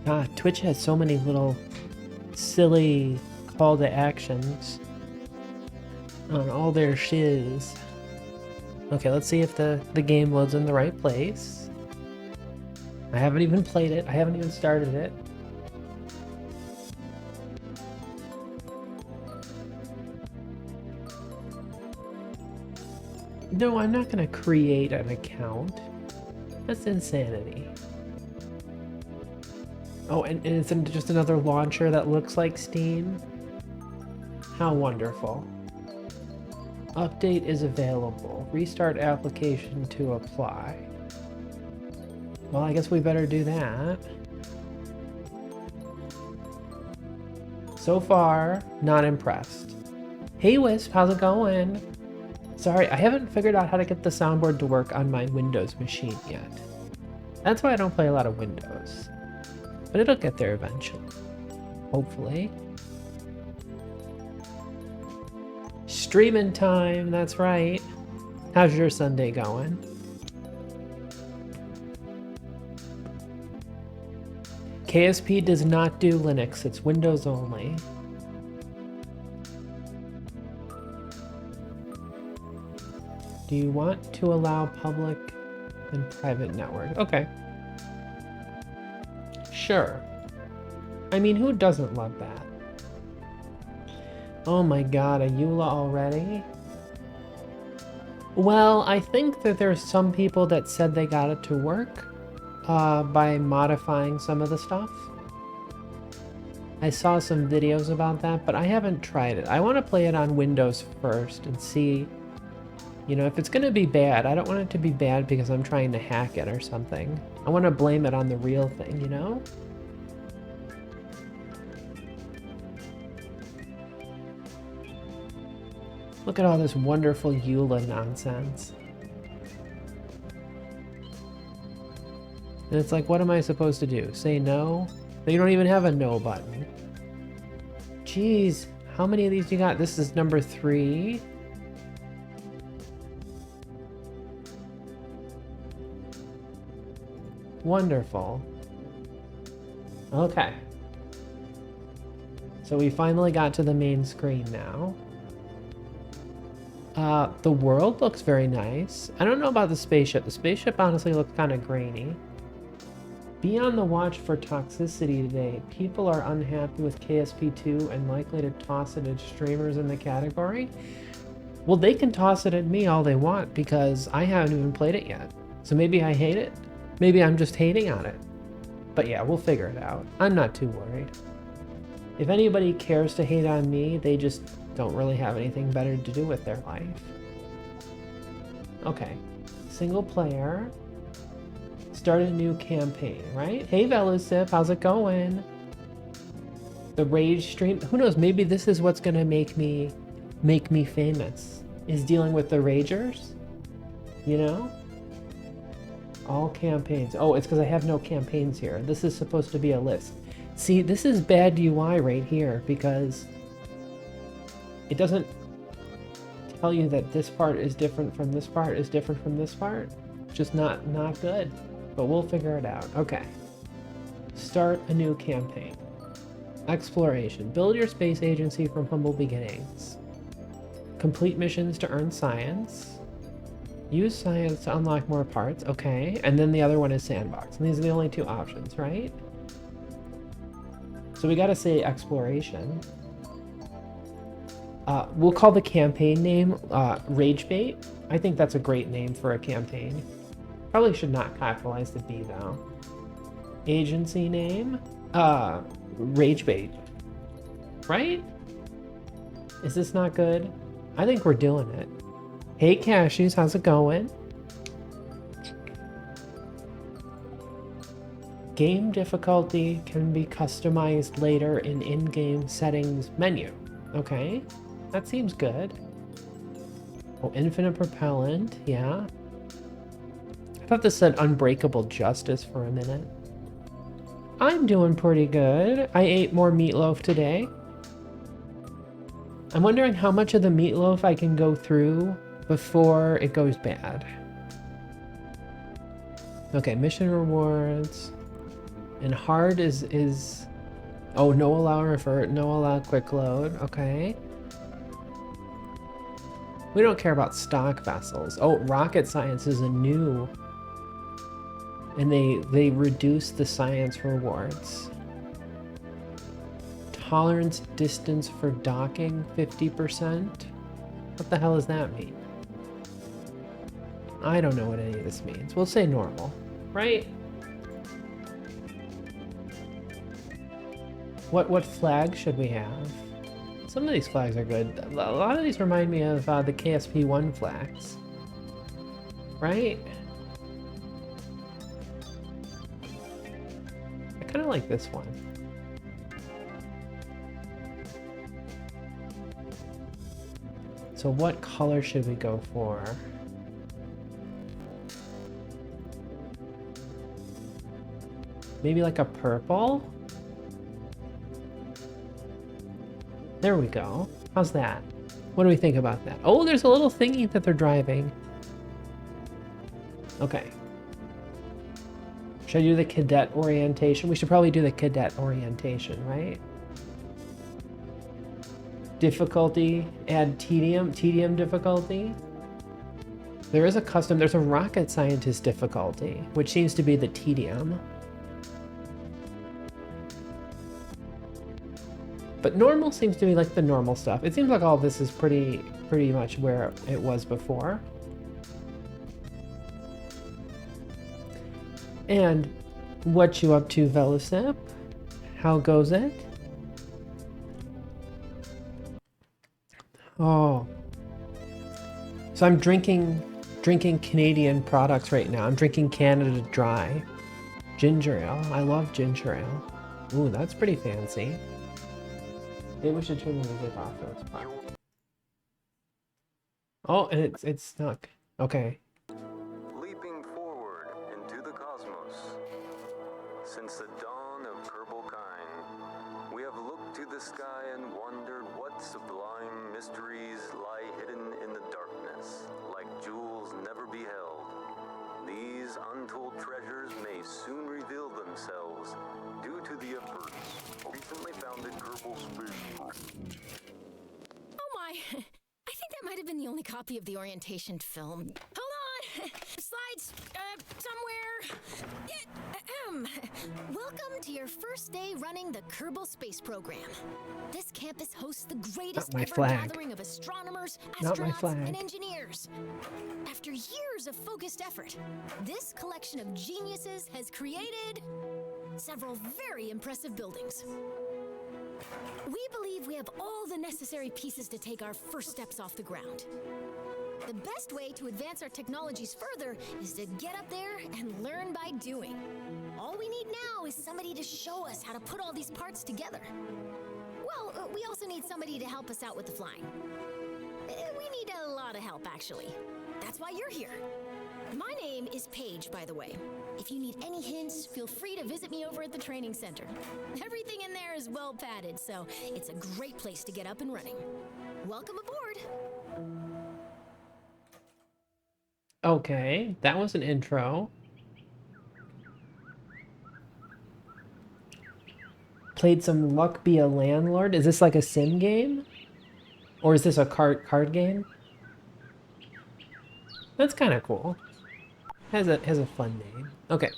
God, Twitch has so many little silly call to actions on all their shiz. Okay, let's see if the game loads in the right place. I haven't even played it. I haven't even started it. No, I'm not gonna create an account. That's insanity. Oh, and it's just another launcher that looks like Steam. How wonderful. Update is available. Restart application to apply. Well, I guess we better do that. So far, not impressed. Hey Wisp, how's it going? Sorry, I haven't figured out how to get the soundboard to work on my Windows machine yet. That's why I don't play a lot of Windows. But it'll get there eventually. Hopefully. Streaming time, that's right. How's your Sunday going? KSP does not do Linux, it's Windows only. Do you want to allow public and private network? Okay. Sure. I mean, who doesn't love that? Oh my god, a EULA already? Well, I think that there's some people that said they got it to work by modifying some of the stuff. I saw some videos about that, but I haven't tried it. I want to play it on Windows first and see, you know, if it's going to be bad. I don't want it to be bad because I'm trying to hack it or something. I want to blame it on the real thing, you know? Look at all this wonderful EULA nonsense. And it's like, what am I supposed to do? Say no? You don't even have a no button. Jeez, how many of these you got? This is number 3. Wonderful. Okay. So we finally got to the main screen now. The world looks very nice. I don't know about the spaceship. The spaceship honestly looks kind of grainy. Be on the watch for toxicity today. People are unhappy with KSP2 and likely to toss it at streamers in the category. Well, they can toss it at me all they want because I haven't even played it yet. So maybe I hate it. Maybe I'm just hating on it. But yeah, we'll figure it out. I'm not too worried. If anybody cares to hate on me, they just don't really have anything better to do with their life. Okay, single player. Start a new campaign, right? Hey Velusip, how's it going? The rage stream, who knows, maybe this is what's gonna make me famous, is dealing with the ragers, you know? All campaigns. Oh, it's because I have no campaigns here. This is supposed to be a list. See, this is bad UI right here because it doesn't tell you that this part is different from this part is different from this part. Just not good. But we'll figure it out. Okay. Start a new campaign. Exploration. Build your space agency from humble beginnings. Complete missions to earn science. Use science to unlock more parts. Okay. And then the other one is sandbox. And these are the only 2 options, right? So we gotta say exploration. We'll call the campaign name Rage Bait. I think that's a great name for a campaign. Probably should not capitalize the B though. Agency name? Rage Bait. Right? Is this not good? I think we're doing it. Hey Cashews, how's it going? Game difficulty can be customized later in-game settings menu. Okay, that seems good. Oh, infinite propellant, yeah. I thought this said unbreakable justice for a minute. I'm doing pretty good. I ate more meatloaf today. I'm wondering how much of the meatloaf I can go through before it goes bad. Okay, mission rewards. And hard is oh, no allow revert, no allow quick load. Okay. We don't care about stock vessels. Oh, rocket science is a new, and they reduce the science rewards. Tolerance distance for docking 50%. What the hell does that mean? I don't know what any of this means. We'll say normal, right? What flag should we have? Some of these flags are good. A lot of these remind me of the KSP2 flags, right? I kind of like this one. So what color should we go for? Maybe like a purple? There we go. How's that? What do we think about that? Oh, there's a little thingy that they're driving. Okay. Should I do the cadet orientation? We should probably do the cadet orientation, right? Difficulty, add tedium difficulty. There is a custom, there's a rocket scientist difficulty, which seems to be the tedium. But normal seems to be like the normal stuff. It seems like all this is pretty much where it was before. And what you up to, Velusip? How goes it? Oh. So I'm drinking Canadian products right now. I'm drinking Canada Dry. Ginger ale. I love ginger ale. Ooh, that's pretty fancy. Maybe we should turn the music off for this part. Oh, and it's stuck. Okay. Leaping forward into the cosmos. Since the dawn of Kerbalkind, we have looked to the sky and wondered what sublime mysteries lie hidden in the darkness, like jewels never beheld. These untold treasures may soon reveal themselves due to the efforts recently founded Kerbal Space. Oh my! I think that might have been the only copy of the orientation film. Hold on! Slides, somewhere. Welcome to your first day running the Kerbal Space Program. This campus hosts the greatest ever gathering of astronomers, astronauts, and engineers. After years of focused effort, this collection of geniuses has created several very impressive buildings. We believe we have all the necessary pieces to take our first steps off the ground. The best way to advance our technologies further is to get up there and learn by doing. All we need now is somebody to show us how to put all these parts together. Well, we also need somebody to help us out with the flying. We need a lot of help, actually. That's why you're here. My name is Paige, by the way. If you need any hints, feel free to visit me over at the training center. Everything in there is well padded, so it's a great place to get up and running. Welcome aboard! Okay, that was an intro. Played some Luck Be a Landlord. Is this like a sim game? Or is this a card game? That's kind of cool. Has a fun name. Okay.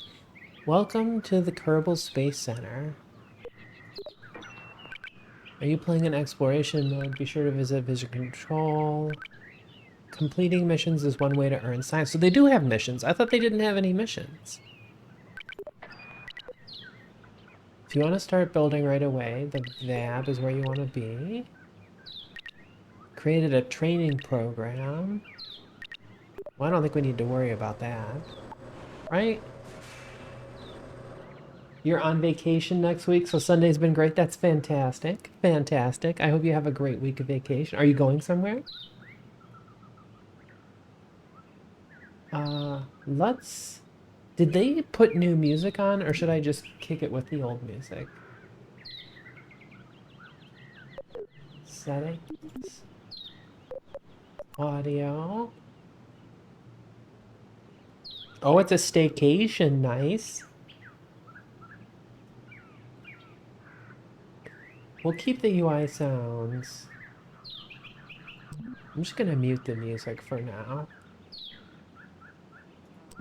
Welcome to the Kerbal Space Center. Are you playing in exploration mode? Be sure to visit Vision Control. Completing missions is one way to earn science. So they do have missions. I thought they didn't have any missions. If you want to start building right away, the VAB is where you want to be. Created a training program. Well, I don't think we need to worry about that. Right? You're on vacation next week, so Sunday's been great. That's fantastic. Fantastic. I hope you have a great week of vacation. Are you going somewhere? Let's... Did they put new music on, or should I just kick it with the old music? Settings. Audio. Oh, it's a staycation. Nice. We'll keep the UI sounds. I'm just gonna mute the music for now.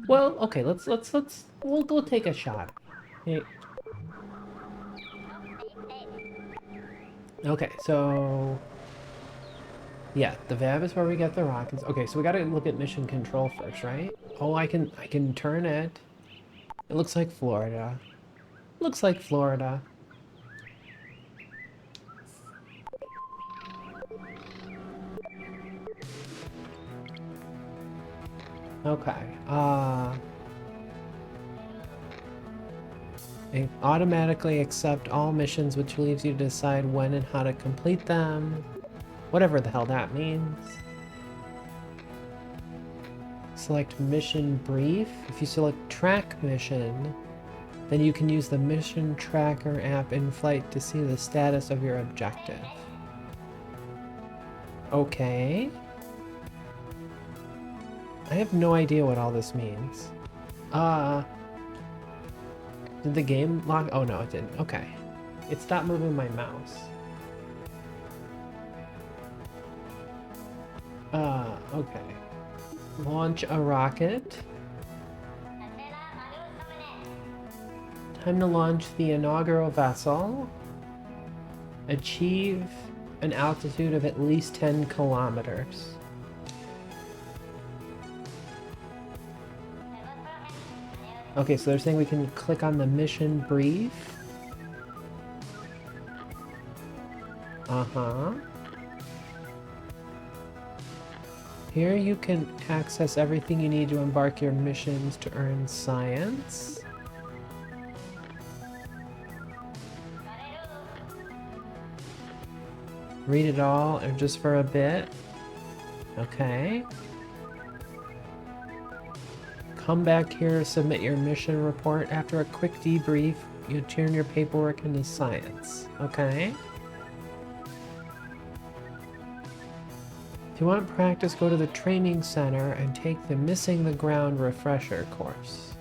Well, okay, we'll take a shot. Hey. Okay, so yeah, the VAB is where we get the rockets. Okay, so we gotta look at mission control first, right? Oh, I can turn it. It looks like Florida. Looks like Florida. Okay. Automatically accept all missions, which leaves you to decide when and how to complete them. Whatever the hell that means. Select mission brief. If you select track mission, then you can use the mission tracker app in flight to see the status of your objective. Okay. I have no idea what all this means. Did the game lock? Oh no, it didn't. Okay. It stopped moving my mouse. Okay. Launch a rocket. Time to launch the inaugural vessel. Achieve an altitude of at least 10 kilometers. Okay, so they're saying we can click on the mission brief. Uh-huh. Here you can access everything you need to embark your missions to earn science. Read it all, or just for a bit. Okay. Come back here, submit your mission report. After a quick debrief, you turn your paperwork into science. Okay. If you want practice, go to the training center and take the Missing the Ground refresher course.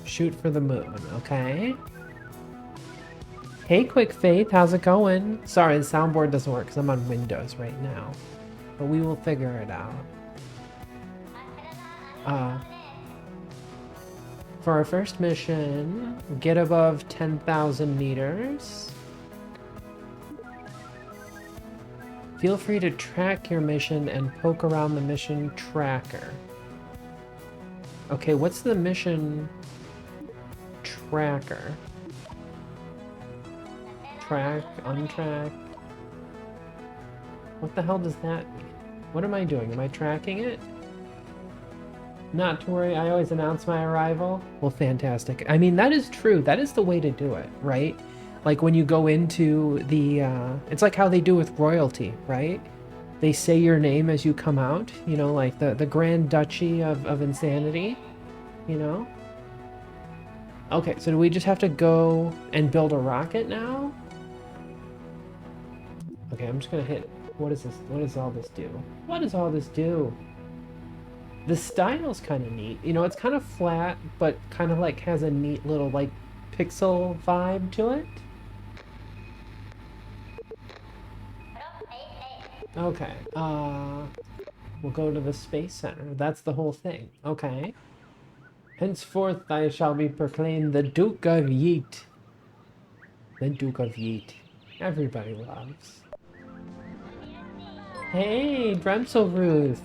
Shoot for the moon, okay? Hey, Quick Faith, how's it going? Sorry, the soundboard doesn't work because I'm on Windows right now. But we will figure it out. For our first mission, get above 10,000 meters. Feel free to track your mission and poke around the mission tracker. Okay, what's the mission tracker? Track, untrack. What the hell does that mean? What am I doing? Am I tracking it? Not to worry, I always announce my arrival. Well, fantastic. I mean, that is true. That is the way to do it, right? Like when you go into the, it's like how they do with royalty, right? They say your name as you come out, you know, like the Grand Duchy of Insanity, you know? Okay, so do we just have to go and build a rocket now? Okay, I'm just gonna hit, what is this? What does all this do? What does all this do? The style's kind of neat. You know, it's kind of flat, but kind of like has a neat little like pixel vibe to it. Okay, we'll go to the Space Center. That's the whole thing. Okay. Henceforth I shall be proclaimed the Duke of Yeet. The Duke of Yeet. Everybody loves. Hey, Bremselruth.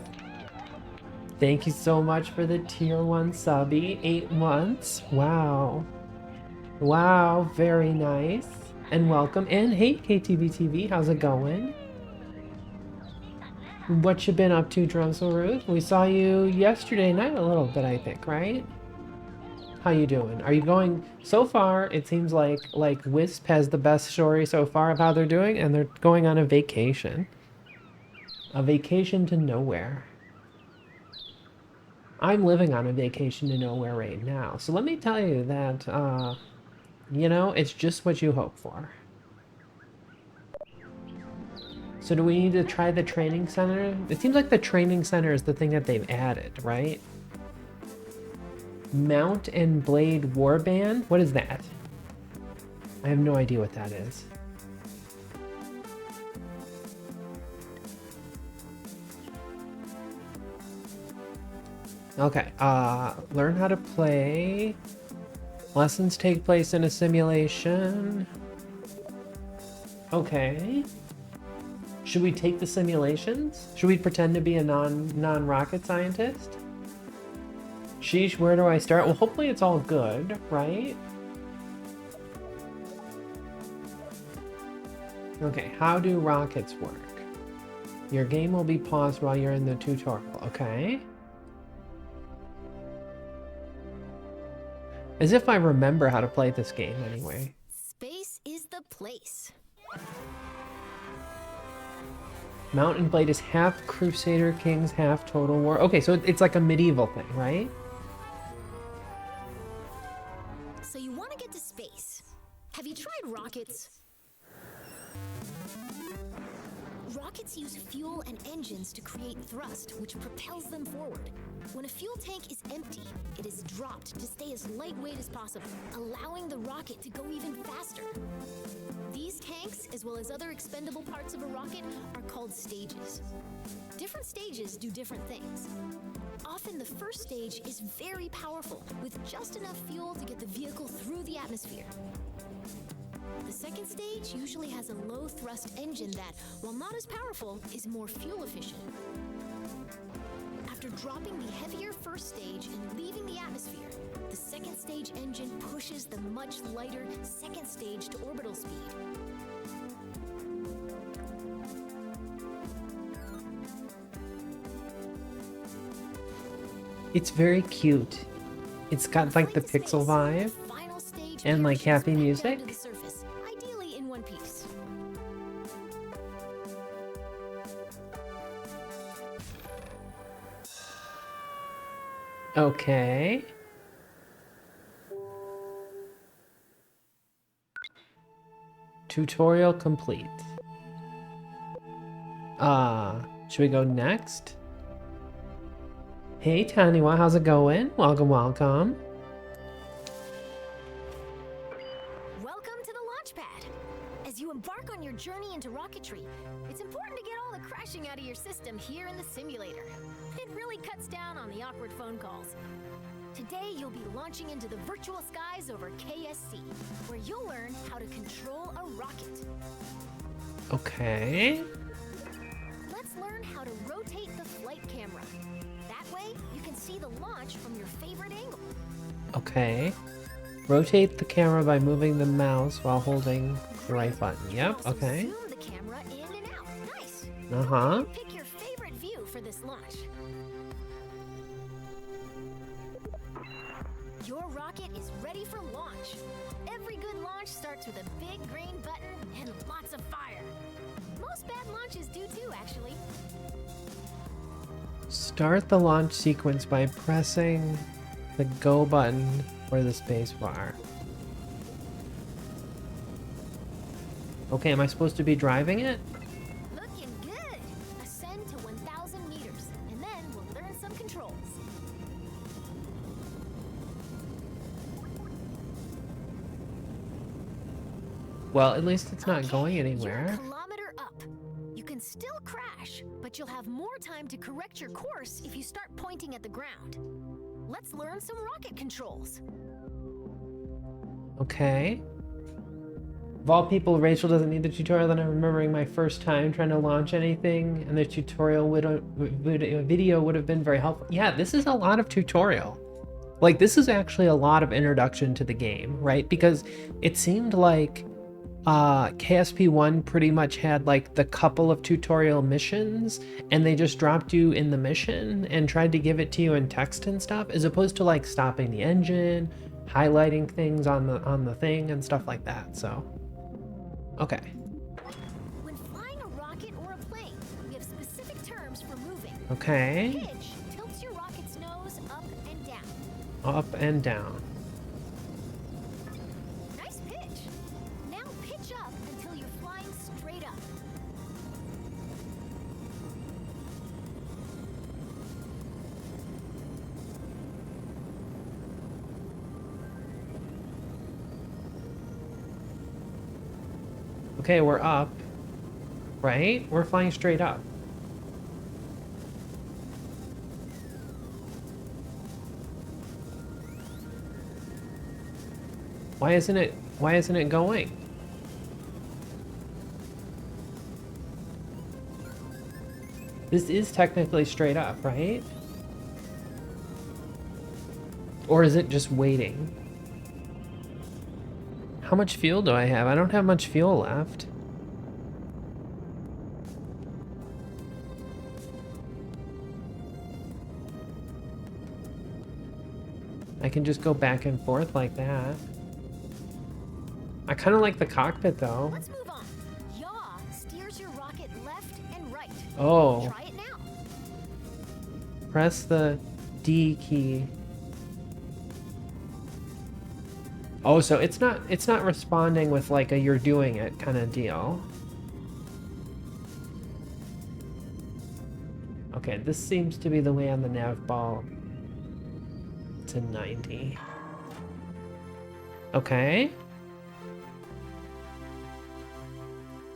Thank you so much for the tier 1 subby. 8 months. Wow. Wow, very nice. And welcome. And hey, KTVTV, how's it going? What you been up to, Drumselruth? We saw you yesterday night a little bit, I think, right? How you doing? Are you going... So far, it seems like Wisp has the best story so far of how they're doing, and they're going on a vacation. A vacation to nowhere. I'm living on a vacation to nowhere right now. So let me tell you that, you know, it's just what you hope for. So do we need to try the training center? It seems like the training center is the thing that they've added, right? Mount and Blade Warband? What is that? I have no idea what that is. Okay, learn how to play. Lessons take place in a simulation. Okay. Should we take the simulations? Should we pretend to be a non-rocket scientist? Sheesh, where do I start? Well, hopefully it's all good, right? Okay, how do rockets work? Your game will be paused while you're in the tutorial, okay? As if I remember how to play this game anyway. Space is the place. Mountain Blade is half Crusader Kings, half Total War. Okay, so it's like a medieval thing, right? So you want to get to space. Have you tried rockets? Rockets use fuel and engines to create thrust, which propels them forward. When a fuel tank is empty, it is dropped to stay as lightweight as possible, allowing the rocket to go even faster. These tanks, as well as other expendable parts of a rocket, are called stages. Different stages do different things. Often the first stage is very powerful, with just enough fuel to get the vehicle through the atmosphere. The second stage usually has a low thrust engine that, while not as powerful, is more fuel efficient. After dropping the heavier first stage and leaving the atmosphere, the second stage engine pushes the much lighter second stage to orbital speed. It's very cute. It's got like the pixel vibe and like happy music. Ideally in one piece. Okay. Tutorial complete. Should we go next? Hey Taniwa, how's it going? Welcome, welcome. Welcome to the launch pad. As you embark on your journey into rocketry, it's important to get all the crashing out of your system here in the simulator. It really cuts down on the awkward phone calls. Today, you'll be launching into the virtual skies over KSC, where you'll learn how to control a rocket. Okay. Let's learn how to rotate the flight camera. That way, you can see the launch from your favorite angle. Okay. Rotate the camera by moving the mouse while holding the right button. Yep, okay. Zoom the camera in and out. Nice. Uh-huh. Pick your favorite view for this launch. Your rocket is ready for launch. Every good launch starts with a big green button and lots of fire. Most bad launches do too, actually. Start the launch sequence by pressing the go button or the space bar. Okay, am I supposed to be driving it? Looking good. Ascend to 1,000 meters, and then we'll learn some controls. Well, at least it's not Okay, going you're anywhere. a kilometer up. You can still crash, but you'll have more time to correct your course if you start pointing at the ground. Let's learn some rocket controls. Okay. Of all people, Rachel doesn't need the tutorial. Then I'm remembering my first time trying to launch anything, and the tutorial video would have been very helpful. Yeah, this is a lot of tutorial. Like, this is actually a lot of introduction to the game, right? Because it seemed like KSP1 pretty much had like the couple of tutorial missions, and they just dropped you in the mission and tried to give it to you in text and stuff, as opposed to like stopping the engine, highlighting things on the thing and stuff like that. So okay. When flying a rocket or a plane, we have specific terms for moving. Okay. Pitch tilts your rocket's nose up and down. Up and down. Nice pitch. Now pitch up until you're flying straight up. Okay, we're up, right? We're flying straight up. Why isn't it going? This is technically straight up, right? Or is it just waiting? How much fuel do I have? I don't have much fuel left. I can just go back and forth like that. I kind of like the cockpit though. Let's move on. Yaw steers your rocket left and right. Oh. Try it now. Press the D key. Oh, so it's not responding with like a you're doing it kind of deal. Okay, this seems to be the way on the nav ball to 90. Okay.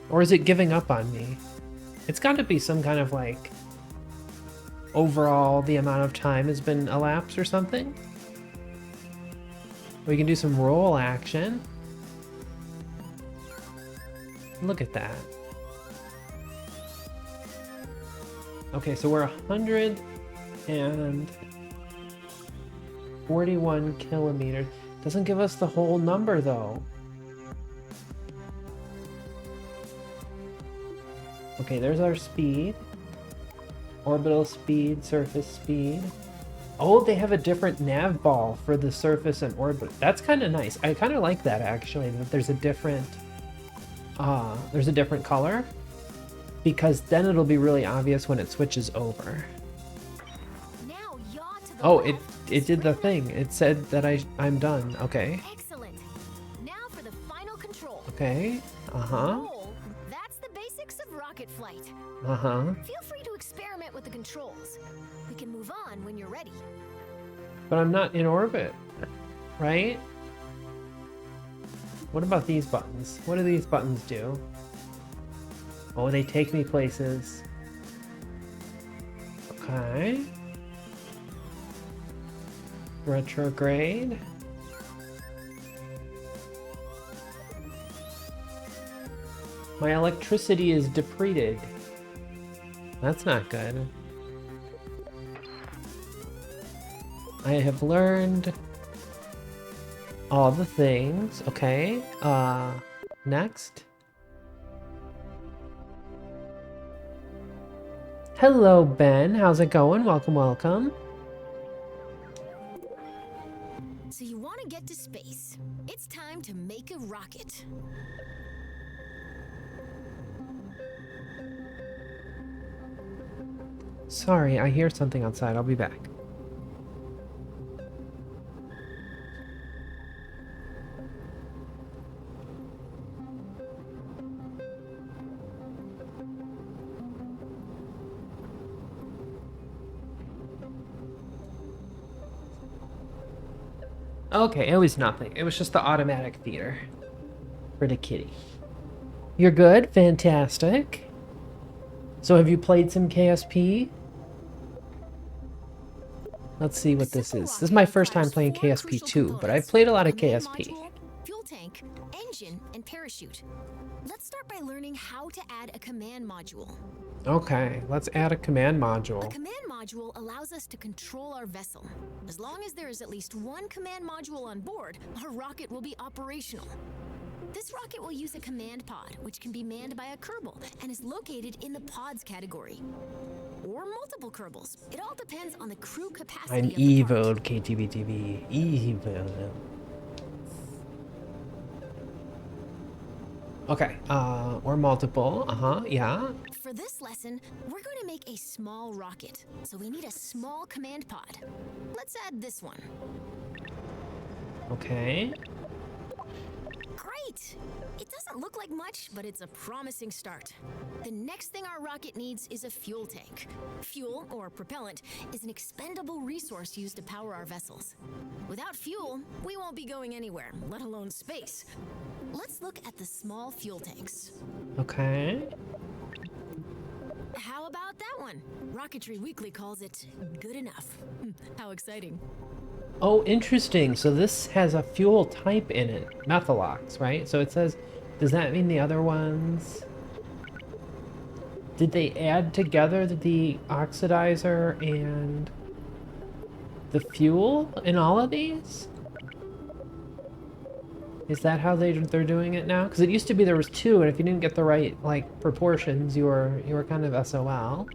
Or is it giving up on me? It's got to be some kind of like overall the amount of time has been elapsed or something. We can do some roll action. Look at that. Okay, so we're 141 kilometers. Doesn't give us the whole number though. Okay, there's our speed. Orbital speed, surface speed. Oh, they have a different nav ball for the surface and orbit. That's kind of nice. I kind of like that actually, that there's a different color, because then it'll be really obvious when it switches over. Now yaw to the Oh, left. it did the thing. It said that I'm done. Okay. Excellent. Now for the final control. Okay. Roll. That's the basics of rocket flight. Feel free to experiment with the controls. We can move on when you're ready. But I'm not in orbit, right? What about these buttons? What do these buttons do? Oh, they take me places. Okay. Retrograde. My electricity is depleted. That's not good. I have learned all the things. Okay. Next. Hello, Ben. How's it going? Welcome, welcome. So you want to get to space. It's time to make a rocket. Sorry, I hear something outside. I'll be back. Okay, it was nothing. It was just the automatic feeder for the kitty. You're good? Fantastic. So have you played some KSP? Let's see what this is. This is my first time playing KSP2, but I've played a lot of KSP. Module, fuel tank, engine, and parachute. Let's start by learning how to add a command module. Okay, let's add a command A module. command module allows us to control our vessel. As long as there is at least one command module on board, our rocket will be operational. This rocket will use a command pod, which can be manned by a Kerbal and is located in the pods category. Or multiple Kerbals. It all depends on the crew capacity I'm of the evil, pod. KTBTV. Evil. Okay, or multiple. Yeah. For this lesson, we're going to make a small rocket. So we need a small command pod. Let's add this one. Okay. Great! It doesn't look like much, but it's a promising start. The next thing our rocket needs is a fuel tank. Fuel, or propellant, is an expendable resource used to power our vessels. Without fuel, we won't be going anywhere, let alone space. Let's look at the small fuel tanks. Okay. How about that one? Rocketry Weekly calls it good enough. How exciting. Oh, interesting. So this has a fuel type in it, methalox, right? So it says, does that mean the other ones? Did they add together the oxidizer and the fuel in all of these? Is that how they're doing it now? Because it used to be there was two, and if you didn't get the right like proportions, you were kind of SOL.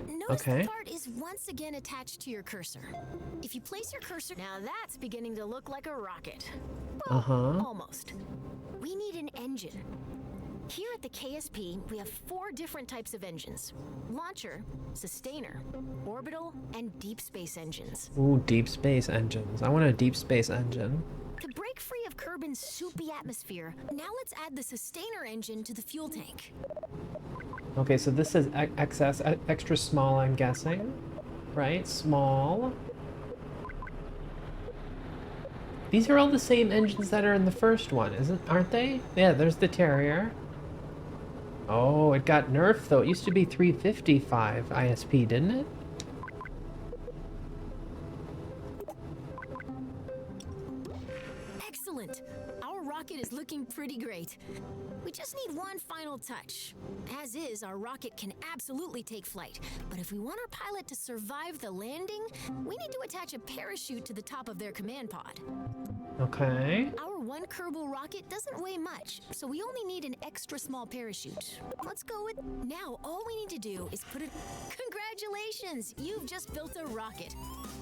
Notice the part is once again attached to your cursor. If you place your cursor, now that's beginning to look like a rocket. Well, almost. We need an engine. Here at the KSP, we have 4 different types of engines: launcher, sustainer, orbital, and deep space engines. Ooh, deep space engines. I want a deep space engine. To break free of Kerbin's soupy atmosphere, now let's add the sustainer engine to the fuel tank. Okay, so this is XS, extra small, I'm guessing. Right? Small. These are all the same engines that are in the first one, aren't they? Yeah, there's the Terrier. Oh, it got nerfed though. It used to be 355 ISP, didn't it? Excellent. Our rocket is looking pretty great. We just need one final touch. As is, our rocket can absolutely take flight, but if we want our pilot to survive the landing, we need to attach a parachute to the top of their command pod. Okay. Our one Kerbal rocket doesn't weigh much, so we only need an extra small parachute. Let's go with... Now, all we need to do is put it... Congratulations! You've just built a rocket.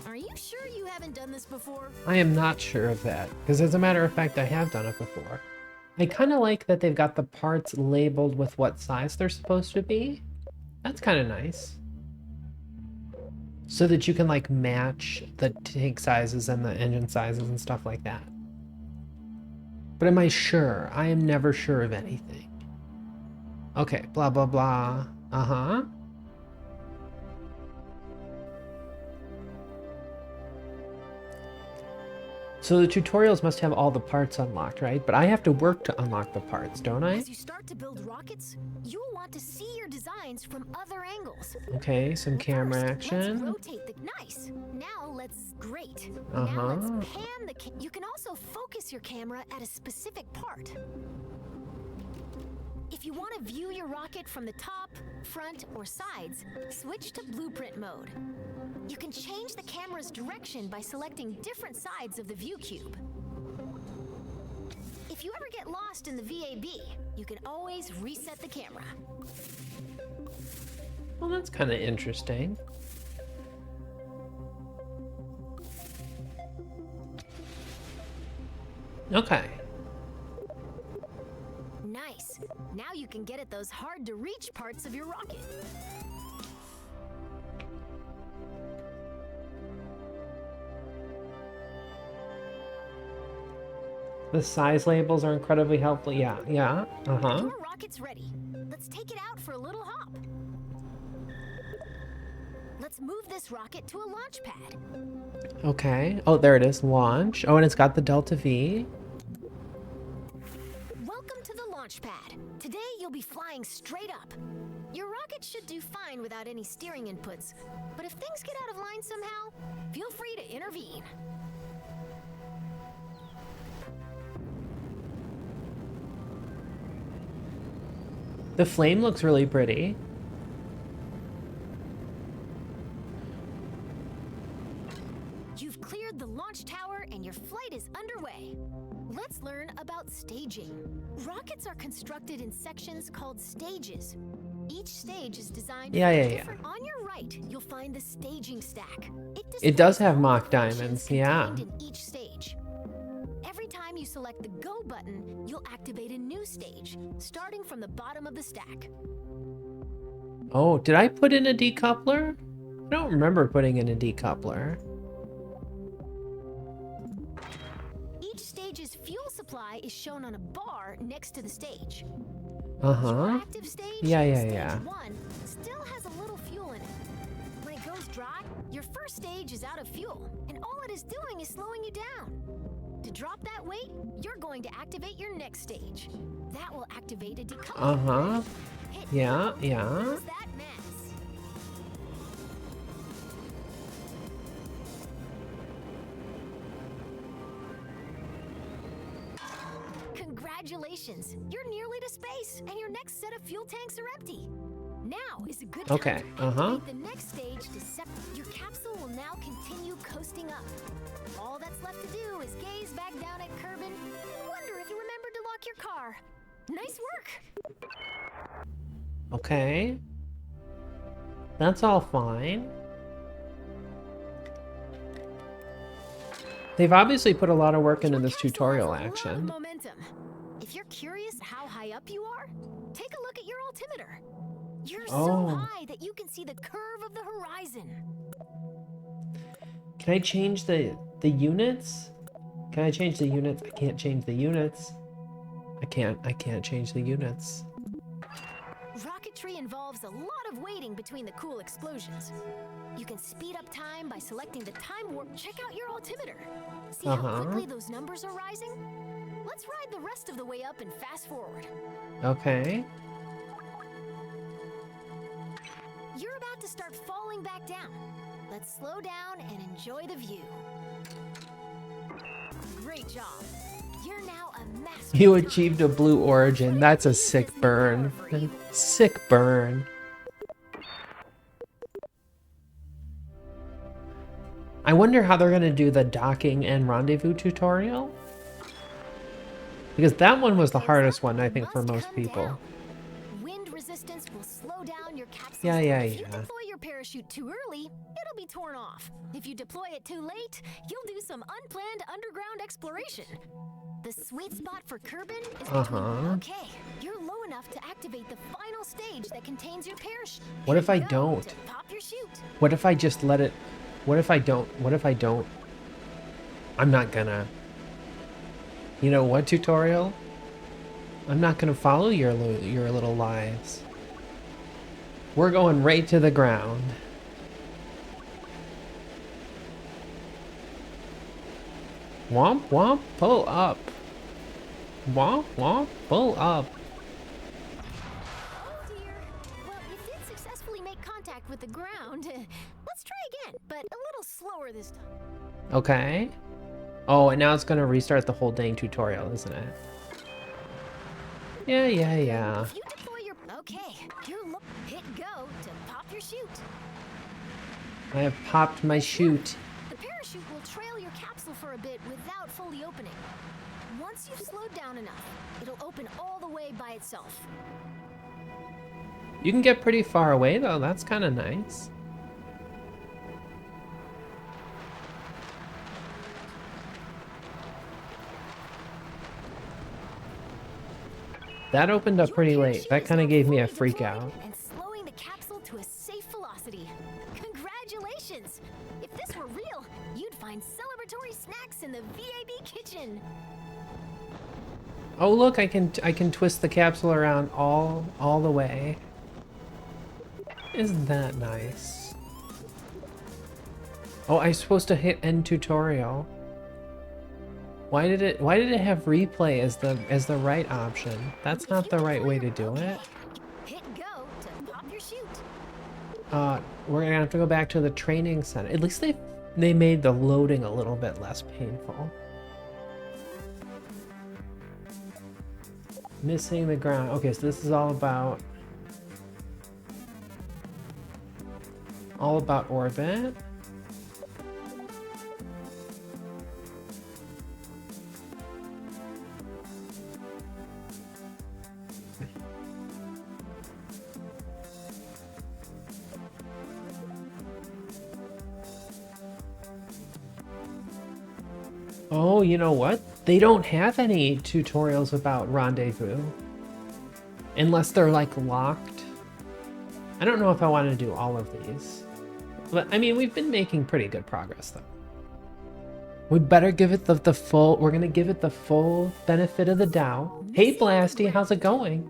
Are you sure you haven't done this before? I am not sure of that, because as a matter of fact, I have done it before. I kind of like that they've got the parts labeled with what size they're supposed to be. That's kind of nice. So that you can like match the tank sizes and the engine sizes and stuff like that. But am I sure? I am never sure of anything. Okay, blah, blah, blah. Uh-huh. So the tutorials must have all the parts unlocked, right? But I have to work to unlock the parts, don't I? As you start to build rockets, you'll want to see your designs from other angles. Okay, some camera action. Let's rotate the... Nice. Now let's... Great. Uh-huh. Now let's pan the... You can also focus your camera at a specific part. If you want to view your rocket from the top, front, or sides, switch to blueprint mode. You can change the camera's direction by selecting different sides of the view cube. If you ever get lost in the VAB, you can always reset the camera. Well, that's kind of interesting. Okay. Nice. Now you can get at those hard-to-reach parts of your rocket. The size labels are incredibly helpful. Yeah, yeah. Uh-huh. Your rocket's ready. Let's take it out for a little hop. Let's move this rocket to a launch pad. Okay. Oh, there it is. Launch. Oh, and it's got the Delta V. Welcome to the launch pad. Today you'll be flying straight up. Your rocket should do fine without any steering inputs, but if things get out of line somehow, feel free to intervene. The flame looks really pretty. You've cleared the launch tower and your flight is underway. Let's learn about staging. Rockets are constructed in sections called stages. Each stage is designed Yeah. On your right, you'll find the staging stack. It does have mock diamonds, yeah. In each stage. Every time you select the Go button, you'll activate a new stage, starting from the bottom of the stack. Oh, did I put in a decoupler? I don't remember putting in a decoupler. Each stage's fuel supply is shown on a bar next to the stage. Uh-huh. Your active stage, Yeah. Stage 1, still has a little fuel in it. When it goes dry, your first stage is out of fuel, and all it is doing is slowing you down. To drop that weight, you're going to activate your next stage. That will activate a decoupler. Uh-huh. Yeah. Close that mess. Congratulations! You're nearly to space, and your next set of fuel tanks are empty. Now is a good Okay, time to activate the next stage to your capsule will now continue coasting up. All that's left to do is gaze back down at Kerbin and wonder if you remembered to lock your car. Nice work! Okay. That's all fine. They've obviously put a lot of work into this tutorial action. Momentum. If you're curious how high up you are, take a look at your altimeter. You're so high that you can see the curve of the horizon. Can I change the units? Can I change the units? I can't change the units. I can't change the units. Rocketry involves a lot of waiting between the cool explosions. You can speed up time by selecting the time warp. Check out your altimeter. See how quickly those numbers are rising? Let's ride the rest of the way up and fast forward. Okay. You're about to start falling back down. Let's slow down and enjoy the view. Great job. You're now a master. You achieved a blue origin. That's a sick burn. Sick burn. I wonder how they're going to do the docking and rendezvous tutorial. Because that one was the hardest one, I think, for most people. Wind resistance will slow down your capsule. Yeah. If you deploy your parachute too early, it'll be torn off. If you deploy it too late, you'll do some unplanned underground exploration. The sweet spot for Kerbin is between... Okay, you're low enough to activate the final stage that contains your parachute. What if I don't? Pop your chute. What if I just let it... What if I don't? What if I don't? I'm not gonna... You know what, tutorial? I'm not gonna follow your little lies. We're going right to the ground. Womp womp, pull up. Womp womp, pull up. Oh dear. Well, you did successfully make contact with the ground. Let's try again, but a little slower this time. Okay. Oh, and now it's gonna restart the whole dang tutorial, isn't it? Yeah. If you deploy your... Okay, hit go to pop your chute. I have popped my chute. The parachute will trail your capsule for a bit without fully opening. Once you've slowed down enough, it'll open all the way by itself. You can get pretty far away though, that's kind of nice. That opened up pretty late. That kind of gave me a freak out. And slowing the capsule to a safe velocity. Congratulations! If this were real, you'd find celebratory snacks in the VAB kitchen. Oh look, I can twist the capsule around all the way. Isn't that nice? Oh, I'm supposed to hit end tutorial. Why did it have replay as the right option? That's not the right way to do it. Hit go to pop your chute. We're gonna have to go back to the training center. At least they made the loading a little bit less painful. Missing the ground. Okay, so this is all about orbit. Oh, you know what? They don't have any tutorials about rendezvous. Unless they're like locked. I don't know if I want to do all of these. But I mean, we've been making pretty good progress though. We better give it the full, we're gonna give it the full benefit of the doubt. Hey Blasty, how's it going?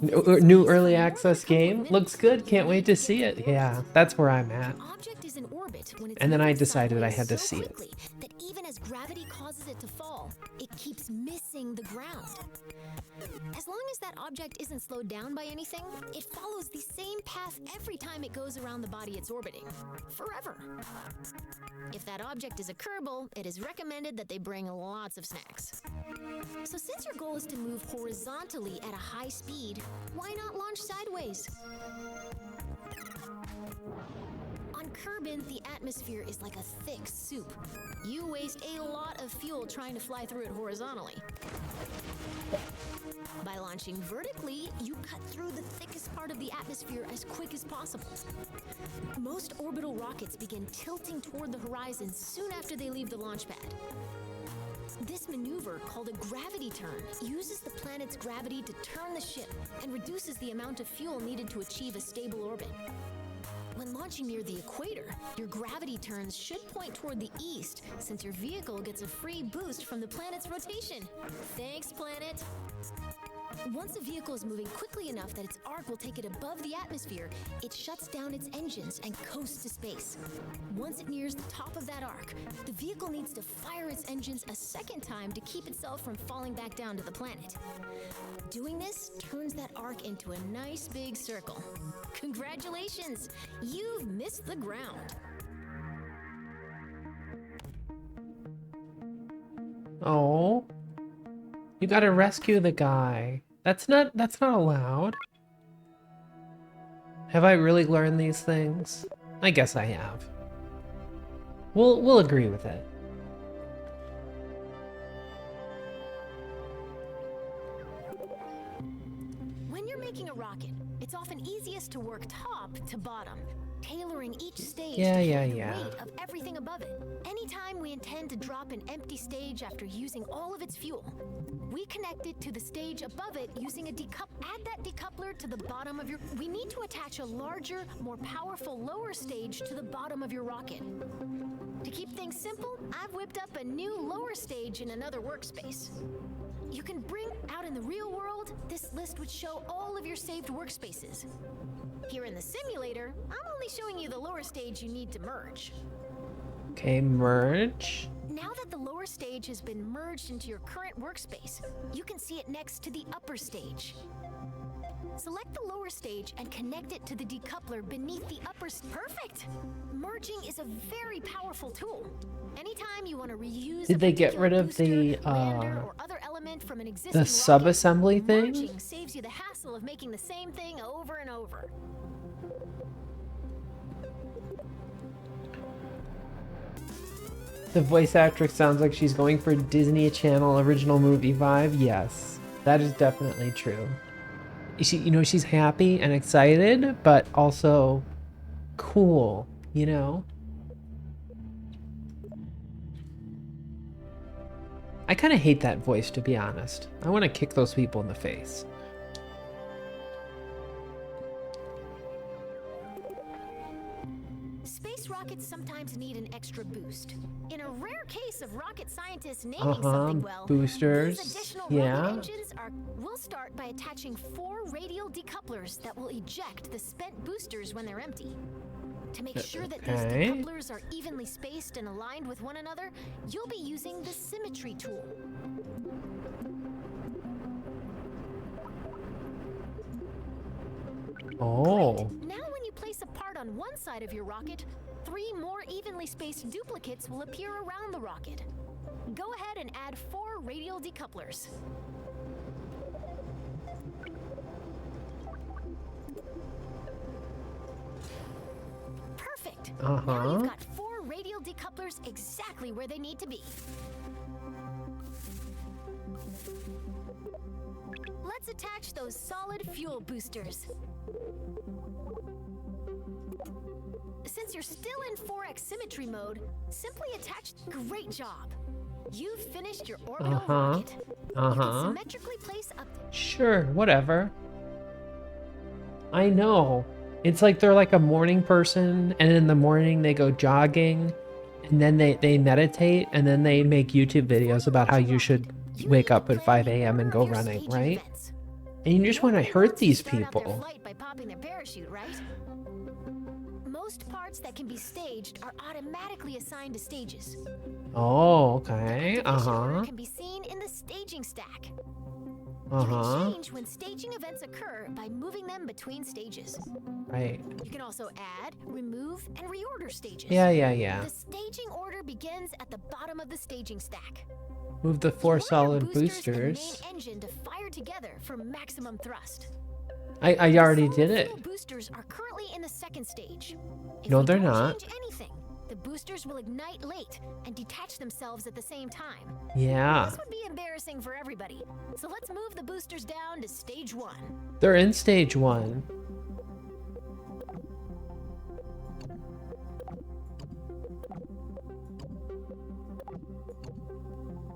New early access game? Looks good, can't wait to see it. Yeah, that's where I'm at. And then I decided I had to see it. That even as gravity causes it to fall, it keeps missing the ground. As long as that object isn't slowed down by anything, it follows the same path every time it goes around the body it's orbiting. Forever. If that object is a Kerbal, it is recommended that they bring lots of snacks. So since your goal is to move horizontally at a high speed, why not launch sideways? On Kerbin, the atmosphere is like a thick soup. You waste a lot of fuel trying to fly through it horizontally. By launching vertically, you cut through the thickest part of the atmosphere as quick as possible. Most orbital rockets begin tilting toward the horizon soon after they leave the launch pad. This maneuver, called a gravity turn, uses the planet's gravity to turn the ship and reduces the amount of fuel needed to achieve a stable orbit. When launching near the equator, your gravity turns should point toward the east, since your vehicle gets a free boost from the planet's rotation. Thanks, planet! Once a vehicle is moving quickly enough that its arc will take it above the atmosphere, it shuts down its engines and coasts to space. Once it nears the top of that arc, the vehicle needs to fire its engines a second time to keep itself from falling back down to the planet. Doing this turns that arc into a nice big circle. Congratulations! You've missed the ground. Oh. You gotta rescue the guy. That's not allowed. Have I really learned these things? I guess I have. We'll agree with it. When you're making a rocket, it's often easiest to work top to bottom, tailoring each stage to carry the weight of everything above it. Anytime we intend to drop an empty stage after using all of its fuel, we connect it to the stage above it using a add that decoupler to the bottom of your... We need to attach a larger, more powerful lower stage to the bottom of your rocket. To keep things simple, I've whipped up a new lower stage in another workspace. You can bring out in the real world, this list would show all of your saved workspaces. Here in the simulator, I'm only showing you the lower stage you need to merge. Okay, merge. Now that the lower stage has been merged into your current workspace, you can see it next to the upper stage. Select the lower stage and connect it to the decoupler beneath the upper stage. Perfect! Merging is a very powerful tool. Anytime you want to reuse Did they get rid of the or other element from an existing sub-assembly thing? Merging saves you the hassle of making the same thing over and over. The voice actress sounds like she's going for Disney Channel original movie vibe. Yes, that is definitely true. She's happy and excited, but also cool, you know? I kind of hate that voice, to be honest. I want to kick those people in the face. Space rockets sometimes need an extra boost. In a rare case of rocket scientists naming something well, boosters. These additional rocket engines we'll start by attaching 4 radial decouplers that will eject the spent boosters when they're empty. To make sure that these decouplers are evenly spaced and aligned with one another, you'll be using the symmetry tool. Oh. Great. Now when you place a part on one side of your rocket, 3 more evenly spaced duplicates will appear around the rocket. Go ahead and add 4 radial decouplers. Perfect. Now you've got 4 radial decouplers exactly where they need to be. Let's attach those solid fuel boosters. Since you're still in 4x symmetry mode, simply attach. Great job. You've finished your orbital rocket. You can symmetrically place up. Sure, whatever. I know. It's like they're like a morning person, and in the morning they go jogging, and then they meditate, and then they make YouTube videos about how you should wake up at 5 a.m. and go running, right? And you just want to hurt these people. Most parts that can be staged are automatically assigned to stages. Oh, okay. Activation order can be seen in the staging stack. You can change when staging events occur by moving them between stages. Right. You can also add, remove, and reorder stages. Yeah. The staging order begins at the bottom of the staging stack. Move the 4 solid boosters. And main engine to fire together for maximum thrust. I already did it. The boosters are currently in the second stage. No, they're not. Change anything, the boosters will ignite late and detach themselves at the same time. Yeah. This would be embarrassing for everybody. So let's move the boosters down to stage 1. They're in stage 1.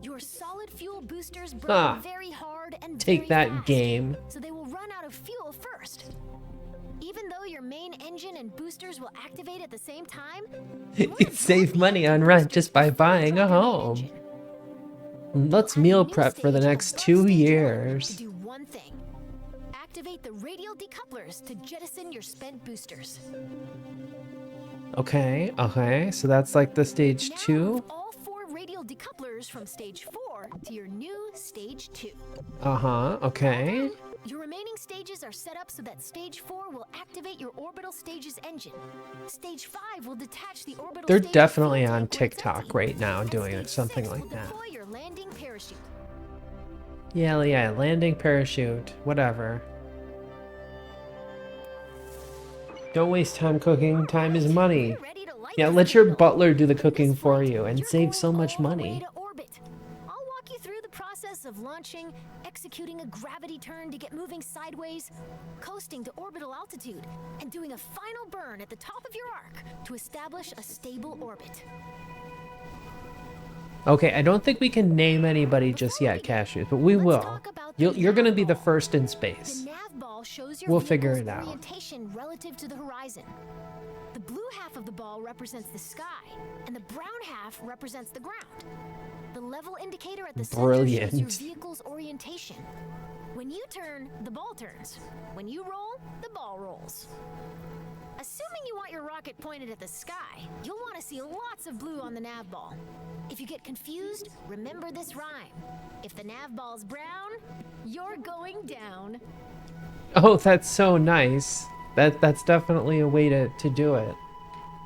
Your solid fuel boosters burn very hard and take very that fast, game. so they will run out of fuel first. Even though your main engine and boosters will activate at the same time, Save money on rent just by buying a home. Let's meal prep for the next 2 years. To do one thing. Activate the radial decouplers to jettison your spent boosters. Okay, so that's like the stage Now 2. move all 4 radial decouplers from stage 4 to your new stage 2. Okay. Your remaining stages are set up so that stage 4 will activate your orbital stage's engine. Stage 5 will detach the orbital They're stage's definitely fuel on tank when it's TikTok empty. right now And doing stage something 6 like will that. deploy your landing parachute. Yeah, landing parachute, whatever. Don't waste time cooking, time is money. You're ready to light Yeah, the let your fuel. butler do the This cooking for flight, you and you're save going so much all the way money. to orbit. I'll walk you through the process of launching, executing a gravity turn to get moving sideways, coasting to orbital altitude, and doing a final burn at the top of your arc to establish a stable orbit. Okay, I don't think we can name anybody just yet, Cashews, but we Let's will. talk about the You're gonna be the nav ball. first in The space. nav ball shows your We'll figure vehicle's it out. orientation relative to the horizon. The blue half of the ball represents the sky, and the brown half represents the ground. The level indicator at the center shows your Brilliant. vehicle's orientation. When you turn, the ball turns. When you roll, the ball rolls. Assuming you want your rocket pointed at the sky, you'll want to see lots of blue on the nav ball. If you get confused, remember this rhyme. If the nav ball's brown, you're going down. Oh, that's so nice. That's definitely a way to do it.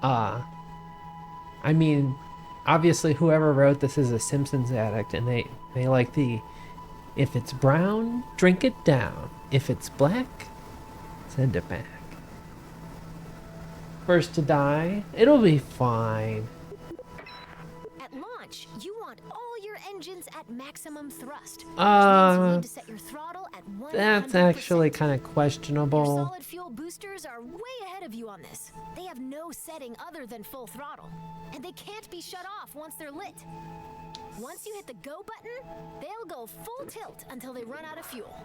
I mean, obviously whoever wrote this is a Simpsons addict, and they like the, if it's brown, drink it down. If it's black, send it back. First to die, it'll be fine. At launch, you want all your engines at maximum thrust. Which means you need to set your throttle at 100%. That's actually kind of Your questionable. solid fuel boosters are way ahead of you on this. They have no setting other than full throttle, and they can't be shut off once they're lit. Once you hit the go button, they'll go full tilt until they run out of fuel.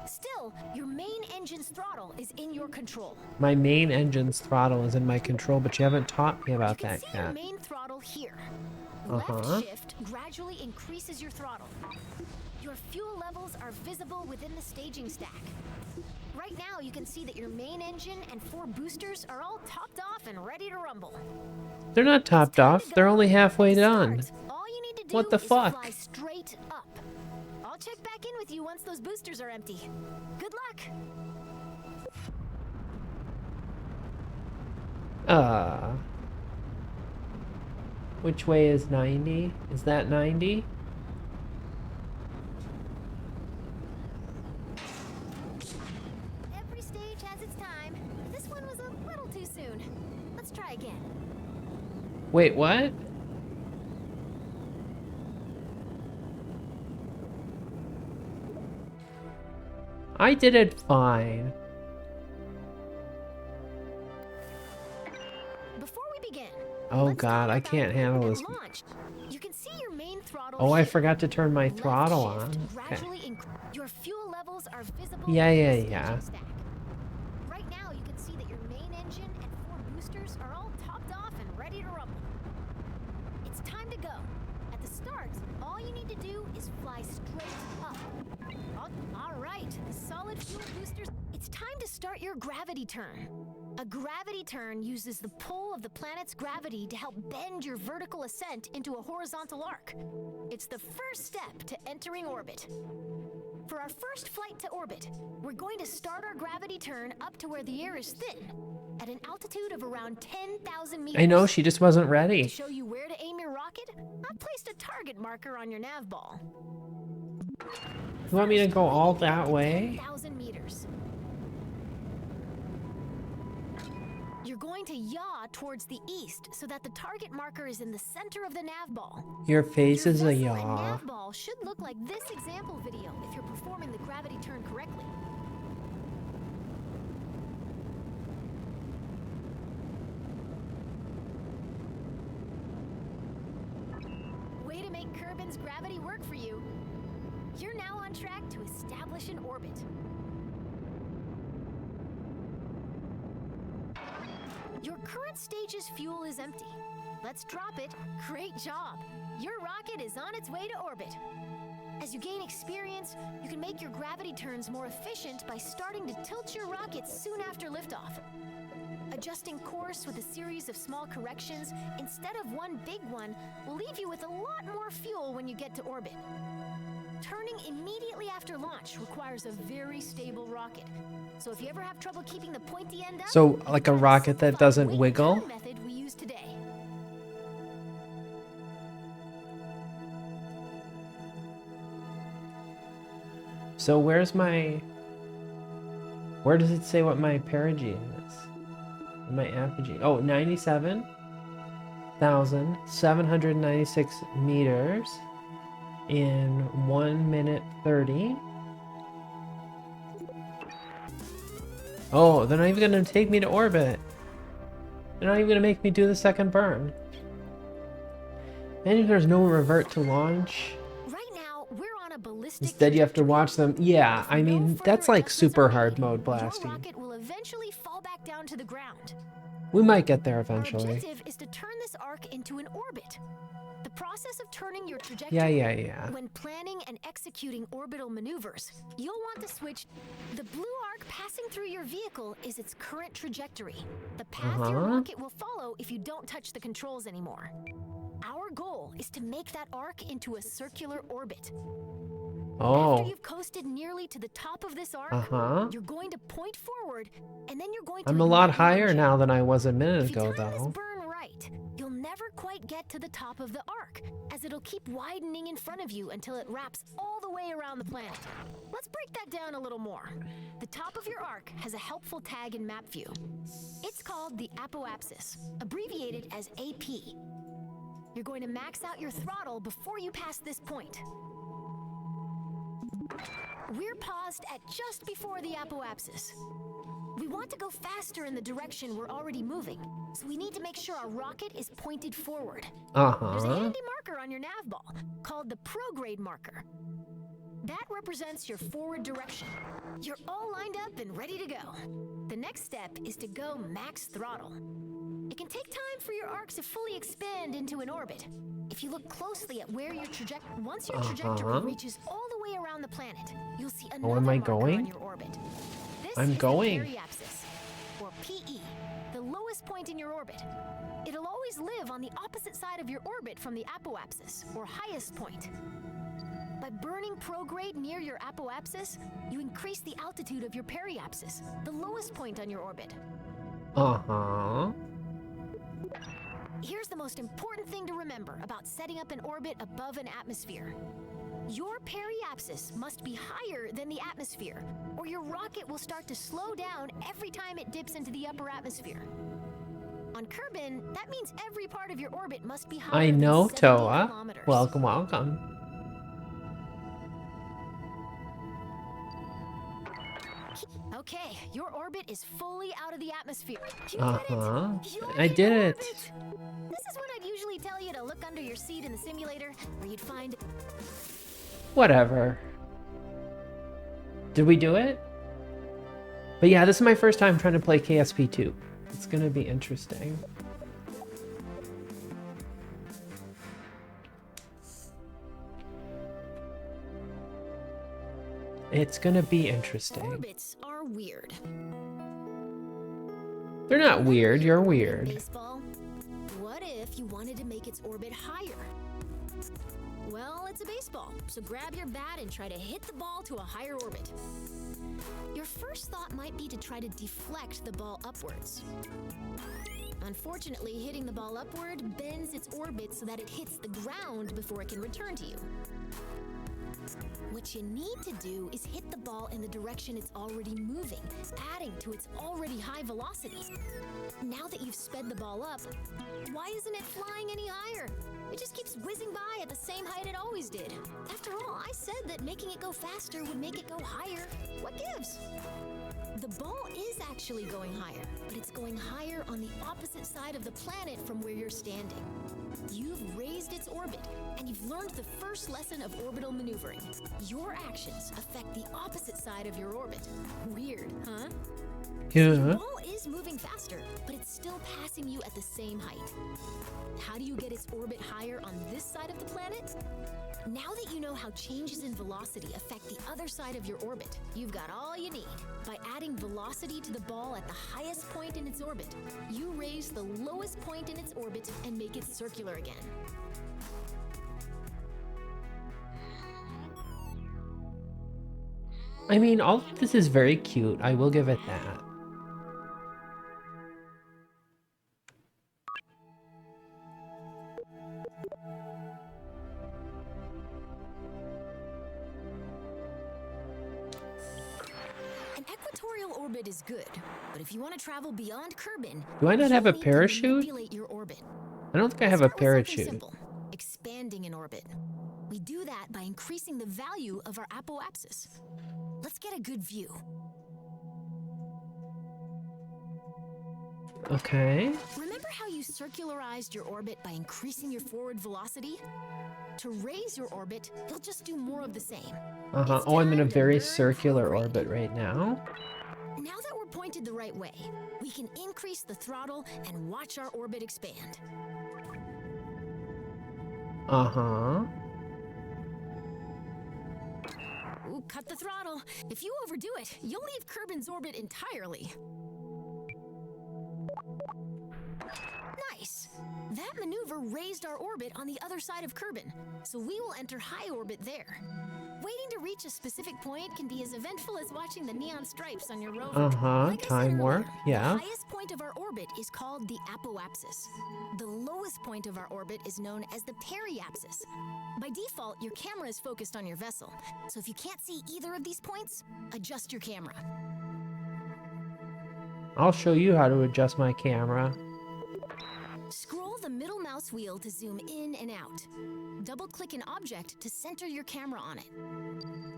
Still, your main engine's throttle is in your control. My main engine's throttle is in my control, but you haven't taught me about You can that see your yet. main throttle here. Uh-huh. Left shift gradually increases your throttle. Your fuel levels are visible within the staging stack. Right now, you can see that your main engine and 4 boosters are all topped off and ready to rumble. They're not topped Time off. to They're go. only halfway At the done. start, all you need to do What the is fuck? fly straight up. I'll check back in with you once those boosters are empty. Good luck. Which way is 90? Is that 90? Every stage has its time. This one was a little too soon. Let's try again. Wait, what? I did it fine. Before we begin, Oh let's god, talk I about can't handle at this. launch. You can see your main throttle. Oh, I here. forgot to turn my Left throttle shift on. Okay. gradually your fuel levels are visible. Yeah, in the yeah, staging yeah. stack. Right now, you can see that your main engine and 4 boosters are all topped off and ready to rumble. It's time to go. At the start, all you need to do is fly straight up. All right, the solid fuel boosters. It's time to start start your gravity turn. A gravity turn uses the pull of the planet's gravity to help bend your vertical ascent into a horizontal arc. It's the first step to entering orbit. For our first flight to orbit, we're going to start our gravity turn up to where the air is thin, at an altitude of around 10,000 meters. I know, she just wasn't ready. To show you where to aim your rocket, I've placed a target marker on your nav ball. You want me to go all that way? 10,000 meters. You're going to yaw towards the east so that the target marker is in the center of the nav ball. Your face is a Your vessel and yaw. nav ball should look like this example video if you're performing the gravity turn correctly. Way to make Kerbin's gravity work for you. You're now on track to establish an orbit. Your current stage's fuel is empty. Let's drop it. Great job. Your rocket is on its way to orbit. As you gain experience, you can make your gravity turns more efficient by starting to tilt your rocket soon after liftoff. Adjusting course with a series of small corrections instead of one big one will leave you with a lot more fuel when you get to orbit. Turning immediately after launch requires a very stable rocket. So if you ever have trouble keeping the pointy end up, So, like a rocket that doesn't wiggle? method we use today. So where's my... Where does it say what my perigee is? My apogee. Oh, 97,796 meters in 1 minute 30. Oh, they're not even gonna take me to orbit. They're not even gonna make me do the second burn. And if there's no revert to launch. Right now, we're on a ballistic Instead, you have to trajectory. watch them. Yeah, I mean, No that's further like adjustments super are hard made, mode blasting. Your rocket will eventually fall back down to the ground. We might get there Our eventually. objective is to turn this arc into an orbit. The process of turning your trajectory. Yeah. When planning and executing orbital maneuvers, you'll want to switch. The blue arc passing through your vehicle is its current trajectory. The path your rocket will follow if you don't touch the controls anymore. Our goal is to make that arc into a circular orbit. After Oh. you've coasted nearly to the top of this arc, you're going to point forward, and then you're going to I'm a lot ignite your higher engine. now than I was a minute If you ago, time this though. burn right, you'll never quite get to the top of the arc, as it'll keep widening in front of you until it wraps all the way around the planet. Let's break that down a little more. The top of your arc has a helpful tag in map view. It's called the apoapsis, abbreviated as AP. You're going to max out your throttle before you pass this point. We're paused at just before the apoapsis. We want to go faster in the direction we're already moving, so we need to make sure our rocket is pointed forward. There's a handy marker on your nav ball called the prograde marker. That represents your forward direction. You're all lined up and ready to go. The next step is to go max throttle. It can take time for your arc to fully expand into an orbit. If you look closely at where your trajectory, once your trajectory reaches all the way around the planet, you'll see another am I marker going? on your orbit. This I'm is going. the periapsis, or PE, the lowest point in your orbit. It'll always live on the opposite side of your orbit from the apoapsis, or highest point. By burning prograde near your apoapsis, you increase the altitude of your periapsis, the lowest point on your orbit. Here's the most important thing to remember about setting up an orbit above an atmosphere. Your periapsis must be higher than the atmosphere, or your rocket will start to slow down every time it dips into the upper atmosphere. On Kerbin, that means every part of your orbit must be higher I than know, 70 Toa. kilometers. Welcome, welcome. Okay, your orbit is fully out of the atmosphere. You did it! You're I in did it. orbit! This is when I'd usually tell you to look under your seat in the simulator, where you'd find... Whatever. Did we do it? But yeah, this is my first time trying to play KSP2. It's gonna be interesting. It's gonna be interesting. Orbits are weird. They're not weird, you're weird. Baseball. What if you wanted to make its orbit higher? Well, it's a baseball, so grab your bat and try to hit the ball to a higher orbit. Your first thought might be to try to deflect the ball upwards. Unfortunately, hitting the ball upward bends its orbit so that it hits the ground before it can return to you. What you need to do is hit the ball in the direction it's already moving, adding to its already high velocity. Now that you've sped the ball up, why isn't it flying any higher? It just keeps whizzing by at the same height it always did. After all, I said that making it go faster would make it go higher. What gives? The ball is actually going higher, but it's going higher on the opposite side of the planet from where you're standing. You've raised its orbit, and you've learned the first lesson of orbital maneuvering. Your actions affect the opposite side of your orbit. Weird, huh? Yeah. The ball is moving faster, but it's still passing you at the same height. How do you get its orbit higher on this side of the planet? Now that you know how changes in velocity affect the other side of your orbit, you've got all you need. By adding velocity to the ball at the highest point in its orbit, you raise the lowest point in its orbit and make it circular again. I mean, all of this is very cute. I will give it that. An equatorial orbit is good, but if you want to travel beyond Kerbin, Do I not have a you'll need to parachute? manipulate your orbit. I don't think I have a Start with something parachute. simple, expanding an orbit. We do that by increasing the value of our apoapsis. Let's get a good view. Okay. Remember how you circularized your orbit by increasing your forward velocity? To raise your orbit, you'll just do more of the same. Uh-huh. It's Oh, I'm in a time to very learn circular how to orbit right now. Now that we're pointed the right way, we can increase the throttle and watch our orbit expand. Uh-huh. Ooh, cut the throttle. If you overdo it, you'll leave Kerbin's orbit entirely. Nice. That maneuver raised our orbit on the other side of Kerbin, so we will enter high orbit there. Waiting to reach a specific point can be as eventful as watching the neon stripes on your rover. Uh-huh. Like I said Time warp. earlier, Yeah. The highest point of our orbit is called the apoapsis. The lowest point of our orbit is known as the periapsis. By default, your camera is focused on your vessel, so if you can't see either of these points, adjust your camera. I'll show you how to adjust my camera. Scroll the middle mouse wheel to zoom in and out. Double-click an object to center your camera on it.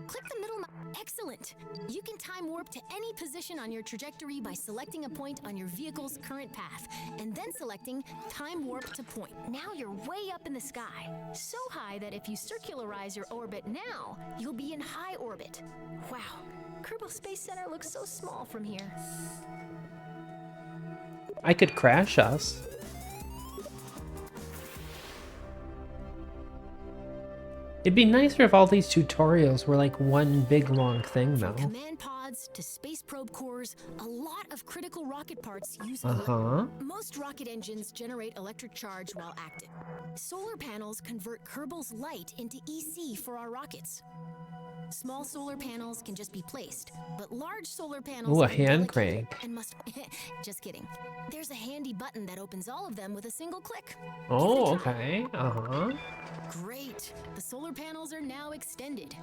Click the middle mouse. Excellent! You can time warp to any position on your trajectory by selecting a point on your vehicle's current path, and then selecting Time Warp to Point. Now you're way up in the sky. So high that if you circularize your orbit now, you'll be in high orbit. Wow, Kerbal Space Center looks so small from here. I could crash us. It'd be nicer if all these tutorials were like one big long thing, though. From command pods to space probe cores, a lot of critical rocket parts use Uh-huh. Most rocket engines generate electric charge while active. Solar panels convert Kerbal's light into EC for our rockets. Small solar panels can just be placed, but large solar panels Ooh, a are hand delicate crank. and must just kidding. There's a handy button that opens all of them with a single click. Oh, okay. Uh-huh. Great! The solar panels are now extended.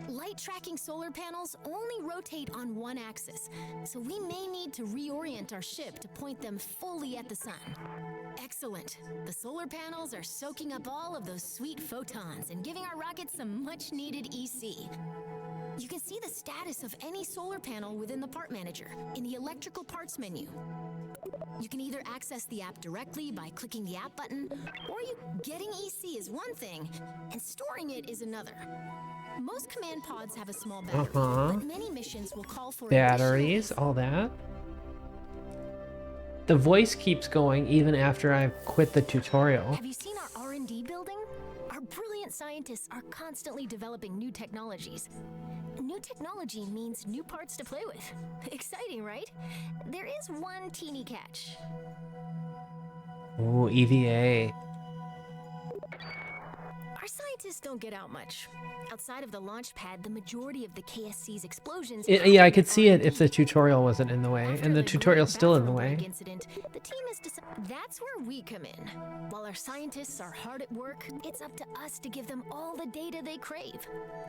Light tracking solar panels only rotate on one axis, so we may need to reorient our ship to point them fully at the sun. Excellent! The solar panels are soaking up all of those sweet photons and giving our rockets some much-needed EC. You can see the status of any solar panel within the part manager in the electrical parts menu. You can either access the app directly by clicking the app button, or getting EC is one thing, and storing it is another. Most command pods have a small battery, but many missions will call for batteries, all that. The voice keeps going even after I've quit the tutorial. Have you seen our R&D building? Our brilliant scientists are constantly developing new technologies. New technology means new parts to play with. Exciting, right? There is one teeny catch. Ooh, EVA. Our scientists don't get out much. Outside of the launch pad, the majority of the KSC's explosions. Yeah, I could see it if the tutorial wasn't in the way, After and the tutorial's still in the way. Incident, the team is that's where we come in. While our scientists are hard at work, it's up to us to give them all the data they crave.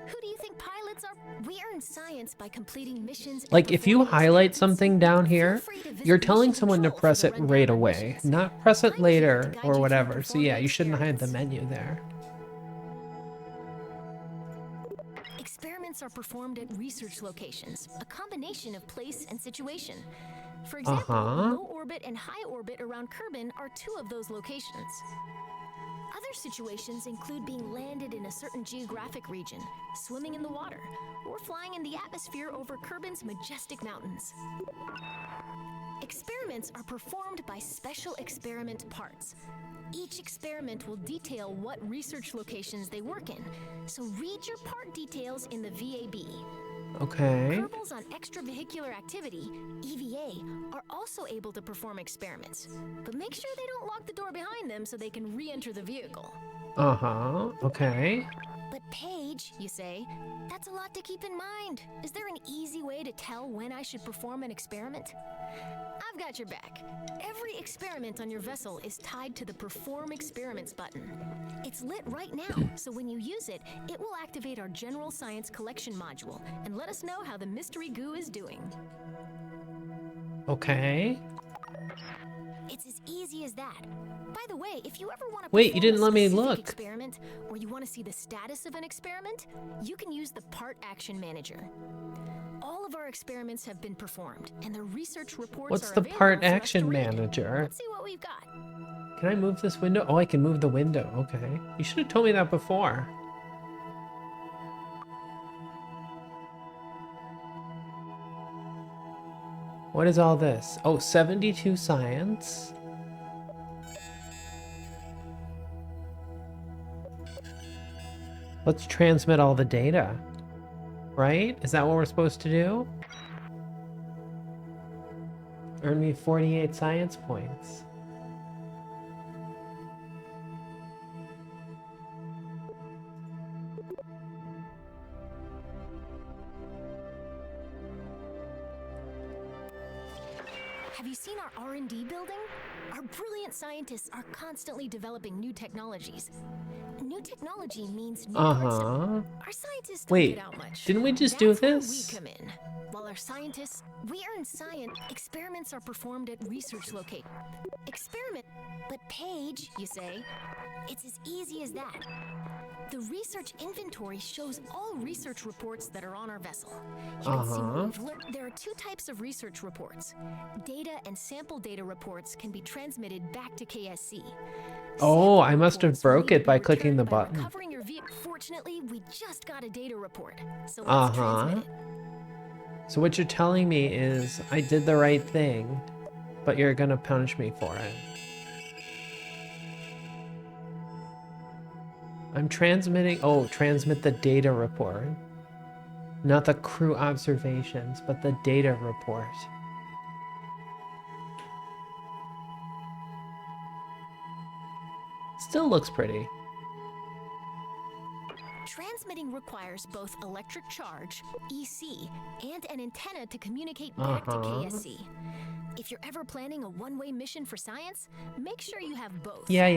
Who do you think pilots are? We earn science by completing missions. Like, if you highlight something down here, you're telling someone to press it right away, not press it later or whatever. So yeah, you shouldn't hide the menu there. Experiments are performed at research locations, a combination of place and situation. For example, low orbit and high orbit around Kerbin are two of those locations. Other situations include being landed in a certain geographic region, swimming in the water, or flying in the atmosphere over Kerbin's majestic mountains. Experiments are performed by special experiment parts. Each experiment will detail what research locations they work in, so read your part details in the VAB. Okay. Kerbals on extravehicular activity, EVA, are also able to perform experiments, but make sure they don't lock the door behind them so they can re-enter the vehicle. Okay. But Paige, you say, that's a lot to keep in mind. Is there an easy way to tell when I should perform an experiment? I've got your back. Every experiment on your vessel is tied to the Perform Experiments button. It's lit right now, so when you use it, it will activate our General Science Collection module and let us know how the mystery goo is doing. Okay. It's as easy as that. By the way, if you ever want to wait, you didn't let me look. Experiment, or you want to see the status of an experiment, you can use the Part Action Manager. All of our experiments have been performed, and the research reports What's are the available Part for us to Action read. Manager? Let's see what we've got. Can I move this window? Oh, I can move the window. Okay. You should have told me that before. What is all this? Oh, 72 science. Let's transmit all the data. Right? Is that what we're supposed to do? Earn me 48 science points. Have you seen our R&D building? Our brilliant scientists are constantly developing new technologies. New technology means new parts. Our scientists don't get out much. Didn't we just do this? That's where we come in. While our scientists, we earn science. Experiments are performed at research locate. Experiment, but Paige, you say, it's as easy as that. The research inventory shows all research reports that are on our vessel. You can see what we've learned. There are two types of research reports. Data and sample data reports can be transmitted back to KSC. Oh, I must have broke it by clicking the button. Recovering your vehicle. Fortunately, we just got a data report, so let's transmit it. So what you're telling me is I did the right thing, but you're gonna punish me for it. I'm transmitting, transmit the data report. Not the crew observations, but the data report. Still looks pretty. Transmitting requires both electric charge, EC, and an antenna to communicate back to KSC. If you're ever planning a one-way mission for science, make sure you have both. Yeah.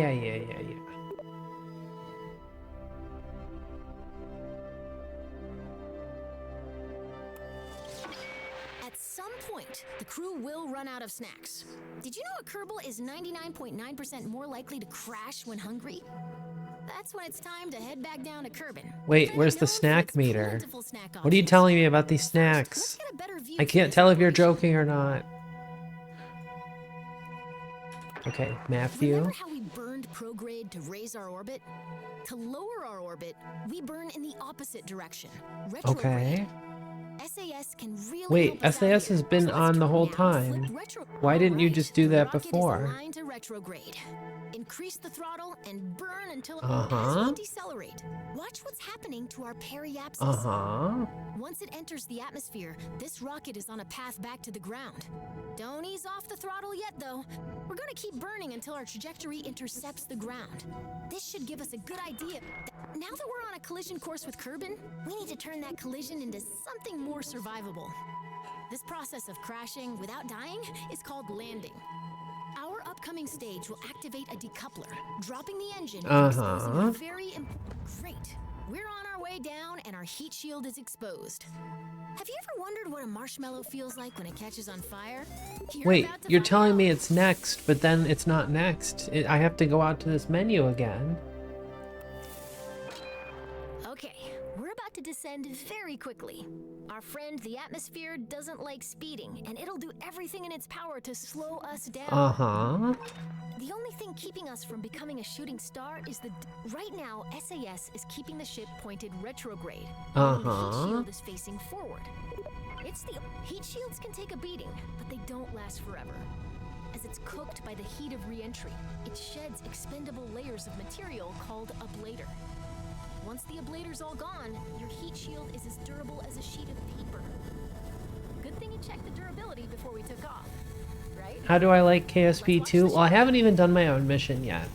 At some point, the crew will run out of snacks. Did you know a Kerbal is 99.9% more likely to crash when hungry? That's when it's time to head back down to Kerbin. Wait, where's the snack meter? What are you telling me about these snacks? I can't tell if you're joking or not. Okay, Matthew. Remember how we burned prograde to raise our orbit? To lower our orbit, we burn in the opposite direction. Retrograde. Okay. SAS SAS can really Wait, help us SAS out has here. been So let's on the turn whole now, time. flip retro. Why didn't you just do The that rocket before? is aligned to retrograde. Increase the throttle and burn until Uh-huh. as we decelerate. Watch what's happening to our periapsis. Uh-huh. Once it enters the atmosphere, this rocket is on a path back to the ground. Don't ease off the throttle yet, though. We're gonna keep burning until our trajectory intercepts the ground. This should give us a good idea. Now that we're on a collision course with Kerbin, we need to turn that collision into something more survivable. This process of crashing without dying is called landing. Our upcoming stage will activate a decoupler, dropping the engine and exposing a very Great. We're on our way down and our heat shield is exposed. Have you ever wondered what a marshmallow feels like when it catches on fire? Wait, you're telling me it's next, but then it's not next. I have to go out to this menu again. Okay, we're about to descend very quickly. Our friend, the atmosphere, doesn't like speeding, and it'll do everything in its power to slow us down. Uh-huh. The only thing keeping us from becoming a shooting star is right now, SAS is keeping the ship pointed retrograde. And the heat shield is facing forward. Heat shields can take a beating, but they don't last forever. As it's cooked by the heat of re-entry, it sheds expendable layers of material called ablator. Once the ablator's all gone, your heat shield is as durable as a sheet of paper. Good thing you checked the durability before we took off, right? How do I like KSP2? Well, I haven't even done my own mission yet.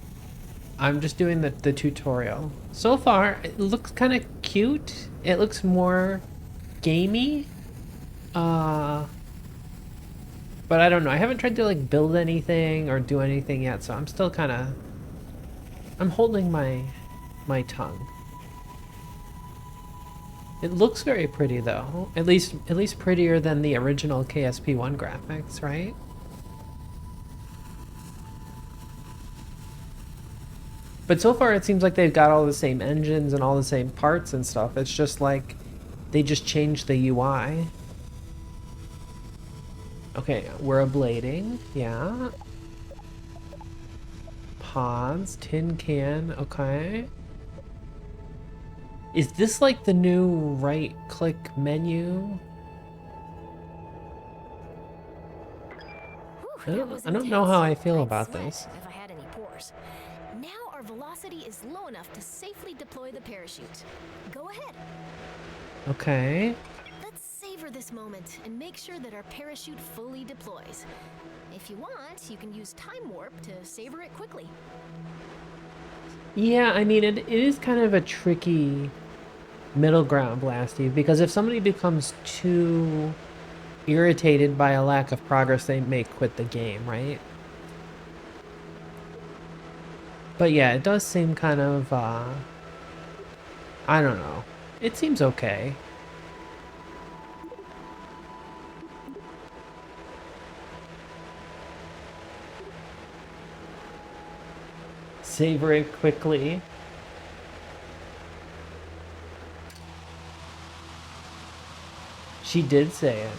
I'm just doing the tutorial. So far, it looks kind of cute. It looks more gamey. But I don't know. I haven't tried to like build anything or do anything yet, so I'm still kind of... I'm holding my tongue. It looks very pretty though. At least prettier than the original KSP1 graphics, right? But so far it seems like they've got all the same engines and all the same parts and stuff. It's just like they just changed the UI. Okay, we're ablating. Yeah. Pods, tin can, okay. Is this like the new right-click menu? I don't know how I feel about this. If I had any pores. Now our velocity is low enough to safely deploy the parachute. Go ahead. Okay. Let's savor this moment and make sure that our parachute fully deploys. If you want, you can use time warp to savor it quickly. Yeah, I mean, it is kind of a tricky middle ground, Blasty, because if somebody becomes too irritated by a lack of progress, they may quit the game, right? But yeah, it does seem kind of, I don't know. It seems okay. Savor it quickly. She did say it.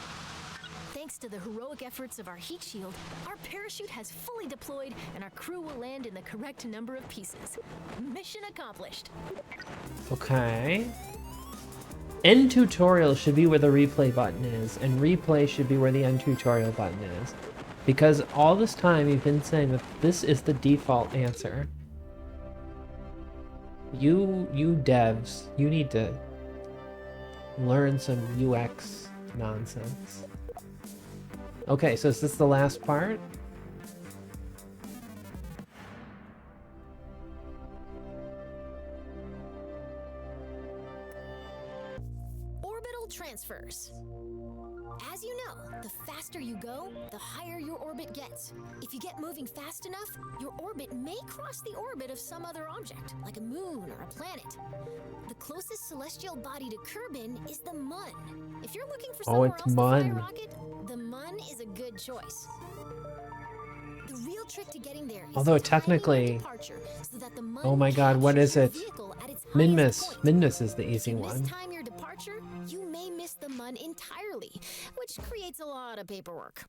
Thanks to the heroic efforts of our heat shield, our parachute has fully deployed and our crew will land in the correct number of pieces. Mission accomplished. Okay. End tutorial should be where the replay button is, and replay should be where the end tutorial button is. Because all this time you've been saying that this is the default answer. You devs, you need to learn some UX nonsense. Okay, so is this the last part? Orbital transfers. As you know, the faster you go, the higher your orbit gets. If you get moving fast enough, your orbit may cross the orbit of some other object, like a moon or a planet. The closest celestial body to Kerbin is the Mun. If you're looking for somewhere else to fly a rocket, the Mun is a good choice. The real trick to getting there is although technically, so that the Mun oh my god, what is it? Minmus. Minmus is the easy if you one. Mistime your departure, you may miss the Mun entirely, which creates a lot of paperwork.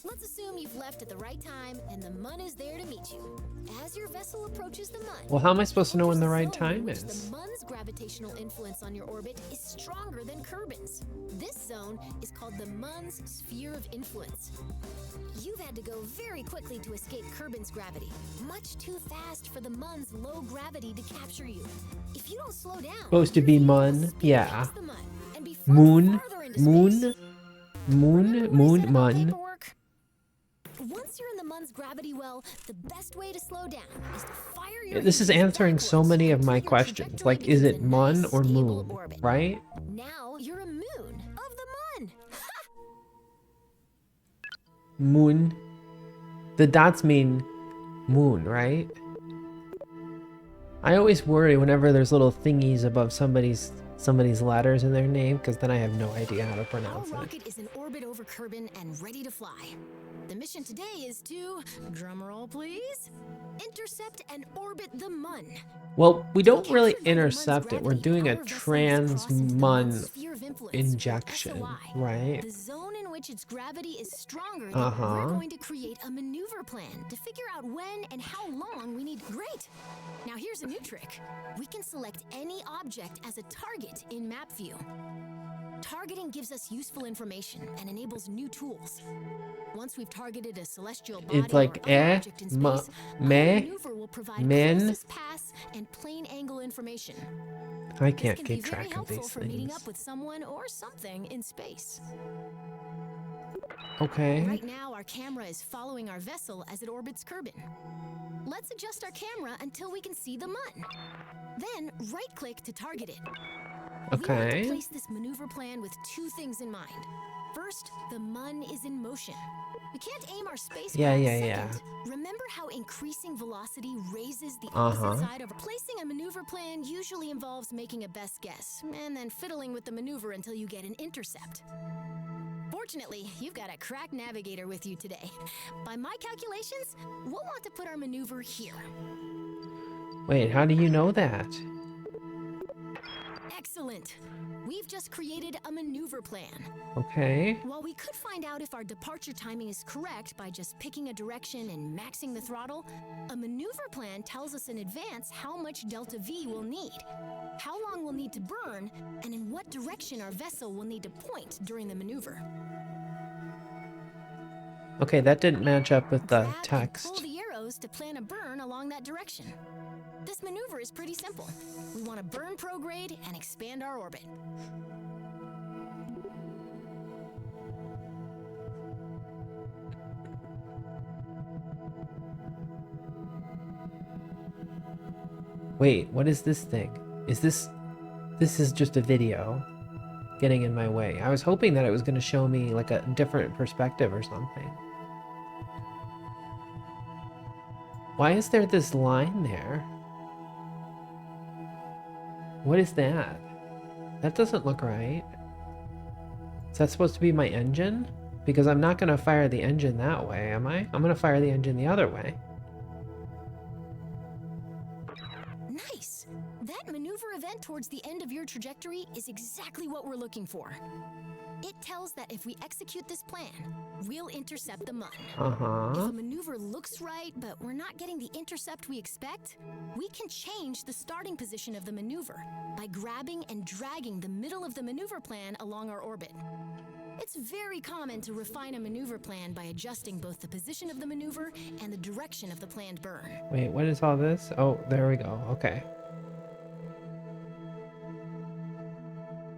Let's assume you've left at the right time and the Mun is there to meet you. As your vessel approaches the Mun, Well, how am I supposed to know when the right time is? is? The Mun's gravitational influence on your orbit is stronger than Kerbin's. This zone is called the Mun's sphere of influence. You've had to go very quickly to escape Kerbin's gravity, much too fast for the Mun's low gravity to capture you. If you don't slow down, Supposed to be Mun, yeah. Mun, Mun. Once you're in the Mun's gravity well, the best way to slow down is to fire your This is engines answering so backwards many of until my your questions. trajectory Like, is begins it a Mun nice, or stable Moon, orbit. right? Now you're a moon of the Mun. Moon. The dots mean moon, right? I always worry whenever there's little thingies above somebody's letters in their name, because then I have no idea how to pronounce Our it. rocket is in orbit over Kerbin and ready to fly. The mission today is to, drumroll please, intercept and orbit the Mun. Well, we don't really Captured by the Mun's intercept it. We're gravity, doing a our vessel must cross into the trans-Mun Mun's sphere of influence, or injection, SOI, right? the zone in which its gravity is stronger than we're going to create a maneuver plan to figure out when and how long we need. Great! Now here's a new trick. We can select any object as a target in map view. Targeting gives us useful information and enables new tools. Once we've targeted a celestial body It's like or other object in space, our maneuver will provide closest pass and plane angle information. I This can't can be keep very track of helpful these for meeting things. up with someone or something in space. Okay. Right now, our camera is following our vessel as it orbits Kerbin. Let's adjust our camera until we can see the Mun. Then right-click to target it. We want to Okay. place this maneuver plan with two things in mind. First, the Mun is in motion. We can't aim our spacecraft. Yeah. Second, remember how increasing velocity raises the Uh-huh. opposite side of placing a maneuver plan usually involves making a best guess and then fiddling with the maneuver until you get an intercept. Fortunately, you've got a crack navigator with you today. By my calculations, we'll want to put our maneuver here. Wait, how do you know that? Excellent. We've just created a maneuver plan. Okay. While we could find out if our departure timing is correct by just picking a direction and maxing the throttle, a maneuver plan tells us in advance how much delta V we'll need, how long we'll need to burn, and in what direction our vessel will need to point during the maneuver. Okay, that didn't match up with the Grab and pull text. the arrows to plan a burn along that direction. This maneuver is pretty simple. We want to burn prograde and expand our orbit. Wait, what is this thing? Is this... This is just a video getting in my way. I was hoping that it was going to show me like a different perspective or something. Why is there this line there? What is that? That doesn't look right. Is that supposed to be my engine? Because I'm not going to fire the engine that way, am I? I'm going to fire the engine the other way. Nice! That maneuver event towards the end of your trajectory is exactly what we're looking for. It tells that if we execute this plan, we'll intercept the Mun. If Uh-huh. a maneuver looks right, but we're not getting the intercept we expect, we can change the starting position of the maneuver by grabbing and dragging the middle of the maneuver plan along our orbit. It's very common to refine a maneuver plan by adjusting both the position of the maneuver and the direction of the planned burn. Wait, what is all this? Oh, there we go. Okay.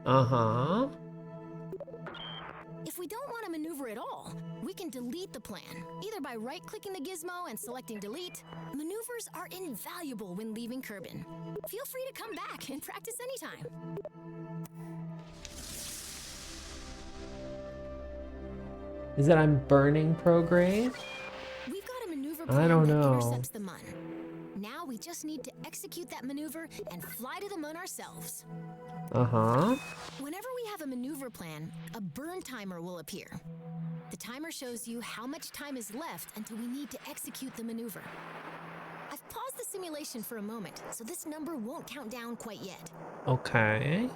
Uh-huh. If we don't want to maneuver at all, we can delete the plan, either by right-clicking the gizmo and selecting delete. Maneuvers are invaluable when leaving Kerbin. Feel free to come back and practice anytime. Is that I'm burning prograde? We've got a maneuver I plan don't that know. intercepts the Mun. Now we just need to execute that maneuver and fly to the Mun ourselves. Uh-huh. Whenever we have a maneuver plan, a burn timer will appear. The timer shows you how much time is left until we need to execute the maneuver. I've paused the simulation for a moment, so this number won't count down quite yet. Okay.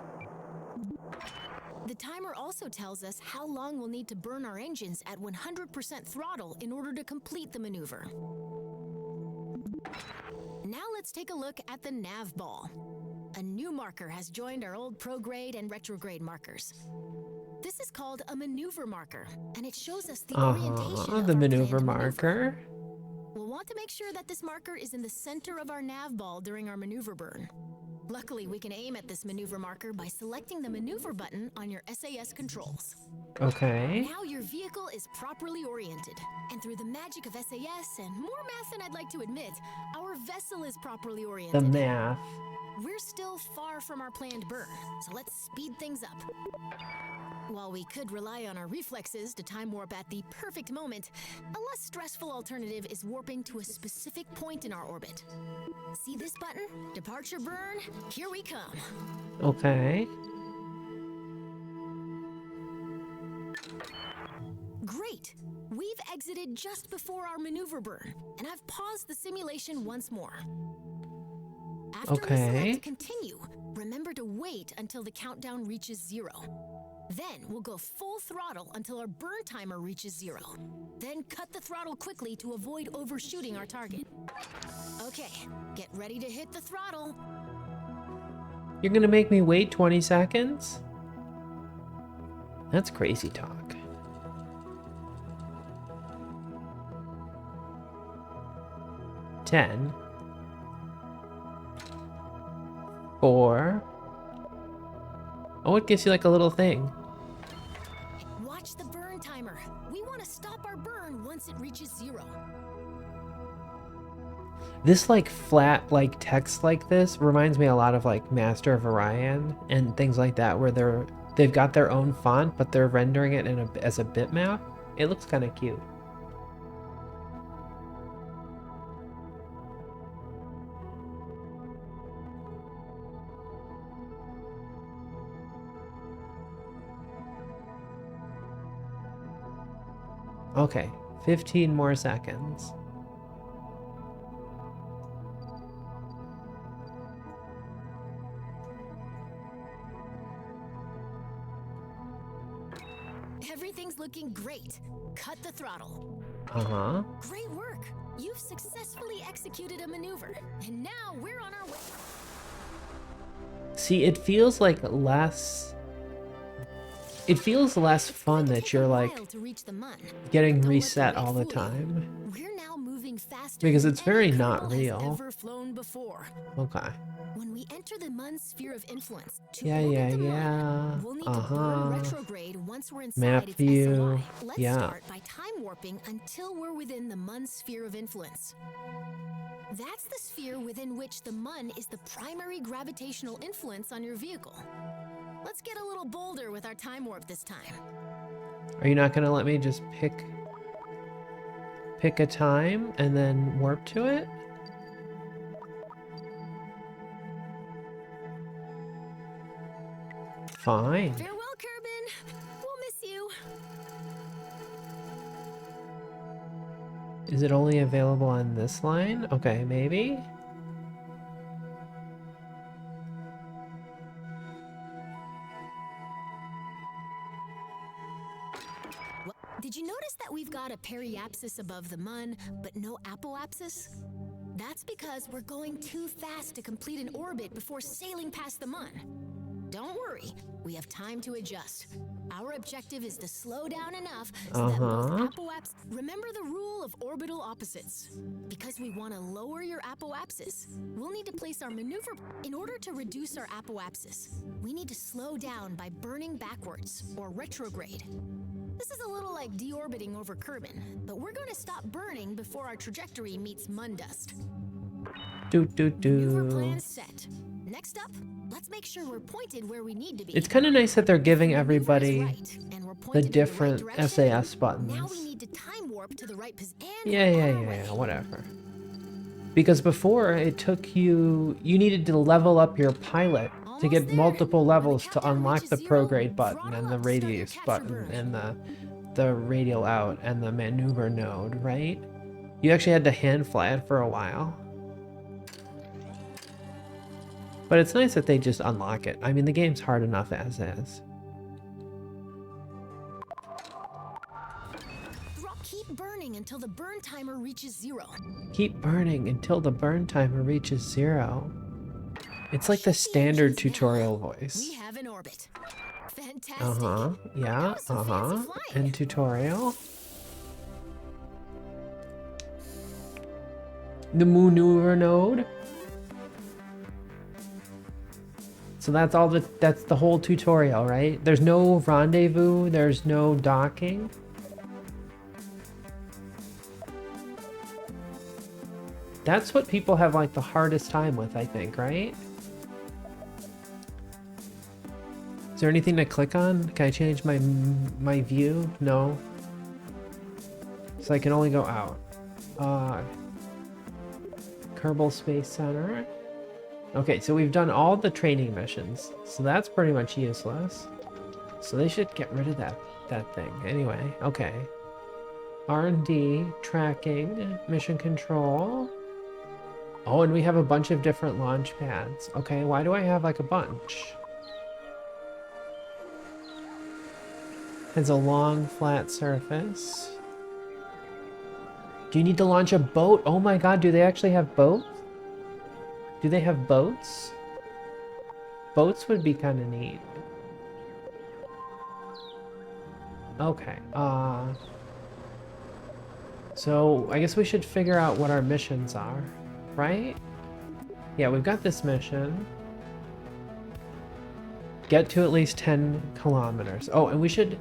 The timer also tells us how long we'll need to burn our engines at 100% throttle in order to complete the maneuver. Now let's take a look at the nav ball. A new marker has joined our old prograde and retrograde markers. This is called a maneuver marker, and it shows us the orientation of the our maneuver planned marker. We'll want to make sure that this marker is in the center of our nav ball during our maneuver burn. Luckily, we can aim at this maneuver marker by selecting the maneuver button on your SAS controls. Okay. Now your vehicle is properly oriented, and through the magic of SAS and more math than I'd like to admit, our vessel is properly oriented. The math. We're still far from our planned burn, so let's speed things up. While we could rely on our reflexes to time warp at the perfect moment, a less stressful alternative is warping to a specific point in our orbit. See this button? Departure burn, here we come. Okay. Great! We've exited just before our maneuver burn, and I've paused the simulation once more. After we select continue, remember to wait until the countdown reaches 0. Then we'll go full throttle until our burn timer reaches 0. Then cut the throttle quickly to avoid overshooting our target. Okay, get ready to hit the throttle. You're gonna make me wait 20 seconds? That's crazy talk. Ten. 4. Oh, it gives you like a little thing. Watch the burn timer. We want to stop our burn once it reaches 0. This like flat like text like this reminds me a lot of like Master of Orion and things like that, where they've got their own font but they're rendering it as a bitmap. It looks kind of cute. Okay, 15 more seconds. Everything's looking great. Cut the throttle. Uh-huh. Great work. You've successfully executed a maneuver, and now we're on our way. See, it feels like less... It feels less fun that you're like getting reset all the time. We're now moving faster because it's very not real. Ever flown before. Okay. When we enter the Mun's sphere of influence, yeah. We'll need to burn retrograde once we're inside Map its view. SOI. Let's start by time warping until we're within the Mun's sphere of influence. That's the sphere within which the Mun is the primary gravitational influence on your vehicle. Let's get a little bolder with our time warp this time. Are you not gonna let me just pick a time and then warp to it? Fine. Farewell, Kerbin. We'll miss you. Is it only available on this line? Okay, maybe. Did you notice that we've got a periapsis above the Mun, but no apoapsis? That's because we're going too fast to complete an orbit before sailing past the Mun. Don't worry, we have time to adjust. Our objective is to slow down enough so that both apoapsis... Remember the rule of orbital opposites. Because we want to lower your apoapsis, we'll need to place our maneuver... In order to reduce our apoapsis, we need to slow down by burning backwards, or retrograde. This is a little like deorbiting over Kerbin, but we're going to stop burning before our trajectory meets Mun dust. Maneuver plan set. Next up, let's make sure we're pointed where we need to be. It's kind of nice that they're giving everybody the different SAS buttons. Now we need to time warp to the right position. Yeah, whatever. Because before it took you needed to level up your pilot to get multiple levels to unlock the prograde button and the radius button and the radial out and the maneuver node, right? You actually had to hand fly it for a while. But it's nice that they just unlock it. I mean, the game's hard enough as is. Keep burning until the burn timer reaches 0. Keep burning until the burn timer reaches 0. It's like the standard tutorial voice. We have an orbit. Fantastic. Uh-huh. Yeah. Uh-huh. And tutorial. The maneuver node. So that's all that's the whole tutorial, right? There's no rendezvous, there's no docking. That's what people have like the hardest time with, I think, right? Is there anything to click on? Can I change my view? No. So I can only go out. Kerbal Space Center. Okay, so we've done all the training missions. So that's pretty much useless. So they should get rid of that thing. Anyway, okay. R&D, tracking, mission control. Oh, and we have a bunch of different launch pads. Okay, why do I have like a bunch? Has a long, flat surface. Do you need to launch a boat? Oh my god, do they actually have boats? Do they have boats? Boats would be kind of neat. Okay, so I guess we should figure out what our missions are, right? Yeah, we've got this mission. Get to at least 10 kilometers. Oh, and we should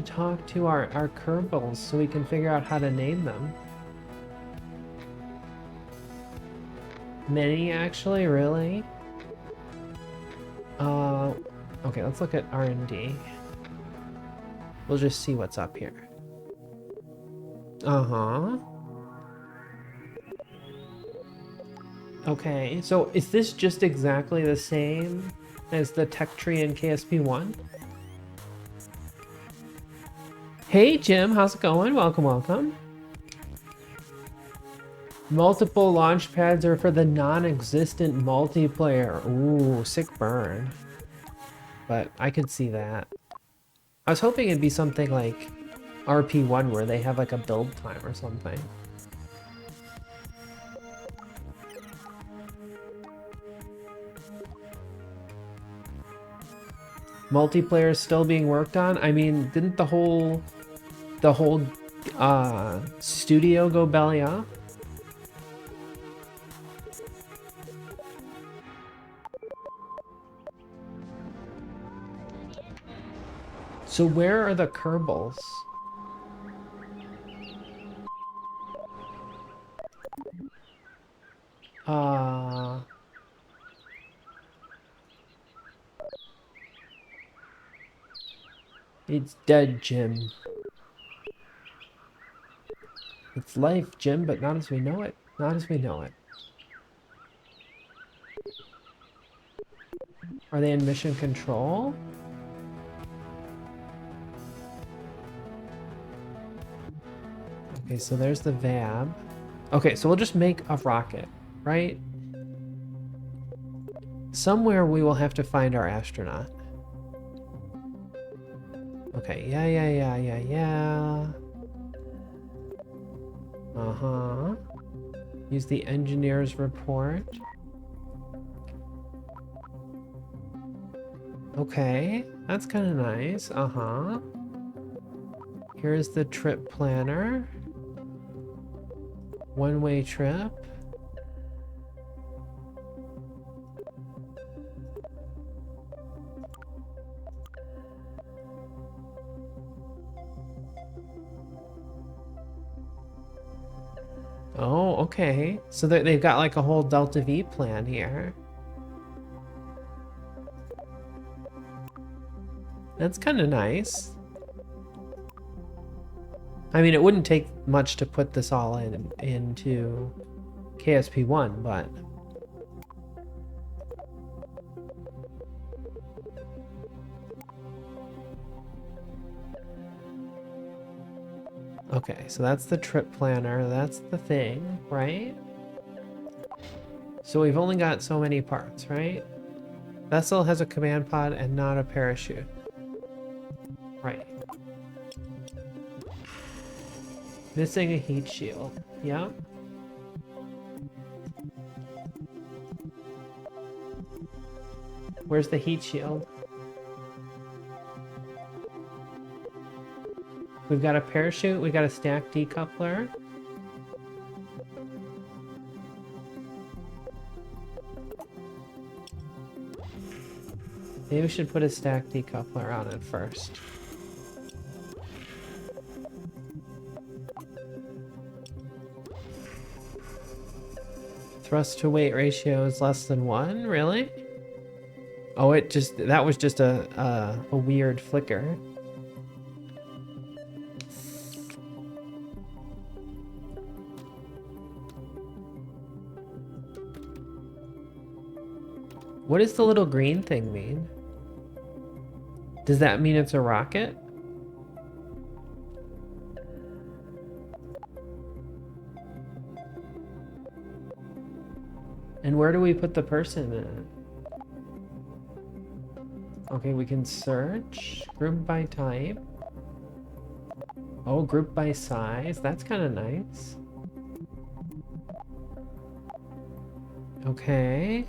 talk to our Kerbals so we can figure out how to name them. Many, actually, really? Okay, let's look at R&D. We'll just see what's up here. Uh-huh. Okay, so is this just exactly the same as the tech tree in KSP1? Hey Jim, how's it going? Welcome, welcome. Multiple launch pads are for the non-existent multiplayer. Ooh, sick burn. But I could see that. I was hoping it'd be something like RP1 where they have like a build time or something. Multiplayer is still being worked on? I mean, didn't the whole studio go belly up? So where are the Kerbals? It's dead, Jim. It's life, Jim, but not as we know it. Not as we know it. Are they in mission control? Okay, so there's the VAB. Okay, so we'll just make a rocket, right? Somewhere we will have to find our astronaut. Okay, yeah. Uh-huh. Use the engineer's report. Okay, that's kind of nice. Uh-huh. Here's the trip planner. One-way trip. Oh, okay. So they've got like a whole Delta V plan here. That's kind of nice. I mean, it wouldn't take much to put this all into KSP1, but... Okay, so that's the trip planner, that's the thing, right? So we've only got so many parts, right? Vessel has a command pod and not a parachute. Right. Missing a heat shield. Yep. Where's the heat shield? We've got a parachute, we got a stack decoupler. Maybe we should put a stack decoupler on it first. Thrust to weight ratio is less than 1, really? Oh, that was just a weird flicker. What does the little green thing mean? Does that mean it's a rocket? And where do we put the person in? Okay, we can search. Group by type. Oh, group by size. That's kind of nice. Okay.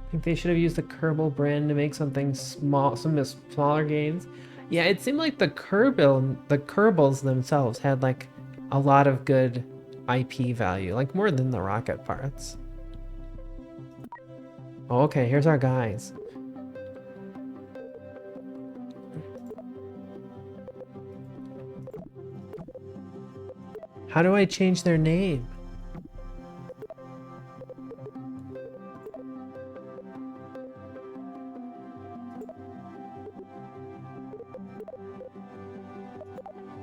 I think they should have used the Kerbal brand to make something small, some smaller games. Yeah, it seemed like the Kerbals themselves had like a lot of good IP value, like more than the rocket parts. Oh, okay, here's our guys. How do I change their name?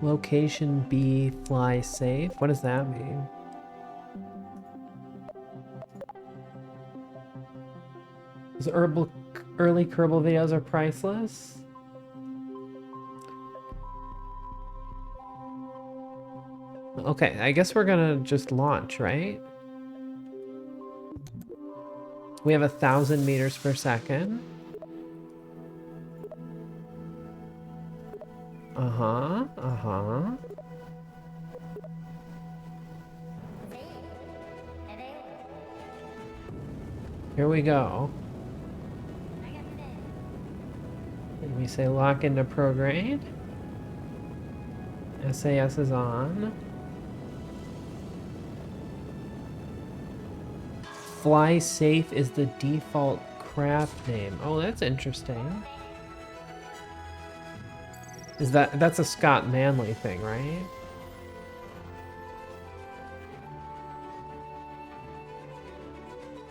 Location B, fly safe. What does that mean? Those early Kerbal videos are priceless. Okay, I guess we're gonna just launch, right? We have 1,000 meters per second. Uh-huh. Here we go. And we say lock into prograde. SAS is on. Fly safe is the default craft name. Oh, that's interesting. That's a Scott Manley thing, right?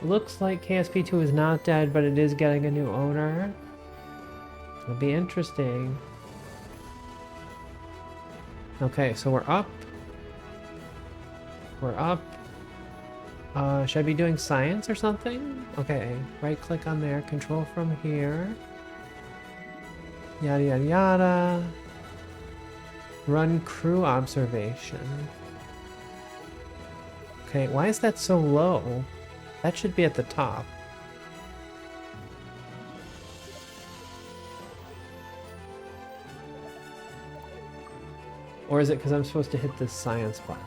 Looks like KSP2 is not dead, but it is getting a new owner. It'll be interesting. Okay, so we're up. We're up. Should I be doing science or something? Okay, right click on there, control from here. Yada yada yada. Run crew observation. Okay, why is that so low? That should be at the top. Or is it because I'm supposed to hit this science button?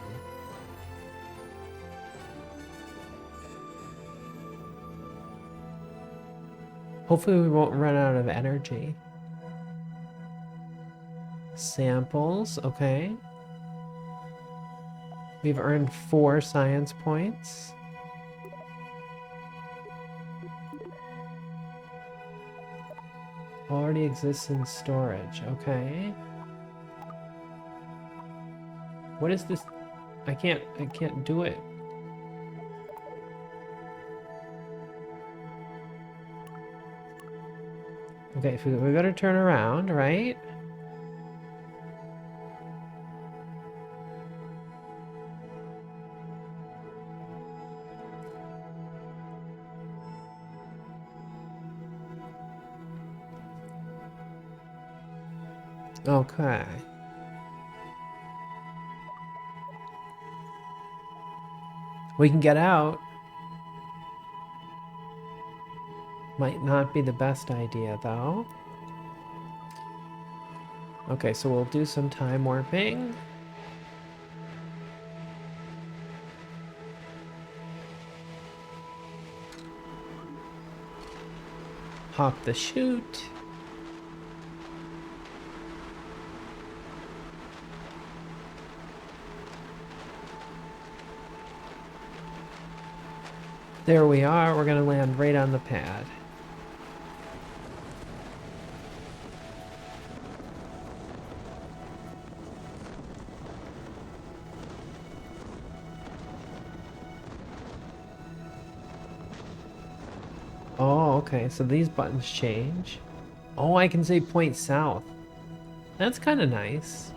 Hopefully we won't run out of energy. Samples, okay. We've earned 4 science points. Already exists in storage, okay. What is this? I can't do it. Okay, so we better turn around, right? Okay. We can get out. Might not be the best idea, though. Okay, so we'll do some time warping. Hop the chute. There we are. We're gonna land right on the pad. Oh, okay, so these buttons change. Oh, I can say point south. That's kind of nice.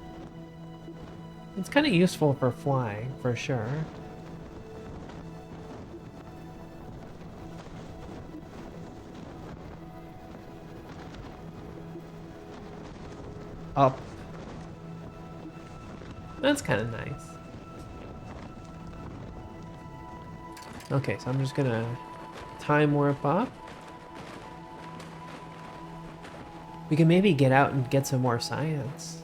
It's kind of useful for flying, for sure. Up. That's kind of nice. Okay, so I'm just gonna time warp up. We can maybe get out and get some more science.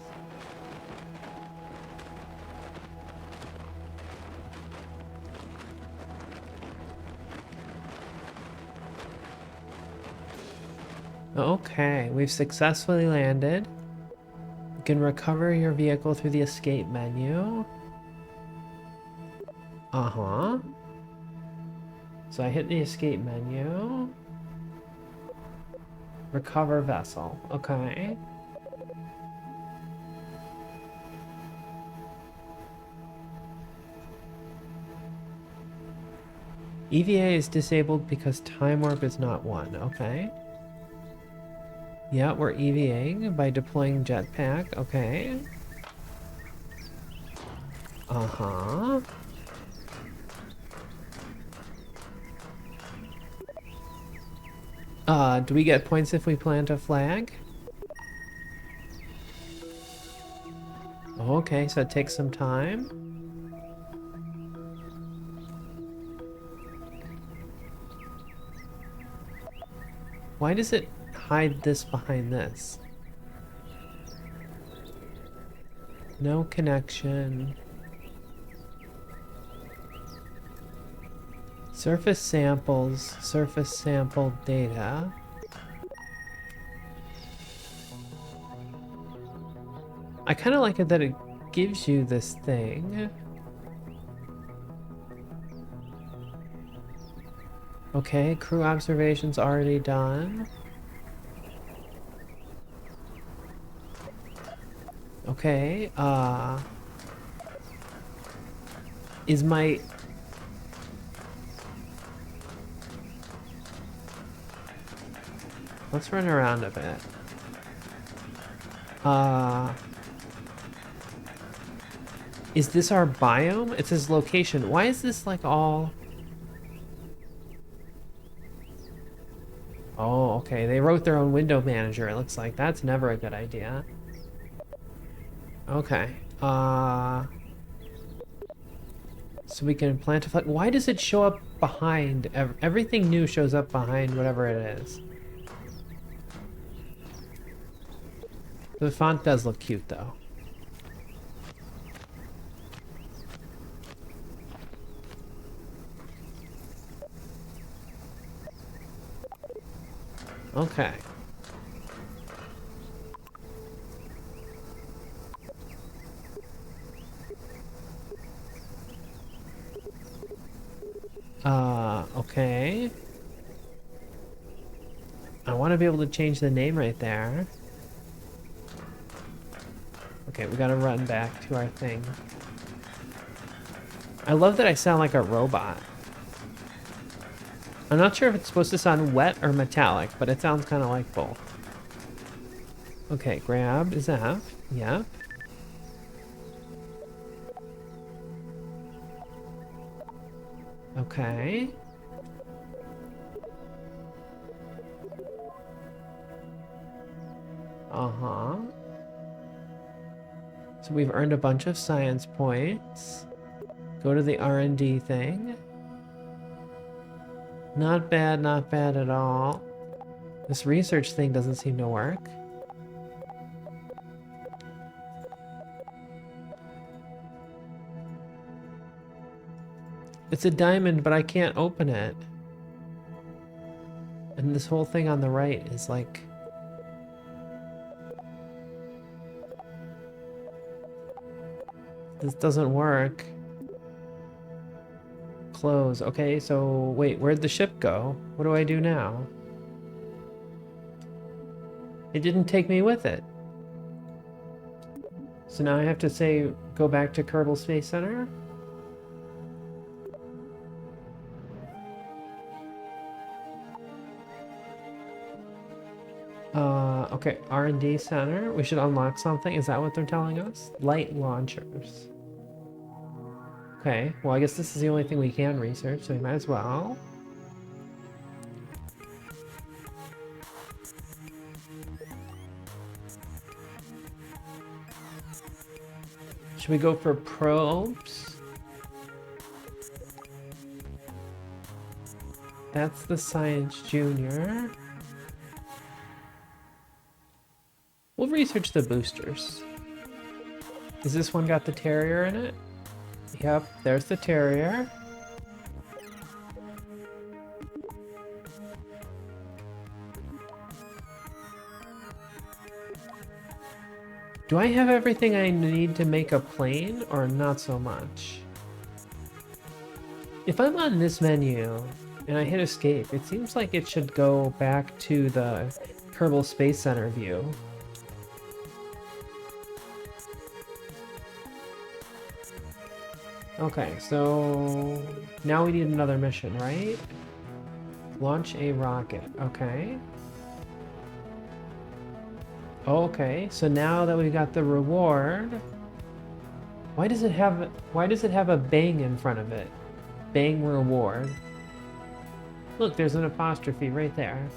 Okay, we've successfully landed. You can recover your vehicle through the escape menu. Uh-huh. So I hit the escape menu. Recover vessel. Okay. EVA is disabled because time warp is not one. Okay. Yeah, we're EVAing by deploying jetpack. Okay. Uh-huh. Do we get points if we plant a flag? Okay, so it takes some time. Why does it hide this behind this? No connection. Surface samples, surface sample data. I kind of like it that it gives you this thing. Okay, crew observations already done. Okay, is my... Let's run around a bit. Is this our biome? It says location. Why is this like all... Oh, okay. They wrote their own window manager, it looks like. That's never a good idea. Okay. So we can plant a flag. Why does it show up behind? Everything new shows up behind whatever it is. The font does look cute, though. Okay. Okay. I want to be able to change the name right there. Okay, we gotta run back to our thing. I love that I sound like a robot. I'm not sure if it's supposed to sound wet or metallic, but it sounds kind of like both. Okay, grab is F. Yep. Okay. Uh-huh. So we've earned a bunch of science points. Go to the R&D thing. Not bad at all. This research thing doesn't seem to work. It's a diamond, but I can't open it. And this whole thing on the right is like... This doesn't work. Close. Okay, so wait, where'd the ship go? What do I do now? It didn't take me with it. So now I have to say, go back to Kerbal Space Center? Okay, R&D Center. We should unlock something. Is that what they're telling us? Light launchers. Okay, well I guess this is the only thing we can research, so we might as well. Should we go for probes? That's the Science Junior. We'll research the boosters. Is this one got the Terrier in it? Yep, there's the Terrier. Do I have everything I need to make a plane, or not so much? If I'm on this menu and I hit escape, it seems like it should go back to the Kerbal Space Center view. Okay, so now we need another mission, right? Launch a rocket. Okay. Okay, so now that we got the reward, why does it have a bang in front of it? Bang reward. Look, there's an apostrophe right there.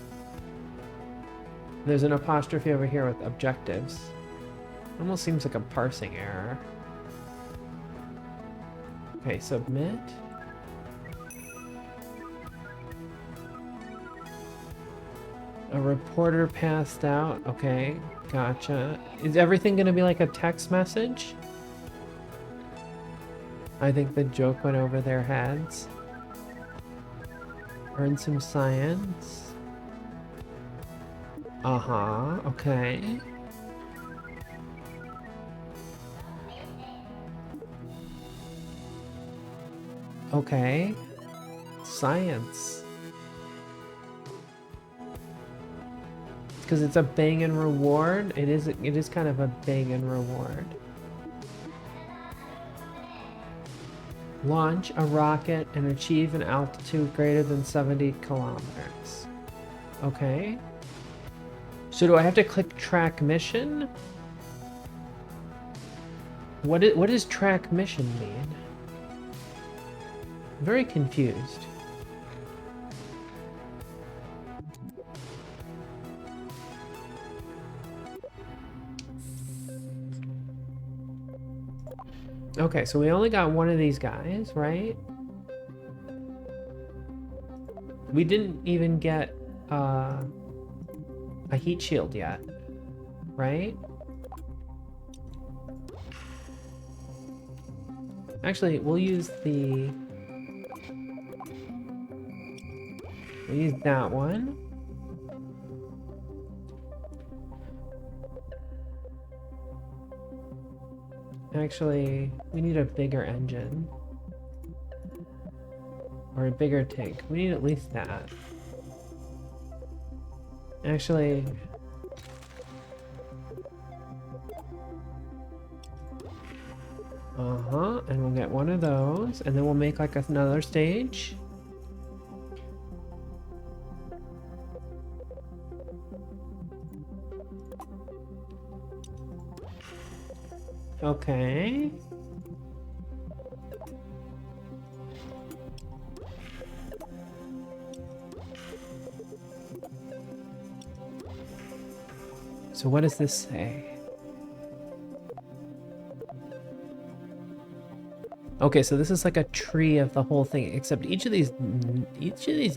There's an apostrophe over here with objectives. Almost seems like a parsing error. Okay, submit. A reporter passed out. Okay, gotcha. Is everything gonna be like a text message? I think the joke went over their heads. Earn some science. Uh-huh, okay. Okay. Science. Because it's a bang and reward. It is kind of a bang and reward. Launch a rocket and achieve an altitude greater than 70 kilometers. Okay. So do I have to click track mission? What does track mission mean? I'm very confused. Okay, so we only got one of these guys, right? We didn't even get a heat shield yet, right? Actually, we'll use that one. Actually, we need a bigger engine. Or a bigger tank. We need at least that. Actually... Uh-huh, and we'll get one of those, and then we'll make like another stage. Okay. So what does this say? Okay, so this is like a tree of the whole thing, except each of these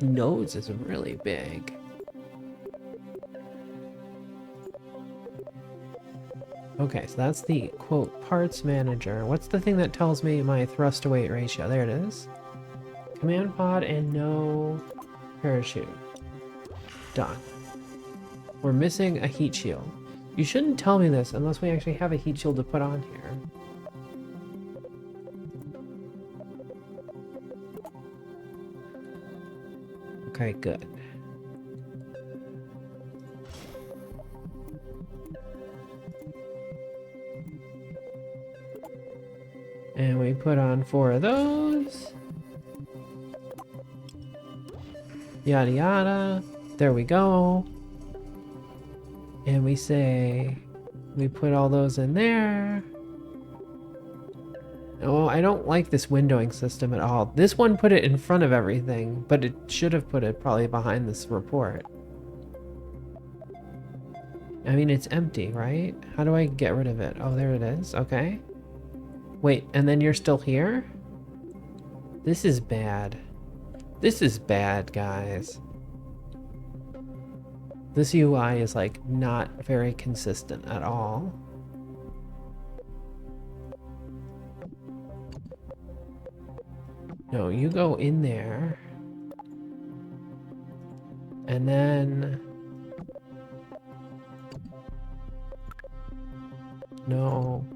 nodes is really big. Okay, so that's the, quote, parts manager. What's the thing that tells me my thrust to weight ratio? There it is. Command pod and no parachute. Done. We're missing a heat shield. You shouldn't tell me this unless we actually have a heat shield to put on here. Okay, good. And we put on 4 of those. Yada yada. There we go. And we say, we put all those in there. Oh, I don't like this windowing system at all. This one put it in front of everything, but it should have put it probably behind this report. I mean, it's empty, right? How do I get rid of it? Oh, there it is. Okay. Wait, and then you're still here? This is bad. This is bad, guys. This UI is like not very consistent at all. No, you go in there. And then... No.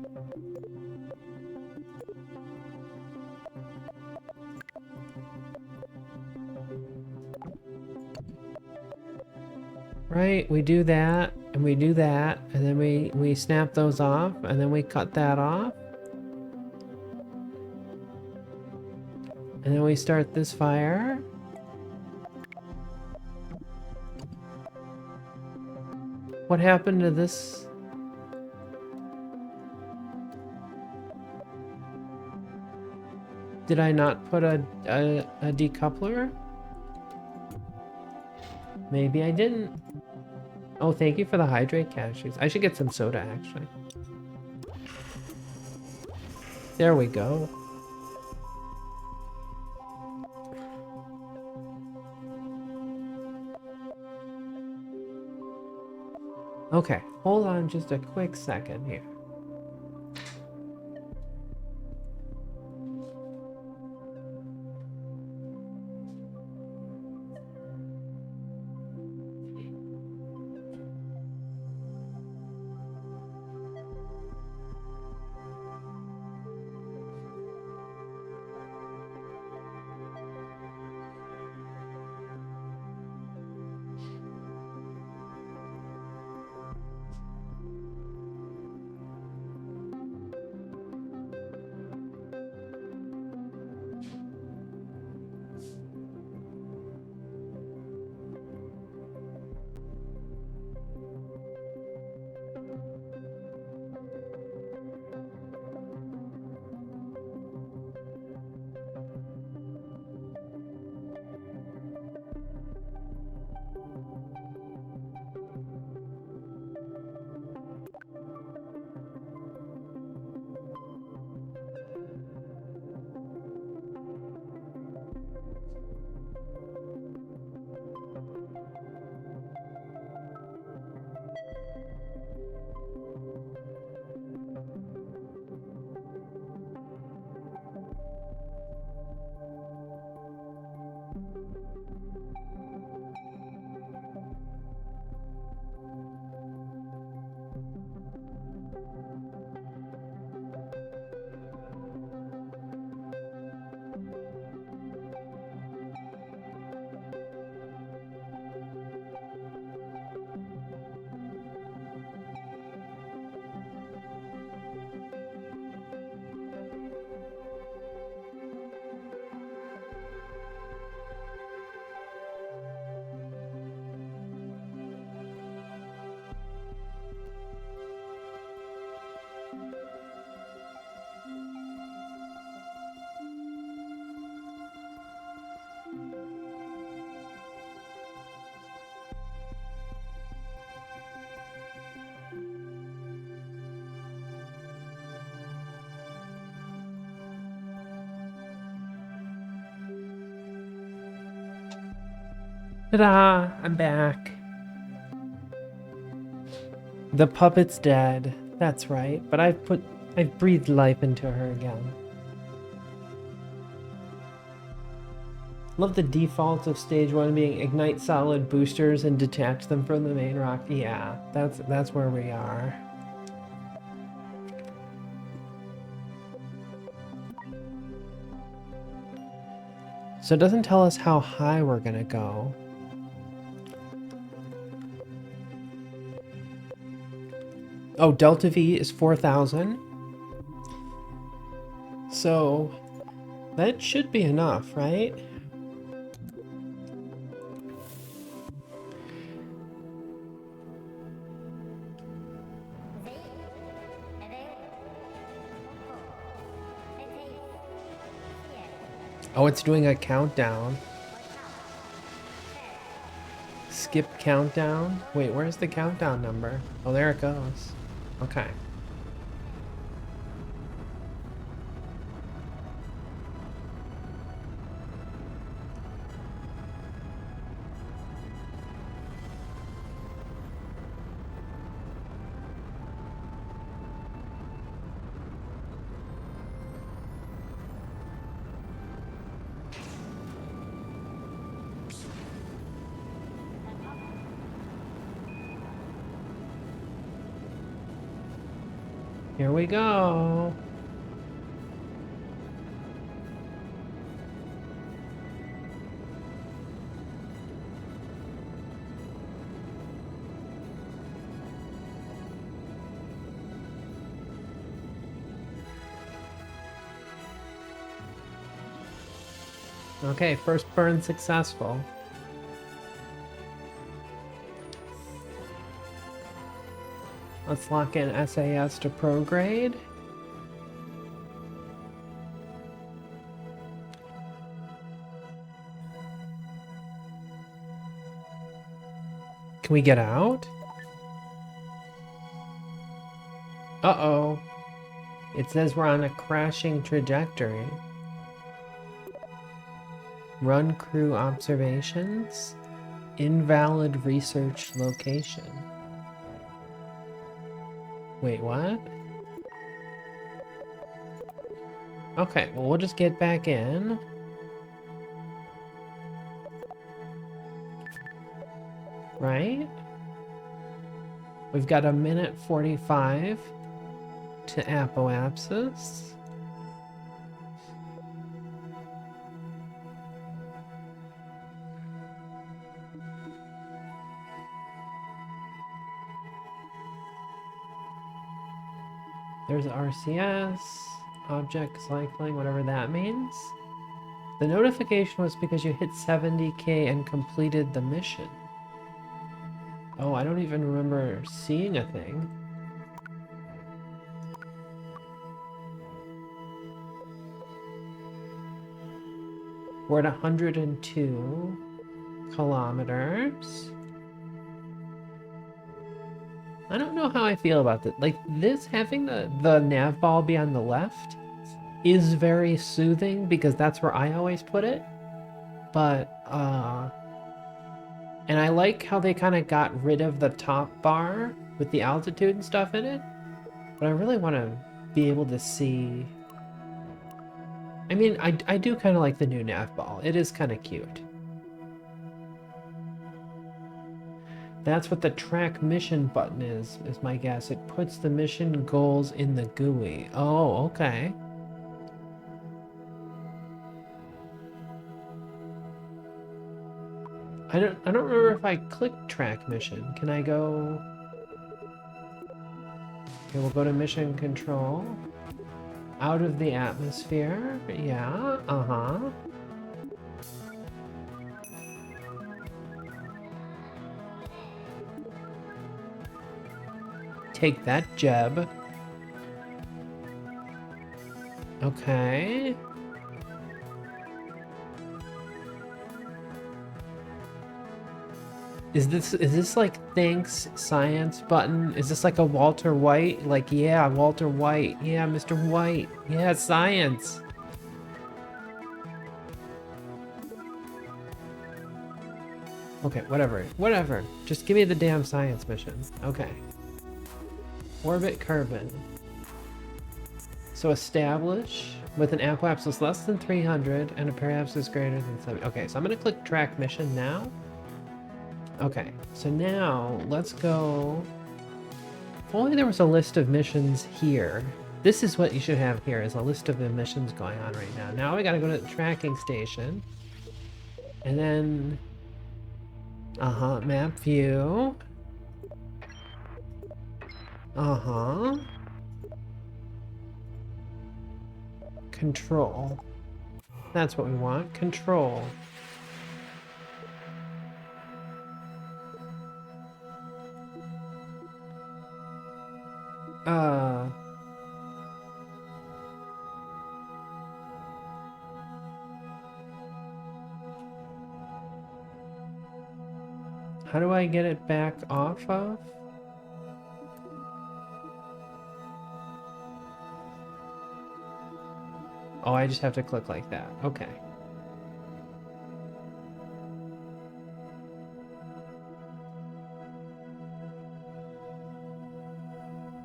Right, we do that, and we do that, and then we snap those off, and then we cut that off. And then we start this fire. What happened to this? Did I not put a decoupler? Maybe I didn't. Oh, thank you for the hydrate cashews. I should get some soda, actually. There we go. Okay, hold on just a quick second here. Ta-da! I'm back. The puppet's dead. That's right. But I've breathed life into her again. Love the defaults of stage 1 being ignite solid boosters and detach them from the main rock. Yeah, that's where we are. So it doesn't tell us how high we're gonna go. Oh, Delta V is 4,000. So that should be enough, right? Oh, it's doing a countdown. Skip countdown. Wait, where's the countdown number? Oh, there it goes. Okay. Here we go. Okay, first burn successful. Let's lock in SAS to prograde. Can we get out? Uh-oh. It says we're on a crashing trajectory. Run crew observations. Invalid research location. Wait, what? Okay, well, we'll just get back in. Right? We've got a minute 45 to apoapsis. There's RCS, object cycling, whatever that means. The notification was because you hit 70K and completed the mission. Oh, I don't even remember seeing a thing. We're at 102 kilometers. I don't know how I feel about this. Like, this, having the nav ball be on the left is very soothing because that's where I always put it. But, and I like how they kind of got rid of the top bar with the altitude and stuff in it. But I really want to be able to see... I mean, I do kind of like the new nav ball. It is kind of cute. That's what the track mission button is my guess. It puts the mission goals in the GUI. Oh, okay. I don't remember if I clicked track mission. Can I go? Okay, we'll go to mission control. Out of the atmosphere. Yeah, uh-huh. Take that, Jeb. Okay. Is this like thanks science button? Is this like a Walter White? Like, yeah, Walter White. Yeah, Mr. White. Yeah, science. Okay, whatever. Whatever. Just give me the damn science mission. Okay. Orbit Kerbin. So establish with an apoapsis less than 300 and a periapsis greater than 7. Okay, so I'm going to click track mission now. Okay, so now let's go. If only there was a list of missions here. This is what you should have here, is a list of the missions going on right now. Now we got to go to the tracking station. And then... map view. Control. That's what we want. Control. How do I get it back off of? Oh, I just have to click like that. Okay.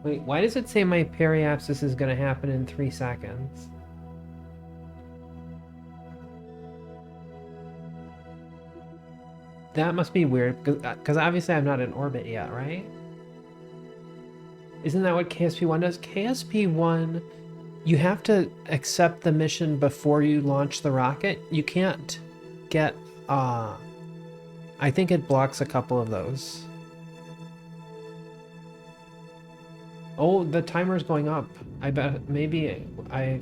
Wait, why does it say my periapsis is going to happen in 3 seconds? That must be weird, because obviously I'm not in orbit yet, right? Isn't that what KSP1 does? KSP1, you have to accept the mission before you launch the rocket. You can't get, I think it blocks a couple of those. Oh, the timer's going up. I bet maybe I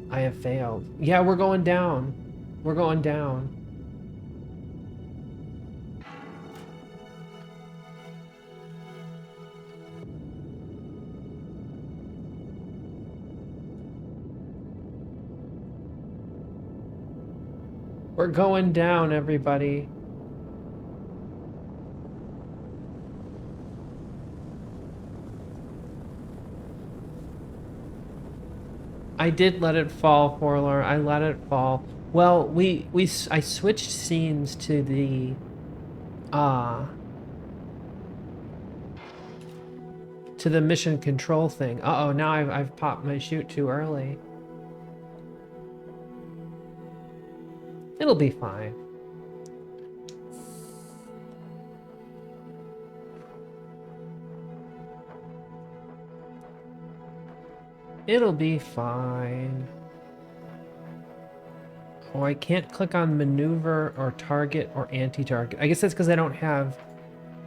have failed. Yeah, we're going down. We're going down. We're going down, everybody. I did let it fall, Forlor. I let it fall. Well, I switched scenes to the mission control thing. Uh-oh, now I've popped my chute too early. It'll be fine. It'll be fine. Oh, I can't click on maneuver or target or anti-target. I guess that's because I don't have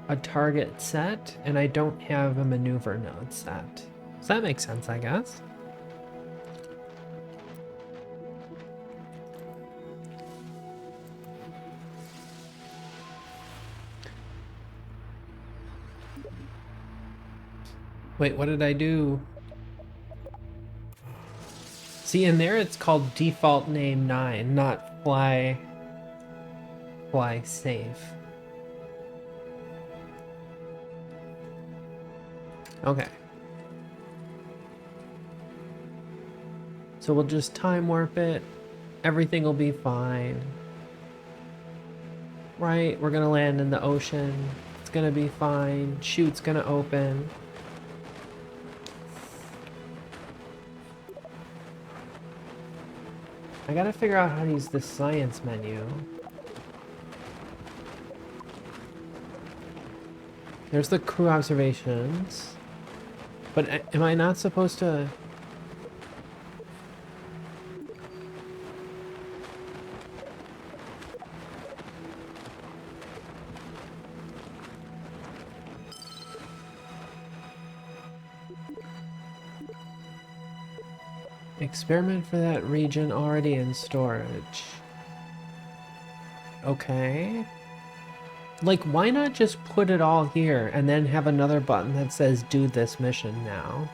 a target set and I don't have a maneuver node set. So that makes sense, I guess. Wait, what did I do? See, in there it's called default name 9, not fly safe. Okay. So we'll just time warp it. Everything will be fine. Right, we're gonna land in the ocean. It's gonna be fine. Chute's gonna open. I gotta figure out how to use the science menu. There's the crew observations. But am I not supposed to... Experiment for that region already in storage. Okay. Like, why not just put it all here and then have another button that says do this mission now?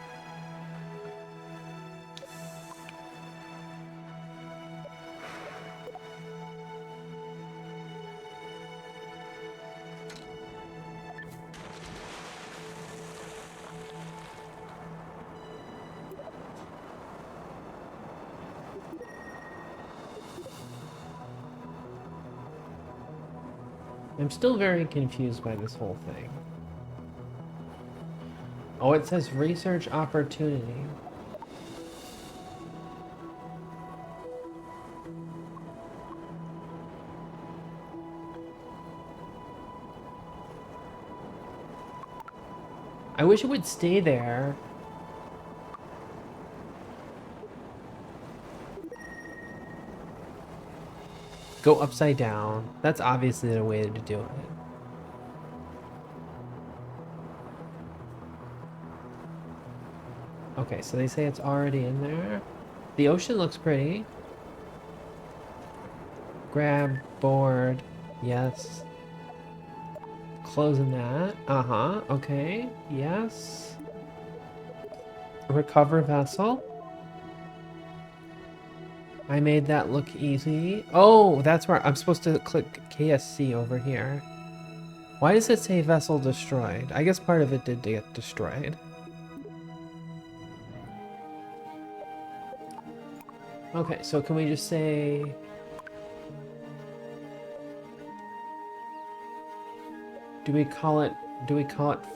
I'm still very confused by this whole thing. Oh, it says research opportunity. I wish it would stay there. Go upside down. That's obviously the way to do it. Okay, so they say it's already in there. The ocean looks pretty. Grab board. Yes. Closing that. Uh-huh. Okay. Yes. Recover vessel. I made that look easy. Oh, that's where I'm supposed to click KSC over here. Why does it say vessel destroyed? I guess part of it did get destroyed. Okay, so can we just say... Do we call it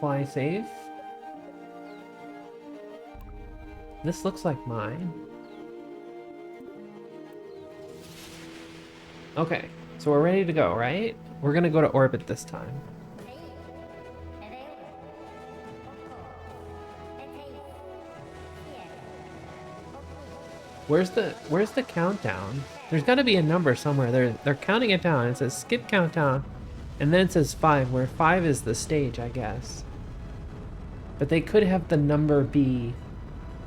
fly safe? This looks like mine. Okay, so we're ready to go, right? We're gonna go to orbit this time. Where's the countdown? There's got to be a number somewhere. They're counting it down. It says skip countdown, and then it says 5, where 5 is the stage, I guess. But they could have the number be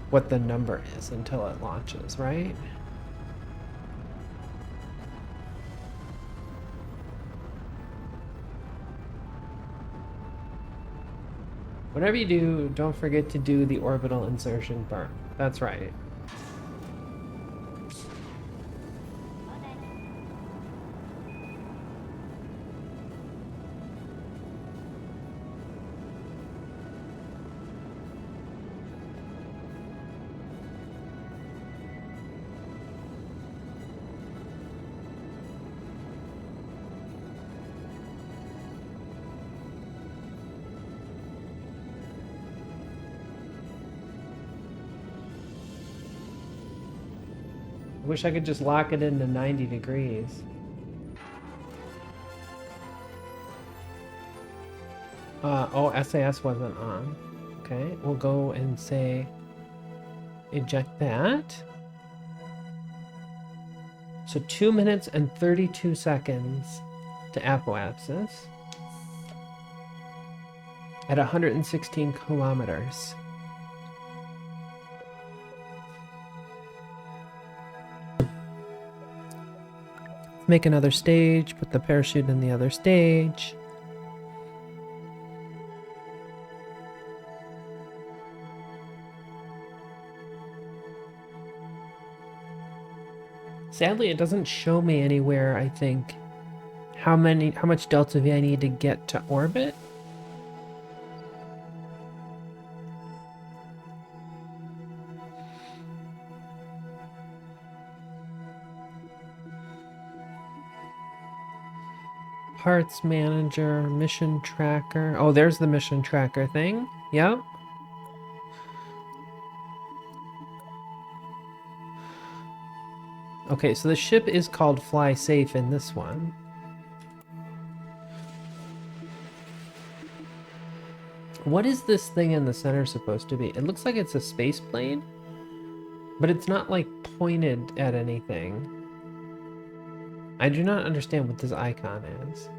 what the number is until it launches, right? Whatever you do, don't forget to do the orbital insertion burn. That's right. Wish I could just lock it into 90 degrees. Oh, SAS wasn't on. Okay, we'll go and say eject that. So 2 minutes and 32 seconds to apoapsis at 116 kilometers. Make another stage, put the parachute in the other stage. Sadly, it doesn't show me anywhere, I think, how much delta V I need to get to orbit. Parts manager, mission tracker. Oh, there's the mission tracker thing. Yep. Okay, so the ship is called Fly Safe in this one. What is this thing in the center supposed to be? It looks like it's a space plane, but it's not like pointed at anything. I do not understand what this icon is.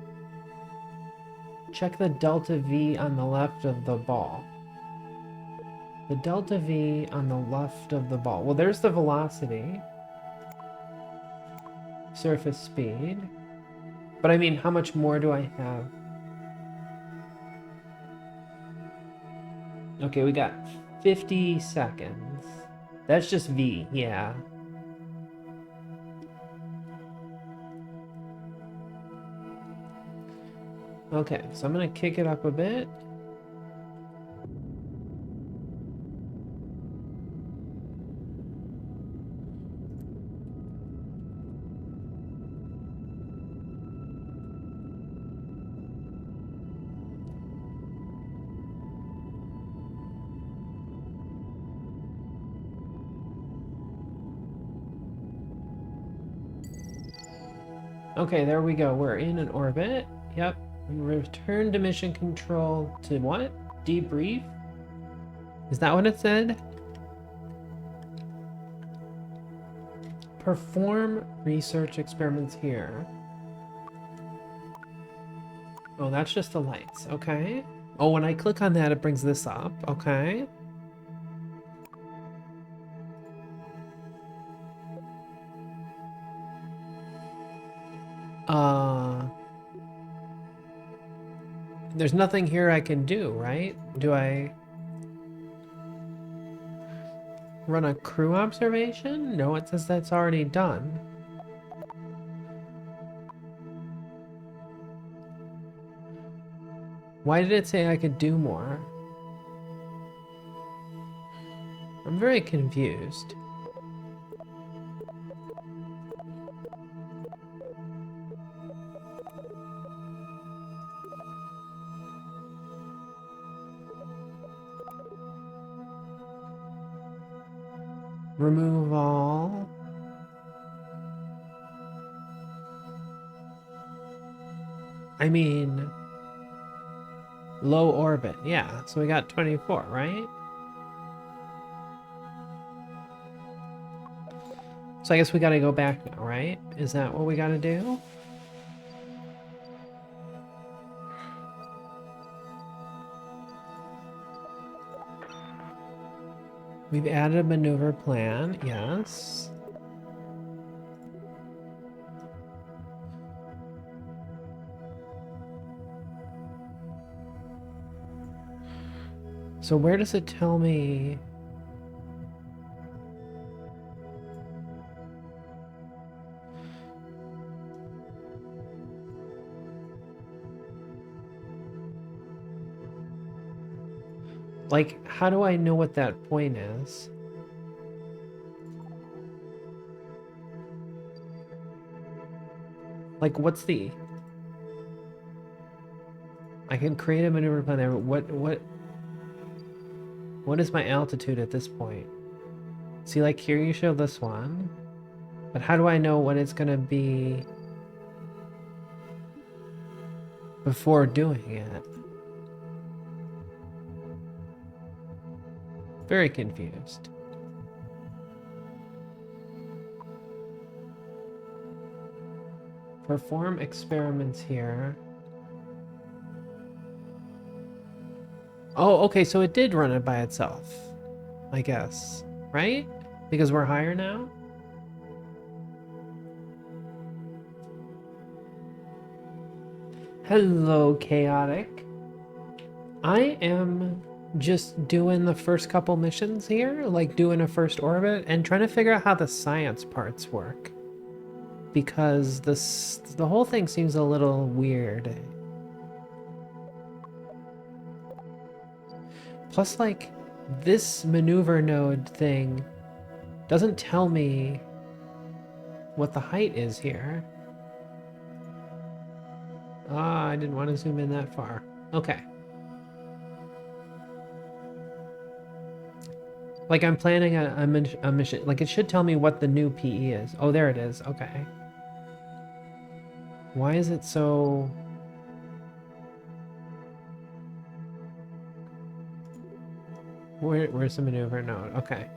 Check the delta V on the left of the ball. The delta V on the left of the ball. Well, there's the velocity. Surface speed. But I mean, how much more do I have? Okay, we got 50 seconds. That's just V, yeah. Okay, so I'm gonna kick it up a bit. Okay, there we go. We're in an orbit. Yep. Return to mission control to what? Debrief? Is that what it said? Perform research experiments here. Oh, that's just the lights. Okay. Oh, when I click on that, it brings this up. Okay. There's nothing here I can do, right? Do I run a crew observation? No, it says that's already done. Why did it say I could do more? I'm very confused. Remove all. I mean, low orbit. Yeah, so we got 24, right? So I guess we gotta go back now, right? Is that what we gotta do? We've added a maneuver plan, yes. So where does it tell me? Like, how do I know what that point is? Like, what's the... I can create a maneuver plan there. What is my altitude at this point? See, like here you show this one, but how do I know what it's gonna be before doing it? Very confused. Perform experiments here. Oh, okay, so it did run it by itself, I guess, right? Because we're higher now? Hello, Chaotic. I am just doing the first couple missions here, like doing a first orbit and trying to figure out how the science parts work. Because the whole thing seems a little weird. Plus, like, this maneuver node thing doesn't tell me what the height is here. Ah, I didn't want to zoom in that far. Okay. Like, I'm planning a mission. Like, it should tell me what the new PE is. Oh, there it is. Okay. Why is it so... Where's the maneuver node? Okay.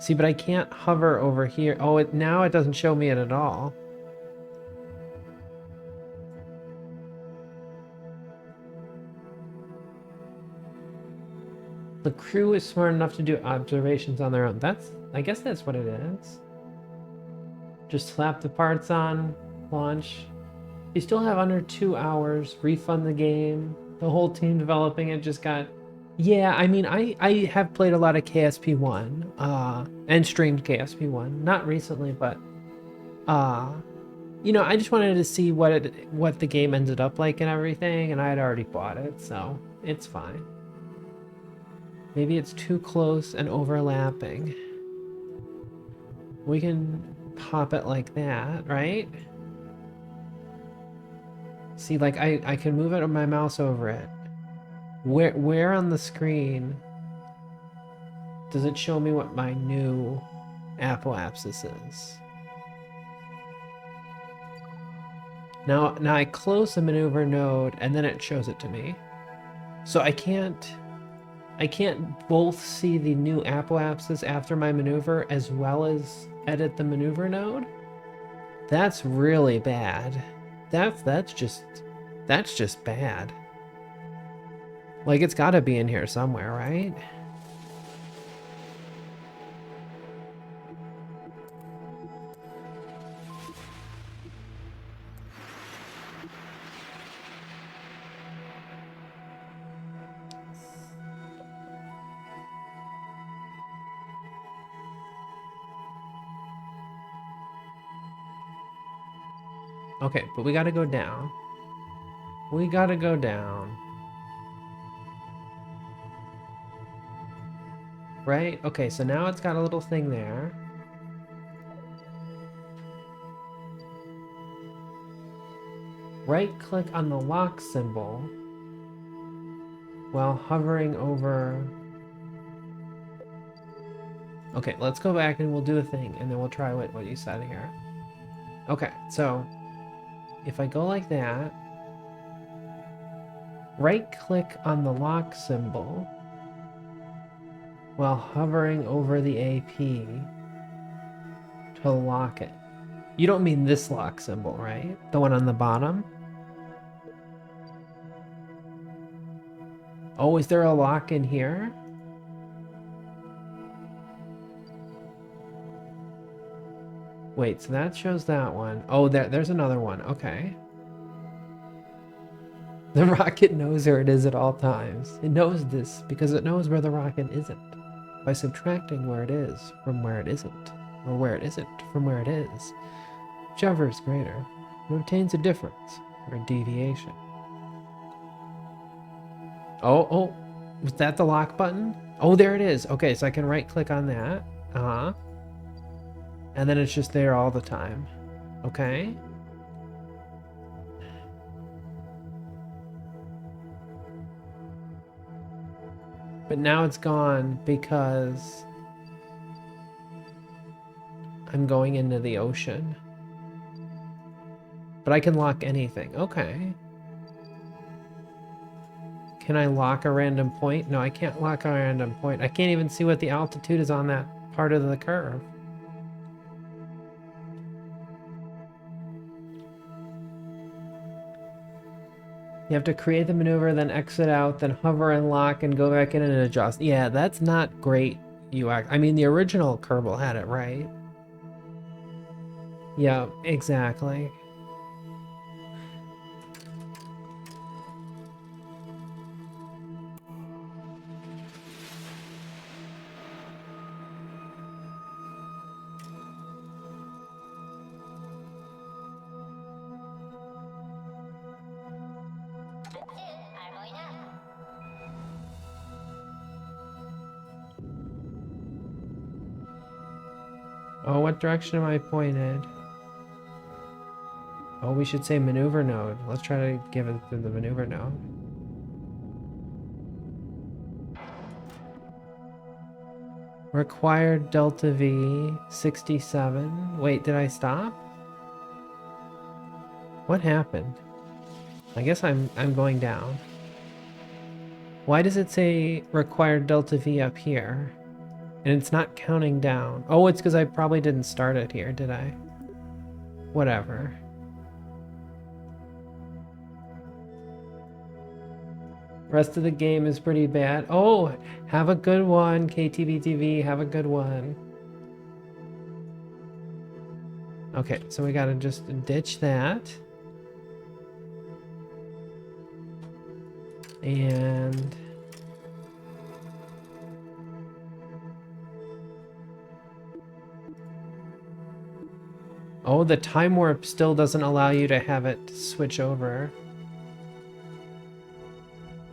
See, but I can't hover over here. Oh, now it doesn't show me it at all. The crew is smart enough to do observations on their own. I guess that's what it is. Just slap the parts on, launch. You still have under 2 hours, refund the game. The whole team developing it just got... Yeah, I mean, I have played a lot of KSP1, and streamed KSP1. Not recently, but, you know, I just wanted to see what the game ended up like and everything, and I had already bought it, so it's fine. Maybe it's too close and overlapping. We can pop it like that, right? See, like, I can move it with my mouse over it. Where on the screen does it show me what my new apoapsis is? Now I close the maneuver node and then it shows it to me. So I can't both see the new apoapsis after my maneuver as well as edit the maneuver node. That's really bad. That's just bad. Like, it's got to be in here somewhere, right? Okay, but we got to go down. We got to go down. Right? Okay, so now it's got a little thing there. Right click on the lock symbol while hovering over. Okay, let's go back and we'll do a thing and then we'll try what you said here. Okay, so if I go like that, right click on the lock symbol while hovering over the AP to lock it. You don't mean this lock symbol, right? The one on the bottom? Oh, is there a lock in here? Wait, so that shows that one. Oh, there's another one. Okay. The rocket knows where it is at all times. It knows this because it knows where the rocket isn't. By subtracting where it is from where it isn't, or where it isn't from where it is, whichever is greater, it obtains a difference, or a deviation. Oh, was that the lock button? Oh, there it is. Okay, so I can right click on that. And then it's just there all the time. Okay. But now it's gone because I'm going into the ocean. But I can lock anything. Okay. Can I lock a random point? No, I can't lock a random point. I can't even see what the altitude is on that part of the curve. You have to create the maneuver, then exit out, then hover and lock and go back in and adjust. Yeah, that's not great UX. I mean, the original Kerbal had it right. Yeah, exactly. Oh, what direction am I pointed? Oh, we should say maneuver node. Let's try to give it to the maneuver node. Required delta V 67. Wait, did I stop? What happened? I guess I'm going down. Why does it say required delta V up here? And it's not counting down. Oh, it's because I probably didn't start it here, did I? Whatever. Rest of the game is pretty bad. Oh, have a good one, KTVTV. Have a good one. Okay, so we gotta just ditch that. And... oh, the time warp still doesn't allow you to have it switch over.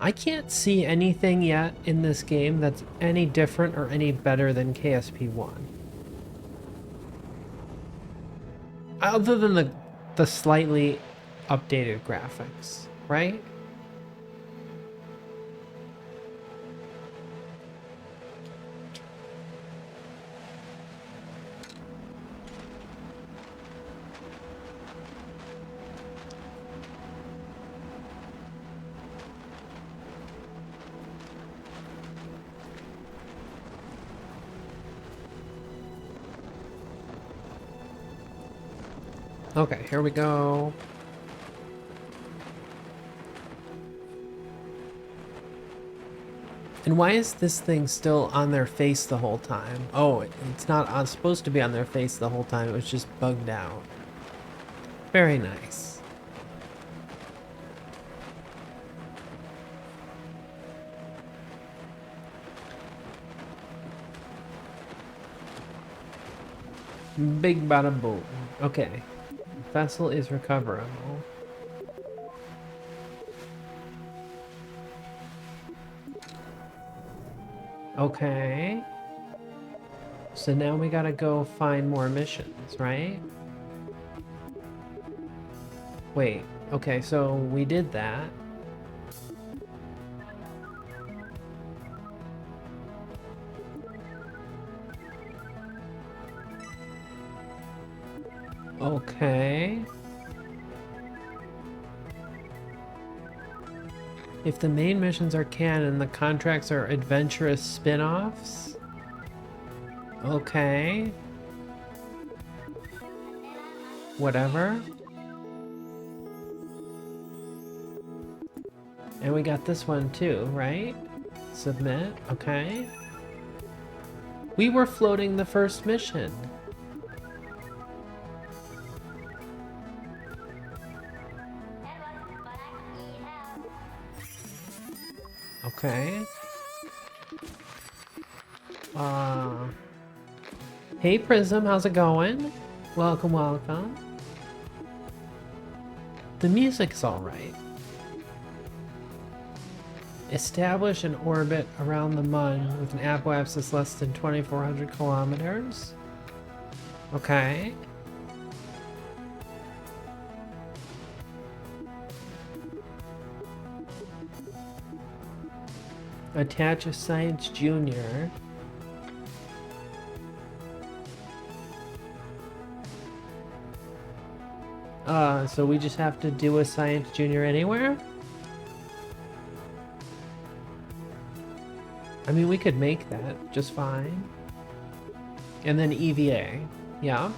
I can't see anything yet in this game that's any different or any better than KSP1. Other than the slightly updated graphics, right? Okay, here we go. And why is this thing still on their face the whole time? Oh, it's not supposed to be on their face the whole time. It was just bugged out. Very nice. Big bada boom. Okay. Vessel is recoverable. Okay. So now we gotta go find more missions, right? Wait. Okay, so we did that. Okay. If the main missions are canon, the contracts are adventurous spin-offs? Okay. Whatever. And we got this one too, right? Submit. Okay. We were floating the first mission. Okay. Hey Prism, how's it going? Welcome, welcome. The music's alright. Establish an orbit around the Mun with an apoapsis less than 2,400 kilometers. Okay. Attach a Science Junior. So we just have to do a Science Junior anywhere? I mean, we could make that just fine. And then EVA. Yeah.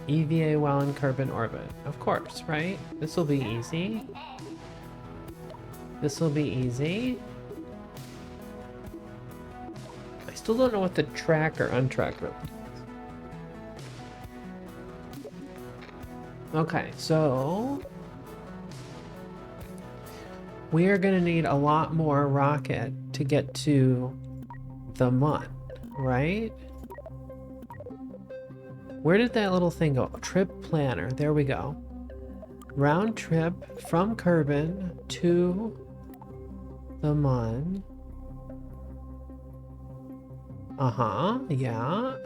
EVA while in Kerbin orbit. Of course, right? This will be easy. This will be easy. I still don't know what the track or untracker. Okay, so we are gonna need a lot more rocket to get to the Mun, right? Where did that little thing go? Trip planner, there we go. Round trip from Kerbin to the Mun. Yeah.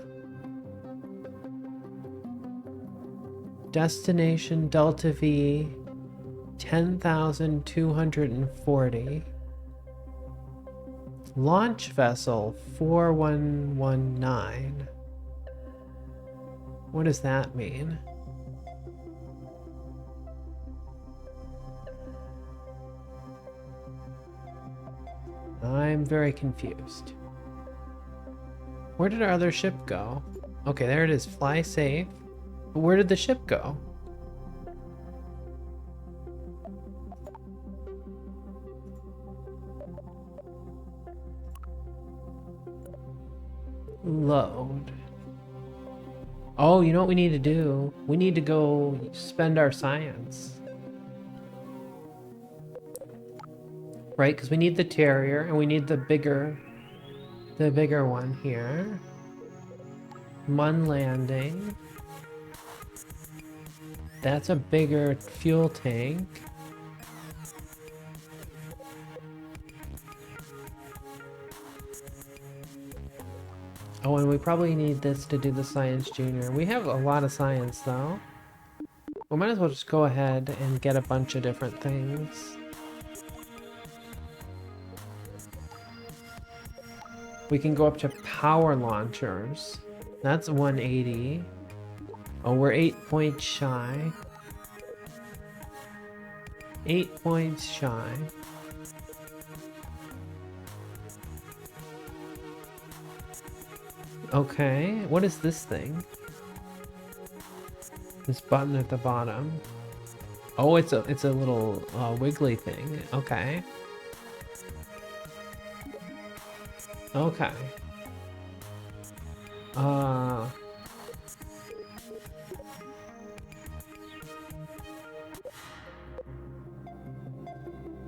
Destination Delta V 10,240. Launch vessel 4119. What does that mean? I'm very confused. Where did our other ship go? Okay, there it is. Fly safe. But where did the ship go? Load. Oh, you know what we need to do? We need to go spend our science. Right? Because we need the Terrier and we need the bigger one here. Mun landing. That's a bigger fuel tank. Oh, and we probably need this to do the Science Junior. We have a lot of science, though. We might as well just go ahead and get a bunch of different things. We can go up to power launchers. That's 180. Oh, we're 8 points shy. 8 points shy. Okay, what is this thing? This button at the bottom. Oh, it's a little wiggly thing. Okay. Okay.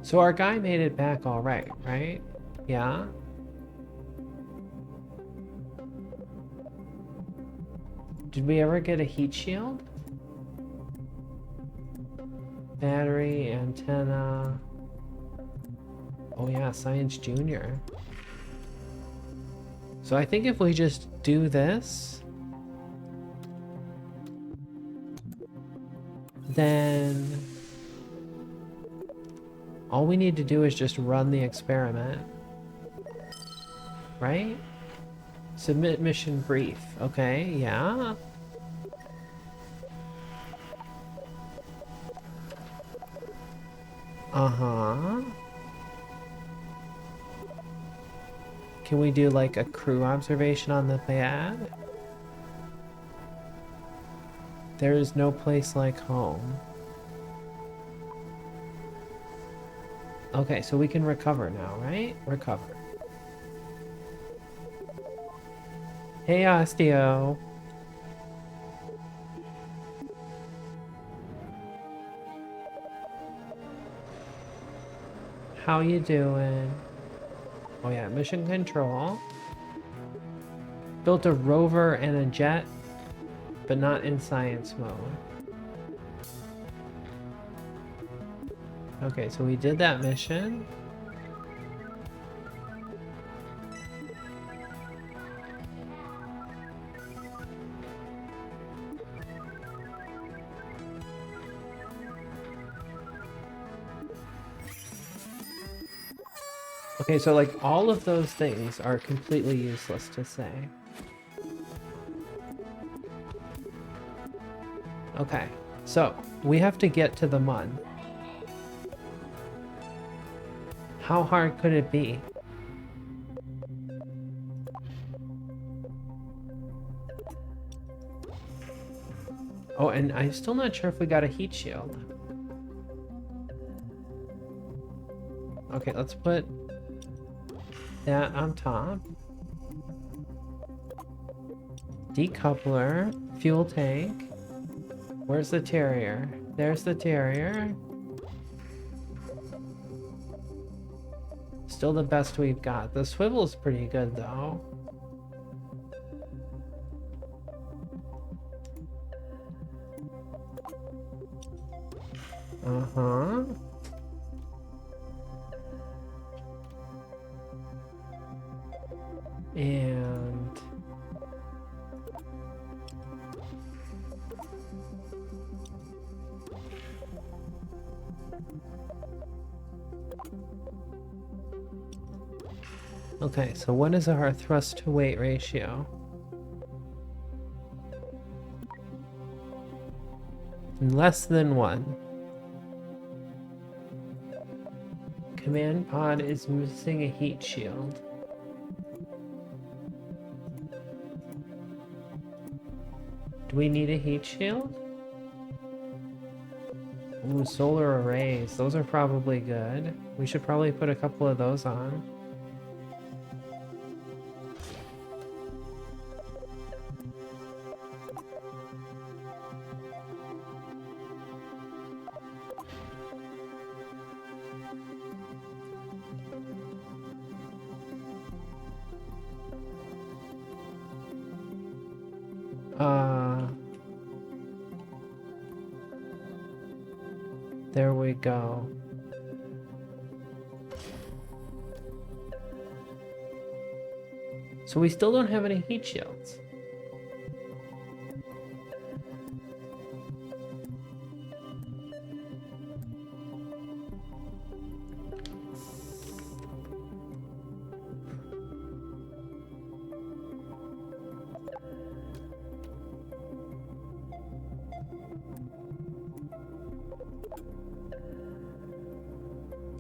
So our guy made it back all right, right? Yeah. Did we ever get a heat shield? Battery, antenna. Oh yeah, Science Junior. So I think if we just do this, then all we need to do is just run the experiment. Right? Submit mission brief. Okay, yeah. Uh-huh. Can we do like a crew observation on the pad? There is no place like home. Okay, so we can recover now, right? Recover. Hey, Osteo. How you doing? Oh yeah, mission control. Built a rover and a jet, but not in science mode. Okay, so we did that mission. Okay, so like all of those things are completely useless to say. Okay, so we have to get to the mun. How hard could it be? Oh, and I'm still not sure if we got a heat shield. Okay, let's put that on top. Decoupler, fuel tank. Where's the Terrier? There's the Terrier. Still the best we've got. The swivel's pretty good though. Uh-huh. And okay, so what is our thrust to weight ratio? Less than 1. Command pod is missing a heat shield. Do we need a heat shield? Ooh, solar arrays. Those are probably good. We should probably put a couple of those on. There we go. So we still don't have any heat shields.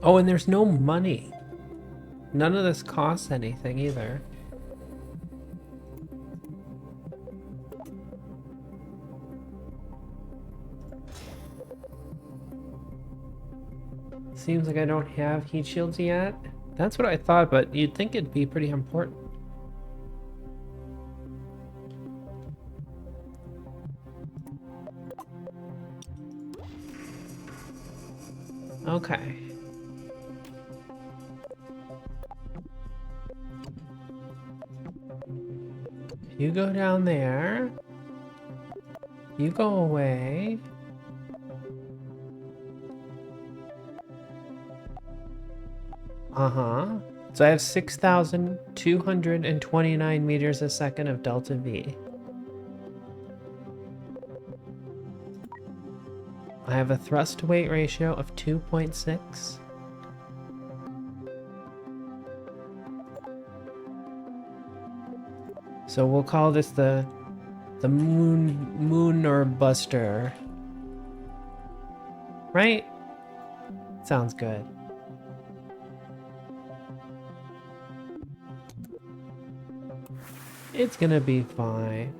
Oh, and there's no money. None of this costs anything either. Seems like I don't have heat shields yet. That's what I thought, but you'd think it'd be pretty important. Okay. You go down there. You go away. Uh-huh. So I have 6,229 meters a second of delta V. I have a thrust to weight ratio of 2.6. So we'll call this the moon or buster. Right? Sounds good. It's gonna be fine.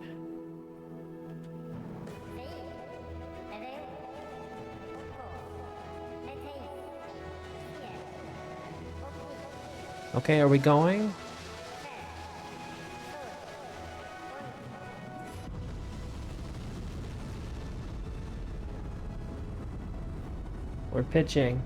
Okay, are we going? We're pitching.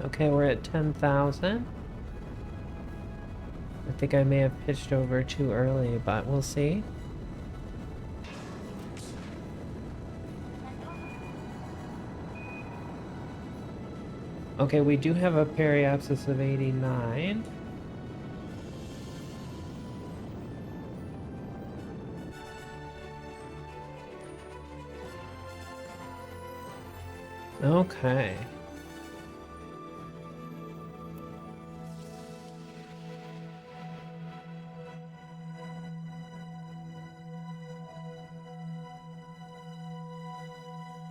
Okay, we're at 10,000. I think I may have pitched over too early, but we'll see. Okay, we do have a periapsis of 89. Okay.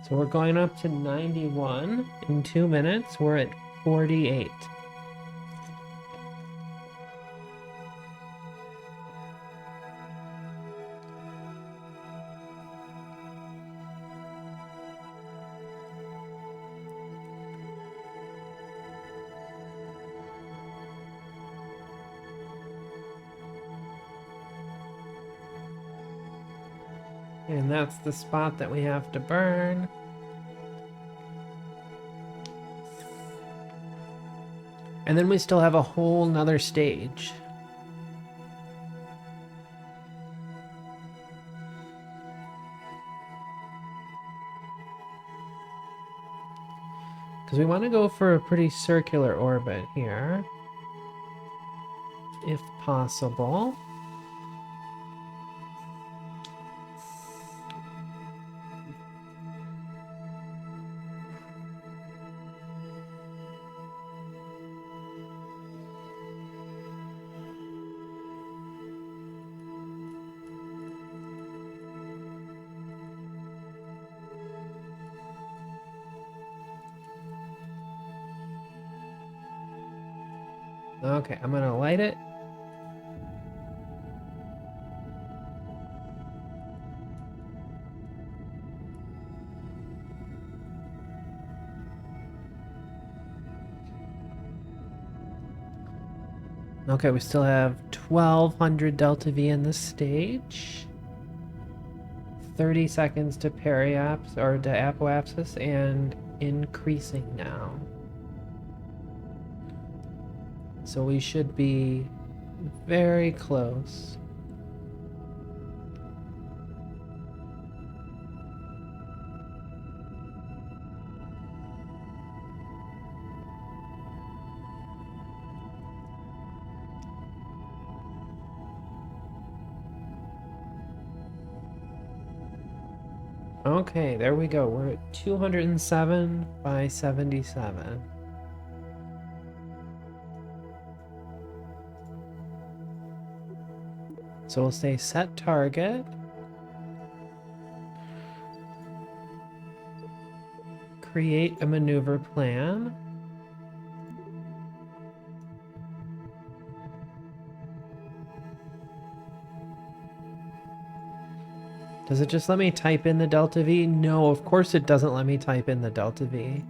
So we're going up to 91 in 2 minutes. We're at 48. And that's the spot that we have to burn. And then we still have a whole nother stage. Because we want to go for a pretty circular orbit here, if possible. Okay, I'm gonna light it. Okay, we still have 1200 delta V in this stage. 30 seconds to periaps or to apoapsis and increasing now. So we should be very close. Okay, there we go. We're at 207 by 77. So we'll say set target. Create a maneuver plan. Does it just let me type in the delta V? No, of course it doesn't let me type in the delta V.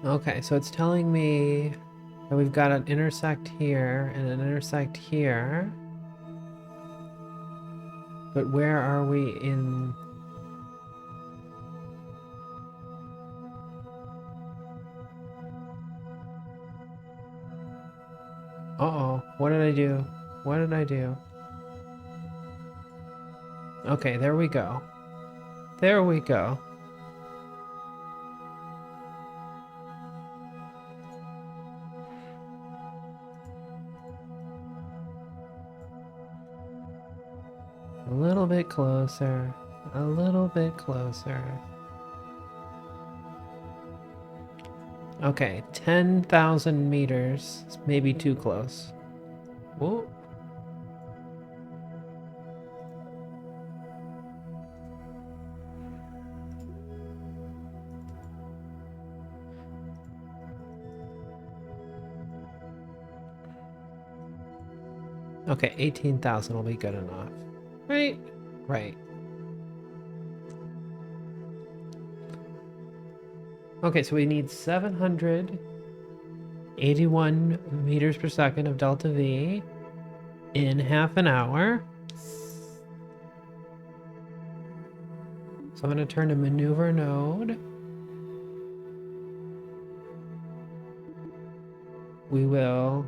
Okay, so it's telling me that we've got an intersect here and an intersect here. But where are we in... Uh-oh, what did I do? What did I do? Okay, there we go. There we go. A little bit closer. A little bit closer. Okay, 10,000 meters. It's maybe too close. Whoa. Okay, 18,000 will be good enough. Right? Right. Okay, so we need 781 meters per second of delta V in half an hour. So I'm going to turn to maneuver node. We will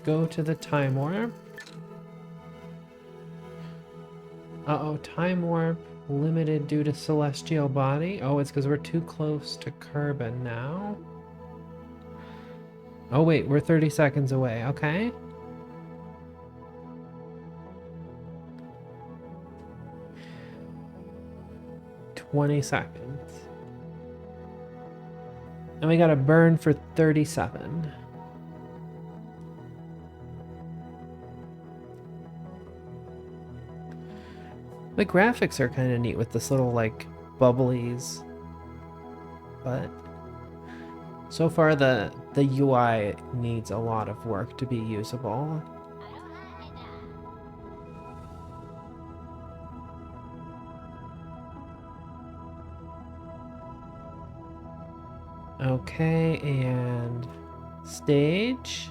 go to the time warp. Uh-oh, time warp limited due to celestial body. Oh, it's because we're too close to Kerbin now. Oh wait, we're 30 seconds away. Okay. $20 seconds. And we got to burn for 37. The graphics are kind of neat with this little like bubblies, but so far the UI needs a lot of work to be usable. Okay, and stage.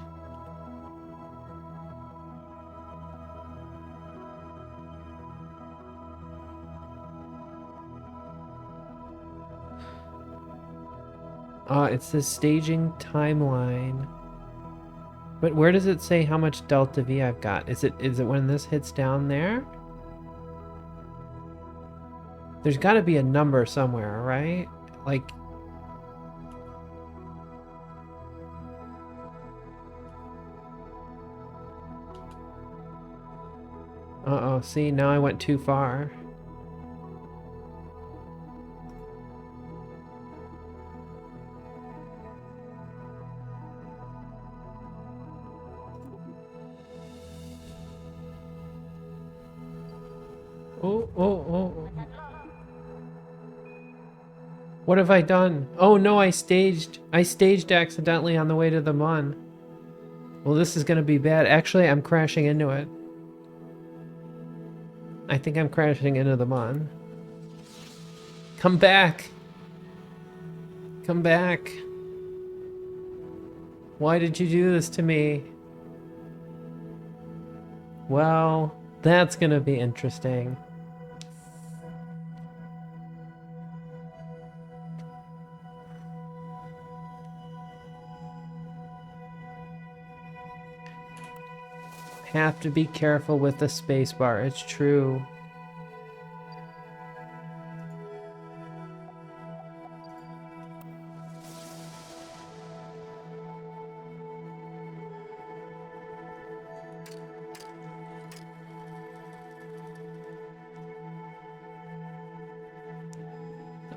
It's the staging timeline. But where does it say how much delta V I've got? Is it when this hits down there? There's got to be a number somewhere, right? Like... Uh-oh, see, now I went too far. Oh. What have I done? Oh no, I staged accidentally on the way to the Mun. Well, this is gonna be bad. Actually, I'm crashing into it. I think I'm crashing into the Mun. Come back! Come back! Why did you do this to me? Well, that's gonna be interesting. Have to be careful with the spacebar, it's true.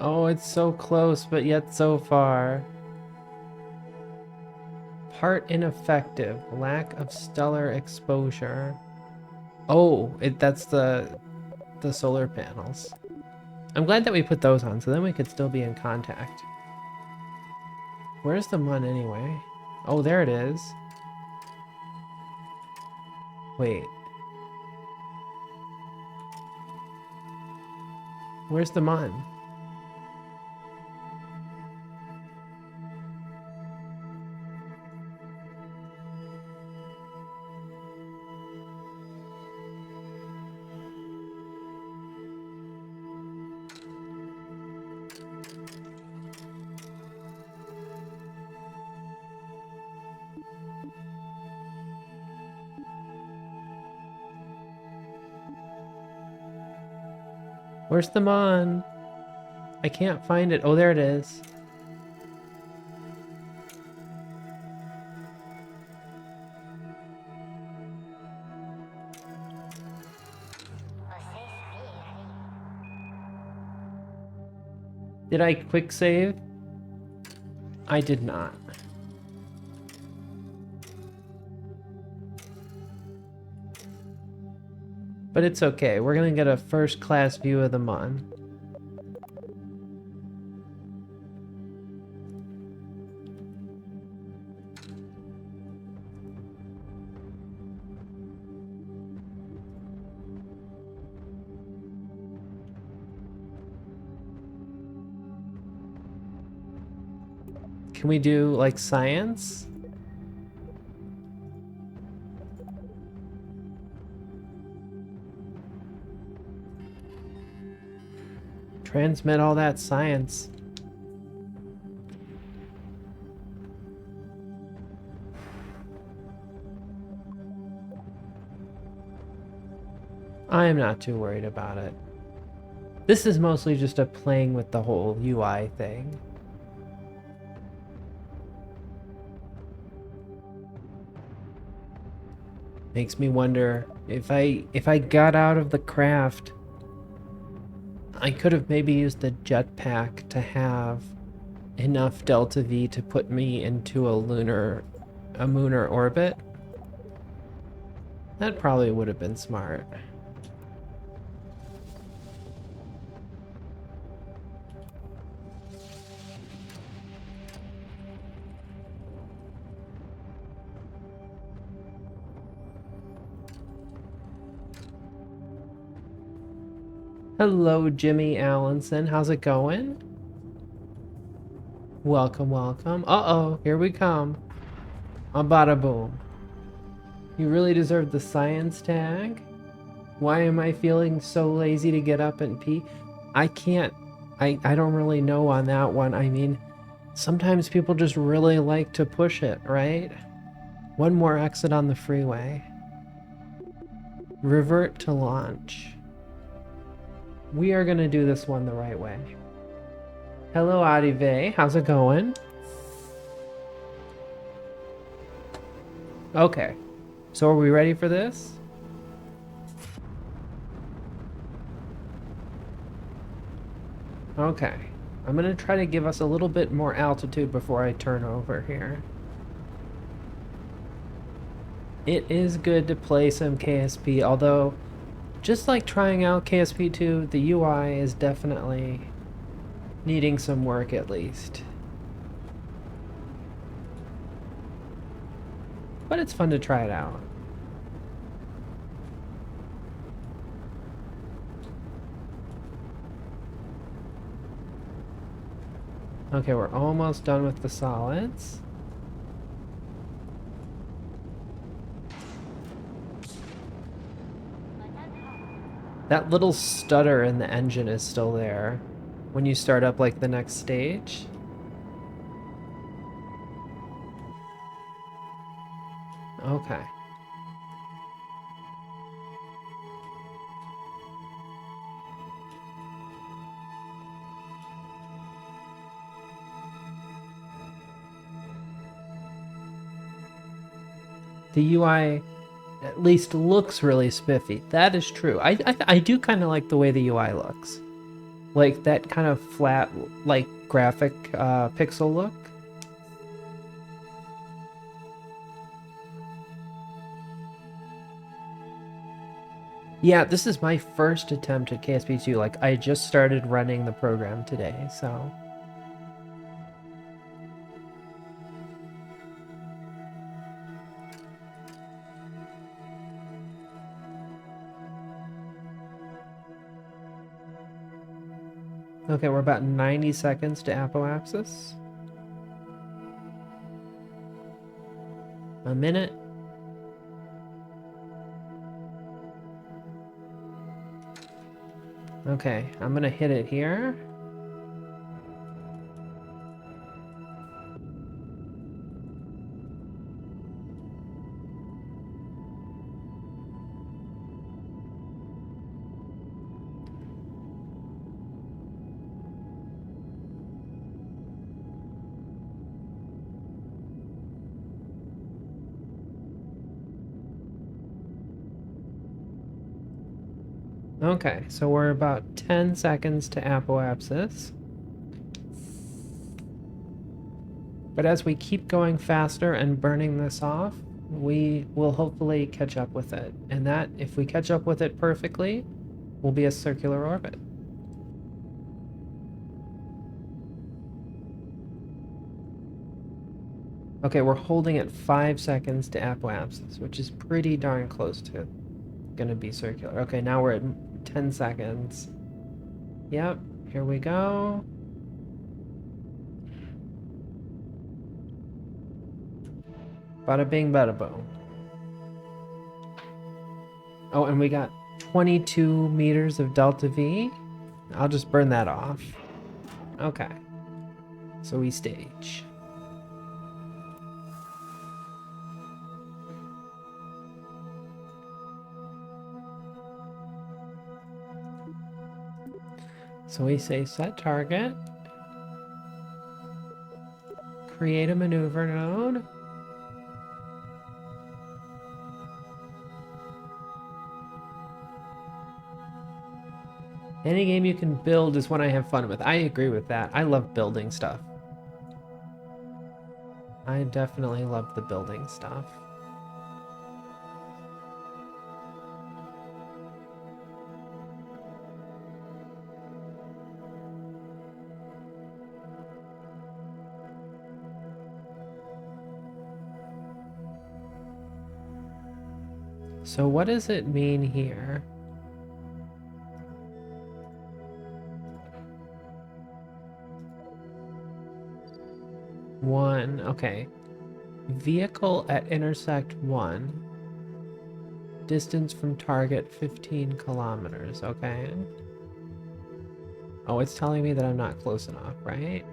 Oh, it's so close, but yet so far. Part ineffective. Lack of stellar exposure. Oh, that's the solar panels. I'm glad that we put those on, so then we could still be in contact. Where's the mun anyway? Oh, there it is. Wait. Where's the mun? Where's the mun? I can't find it. Oh, there it is. Did I quick save? I did not. But it's okay. We're gonna get a first-class view of the mun. Can we do, like, science? Transmit all that science. I'm not too worried about it. This is mostly just a playing with the whole UI thing. Makes me wonder if I got out of the craft, I could have maybe used the jetpack to have enough delta V to put me into a lunar orbit. That probably would have been smart. Hello, Jimmy Allenson. How's it going? Welcome, welcome. Uh-oh, here we come. A bada boom. You really deserve the science tag? Why am I feeling so lazy to get up and pee? I can't. I don't really know on that one. I mean, sometimes people just really like to push it, right? One more exit on the freeway. Revert to launch. We are going to do this one the right way. Hello, Adive. How's it going? Okay. So are we ready for this? Okay. I'm going to try to give us a little bit more altitude before I turn over here. It is good to play some KSP, although just like trying out KSP2, the UI is definitely needing some work at least. But it's fun to try it out. Okay, we're almost done with the solids. That little stutter in the engine is still there when you start up like the next stage. Okay. The UI at least looks really spiffy. That is true. I do kind of like the way the UI looks. Like that kind of flat, like graphic pixel look. Yeah, this is my first attempt at KSP2. Like, I just started running the program today, so... Okay, we're about 90 seconds to apoapsis. A minute. Okay, I'm gonna hit it here. Okay, so we're about 10 seconds to apoapsis. But as we keep going faster and burning this off, we will hopefully catch up with it. And that, if we catch up with it perfectly, will be a circular orbit. Okay, we're holding at 5 seconds to apoapsis, which is pretty darn close to gonna be circular. Okay, now we're at 10 seconds. Yep, here we go. Bada bing, bada boom. Oh, and we got 22 meters of delta V. I'll just burn that off. Okay. So we stage. So we say set target. Create a maneuver node. Any game you can build is one I have fun with. I agree with that. I love building stuff. I definitely love the building stuff. So what does it mean here? One, okay. Vehicle at intersect 1. Distance from target 15 kilometers, okay. Oh, it's telling me that I'm not close enough, right?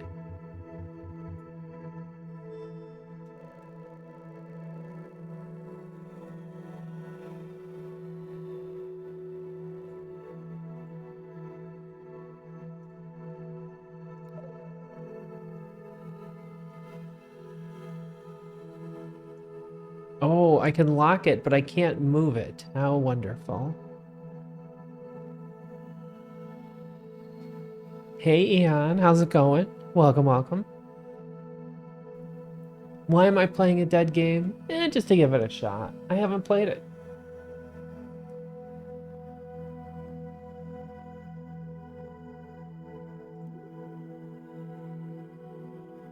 Oh, I can lock it, but I can't move it. How wonderful. Hey, Eon, how's it going? Welcome, welcome. Why am I playing a dead game? Just to give it a shot. I haven't played it.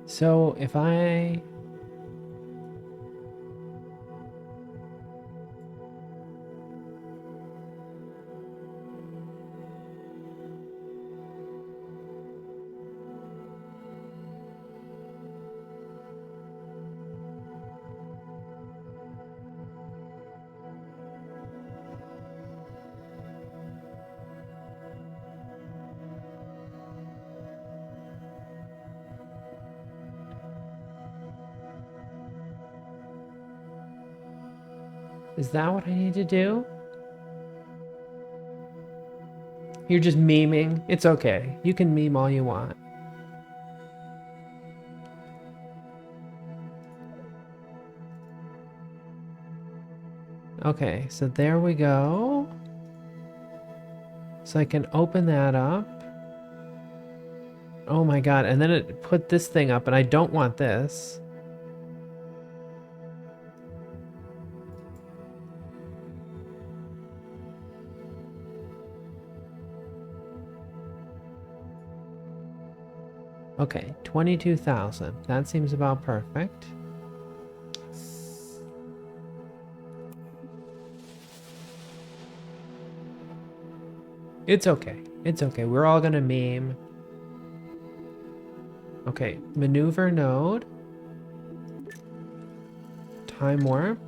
So, if I... Is that what I need to do? You're just memeing. It's okay. You can meme all you want. Okay, so there we go. So I can open that up. Oh my god, and then it put this thing up, and I don't want this. Okay, 22,000. That seems about perfect. It's okay. It's okay. We're all gonna meme. Okay, maneuver node. Time warp.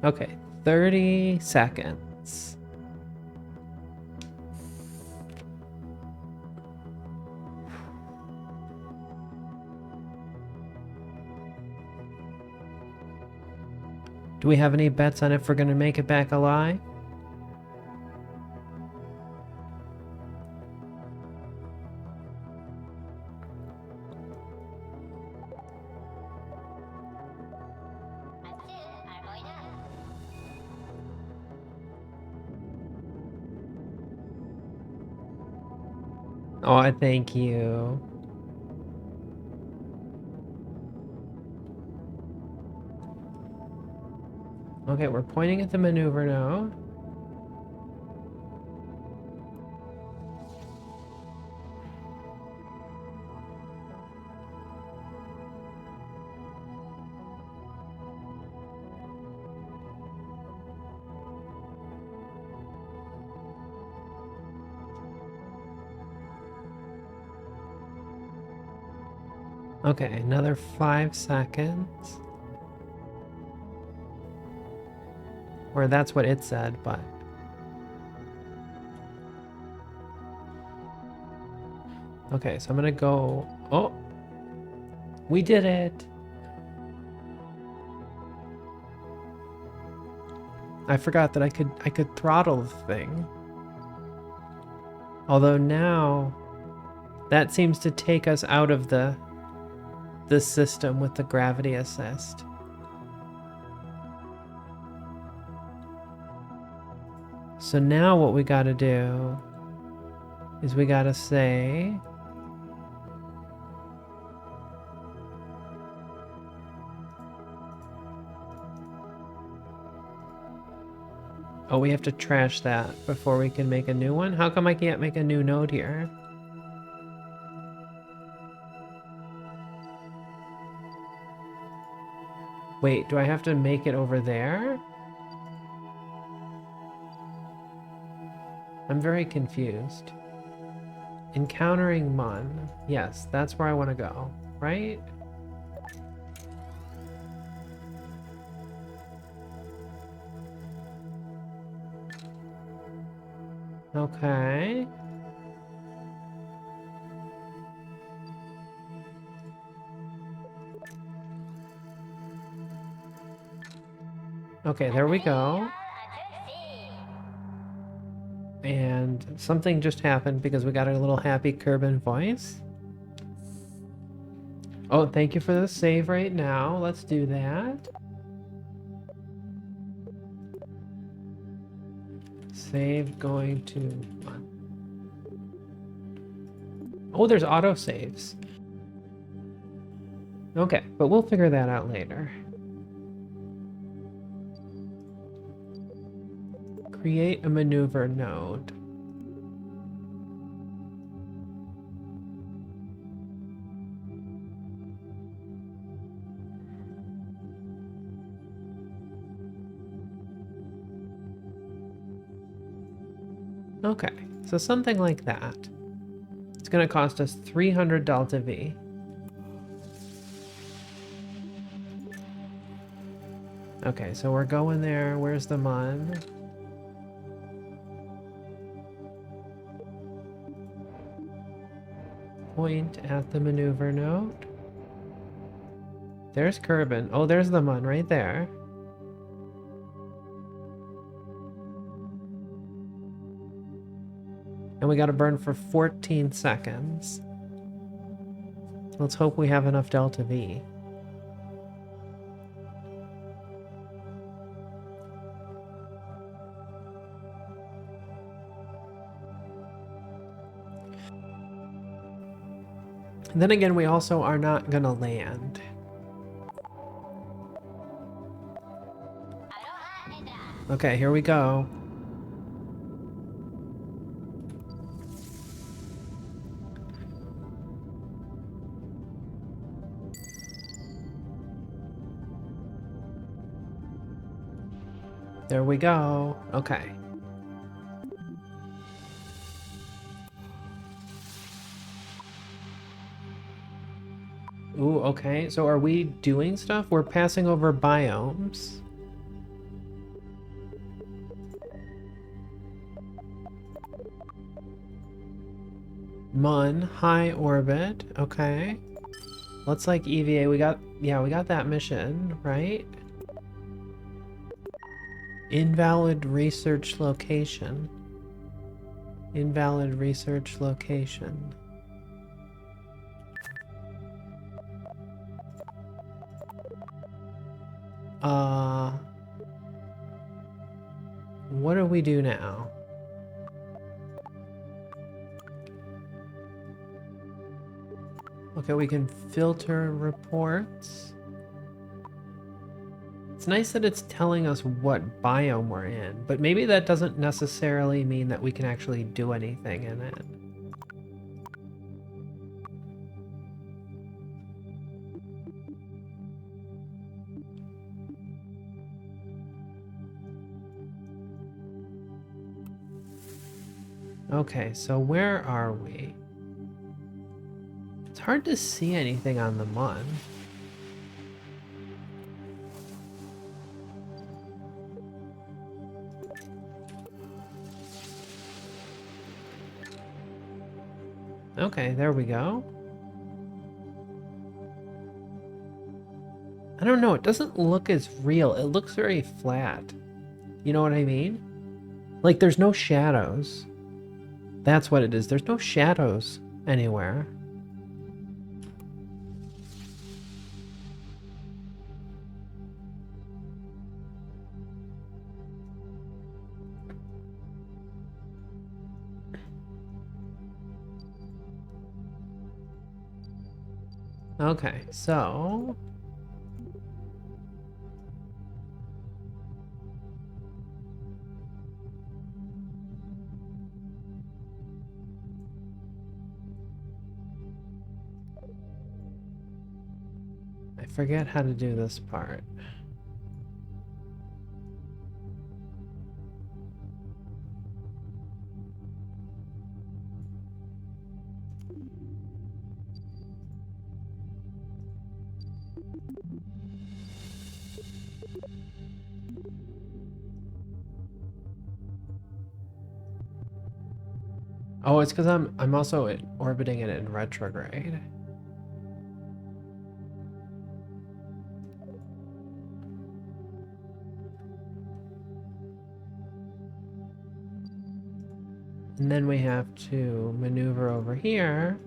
Okay, 30 seconds. Do we have any bets on if we're gonna make it back alive? Oh, thank you. Okay, we're pointing at the maneuver node. Okay, another 5 seconds. Or that's what it said, but... Okay, so I'm gonna go... Oh! We did it! I forgot that I could throttle the thing. Although now... That seems to take us out of the system with the gravity assist. So now what we gotta do is we gotta say... Oh, we have to trash that before we can make a new one? How come I can't make a new node here? Wait, do I have to make it over there? I'm very confused. Encountering Mun. Yes, that's where I want to go, right? Okay. Okay, there we go. And something just happened because we got a little happy Kerbin voice. Oh, thank you for the save right now. Let's do that. Save going to... Oh, there's auto saves. Okay, but we'll figure that out later. Create a maneuver node. Okay, so something like that. It's going to cost us 300 Delta V. Okay, so we're going there. Where's the Mun? Point at the maneuver node. There's Kerbin. Oh, there's the Mun right there. And we got to burn for 14 seconds. Let's hope we have enough Delta V. And then again, we also are not gonna land. Okay, here we go. There we go. Okay. Ooh, okay. So are we doing stuff? We're passing over biomes. Mun, high orbit. Okay. Let's like EVA. We got that mission, right? Invalid research location. Invalid research location. What do we do now? Okay, we can filter reports. It's nice that it's telling us what biome we're in, but maybe that doesn't necessarily mean that we can actually do anything in it. Okay, so where are we? It's hard to see anything on the Mun. Okay, there we go. I don't know, it doesn't look as real. It looks very flat. You know what I mean? Like there's no shadows. That's what it is. There's no shadows anywhere. Okay, so I forget how to do this part. Oh, it's because I'm also orbiting it in retrograde. And then we have to maneuver over here.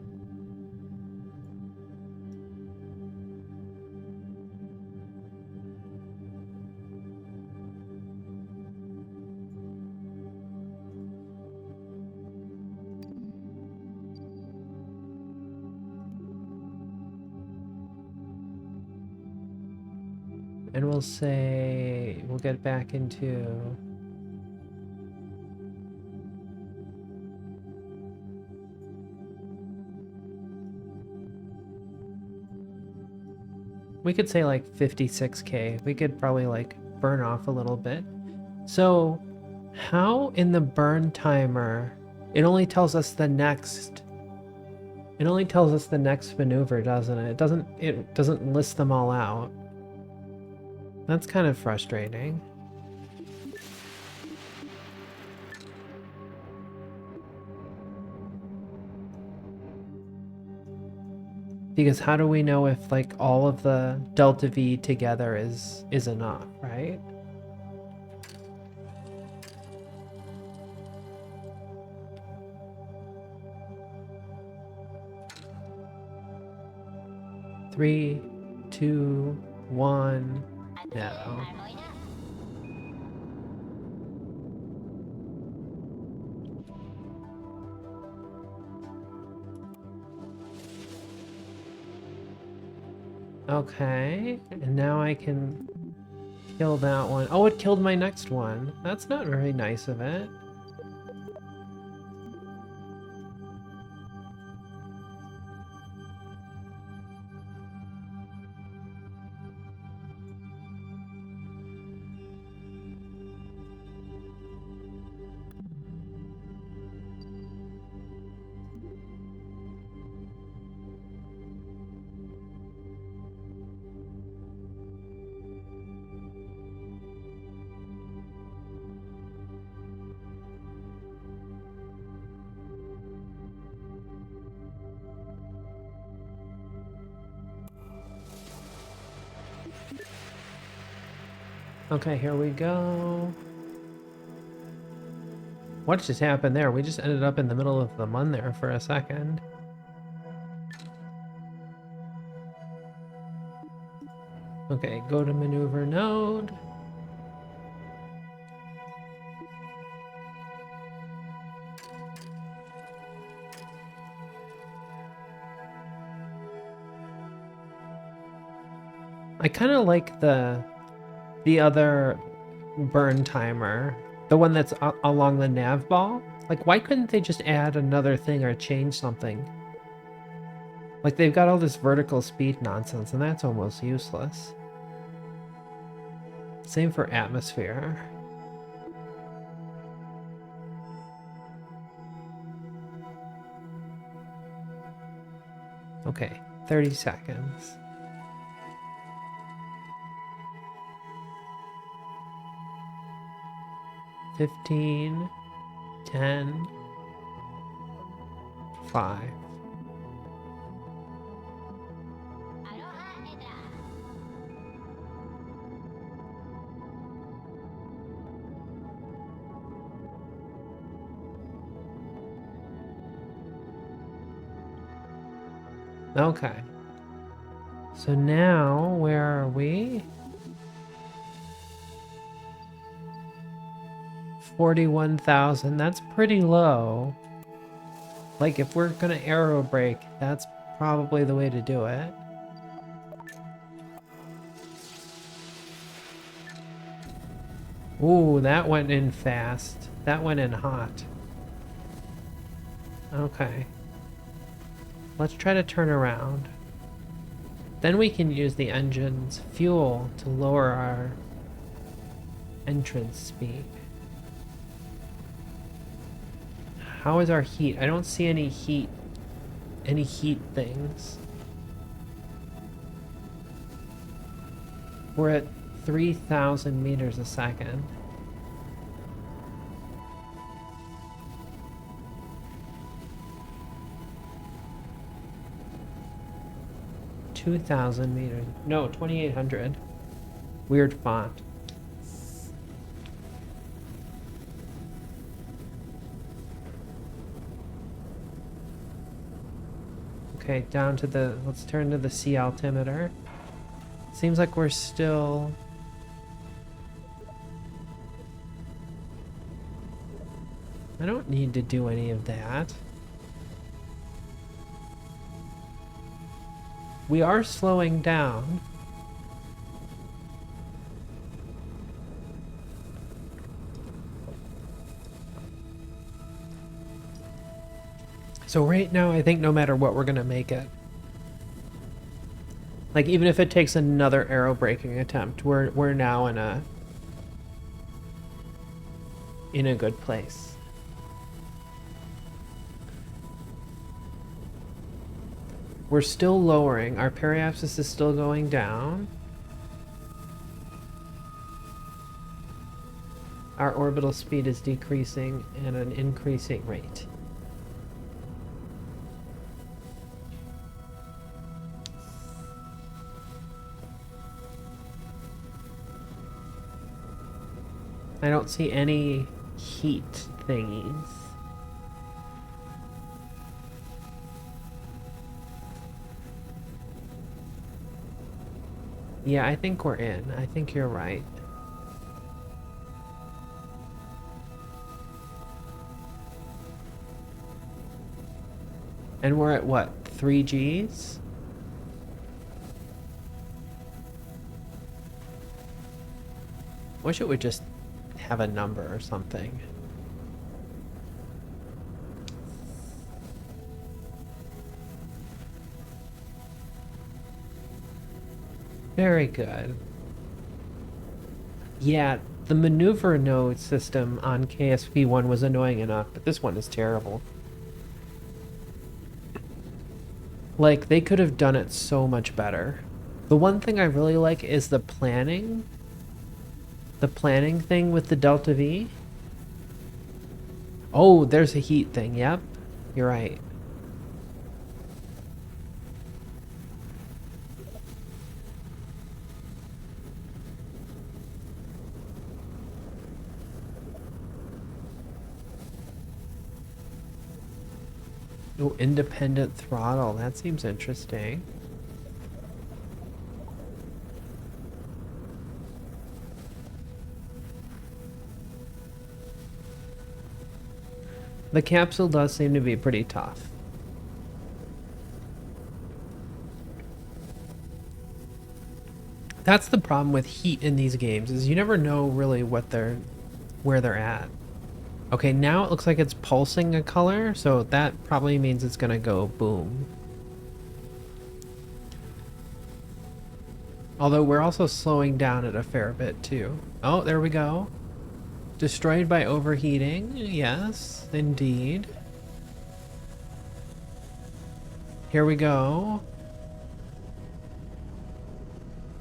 And we'll say, we'll get back into... We could say like 56K. We could probably like burn off a little bit. So how in the burn timer, it only tells us the next... It only tells us the next maneuver, doesn't it? It doesn't list them all out. That's kind of frustrating. Because how do we know if like all of the delta V together is enough, right? Three, two, one, no. Okay, and now I can kill that one. Oh, it killed my next one. That's not very nice of it. Okay, here we go. What just happened there? We just ended up in the middle of the mun there for a second. Okay, go to maneuver node. I kind of like the other burn timer, the one that's along the nav ball. Like, why couldn't they just add another thing or change something? Like, they've got all this vertical speed nonsense, and that's almost useless. Same for atmosphere. Okay, 30 seconds. 15, 10, 5. Okay. So now, where are we? 41,000. That's pretty low. Like, if we're gonna aero brake, that's probably the way to do it. Ooh, that went in fast. That went in hot. Okay. Let's try to turn around. Then we can use the engine's fuel to lower our entrance speed. How is our heat? I don't see any heat things. We're at 3,000 meters a second. $2,000 meters. No, 2,800. Weird font. Okay, down to the, let's turn to the sea altimeter. Seems like we're still... I don't need to do any of that. We are slowing down. So right now, I think no matter what, we're gonna make it. Like, even if it takes another aero braking attempt, we're now in a good place. We're still lowering. Our periapsis is still going down. Our orbital speed is decreasing at an increasing rate. I don't see any heat thingies. Yeah, I think we're in. I think you're right. And we're at what? 3 Gs? Wish it would just have a number or something. Very good. Yeah, the maneuver node system on KSP1 was annoying enough, but this one is terrible. Like, they could have done it so much better. The one thing I really like is the planning. The planning thing with the Delta V. Oh, there's a heat thing. Yep, you're right. Oh, independent throttle. That seems interesting. The capsule does seem to be pretty tough. That's the problem with heat in these games, is you never know really where they're at. Okay, now it looks like it's pulsing a color, so that probably means it's gonna go boom. Although we're also slowing down at a fair bit too. Oh, there we go. Destroyed by overheating. Yes, indeed. Here we go.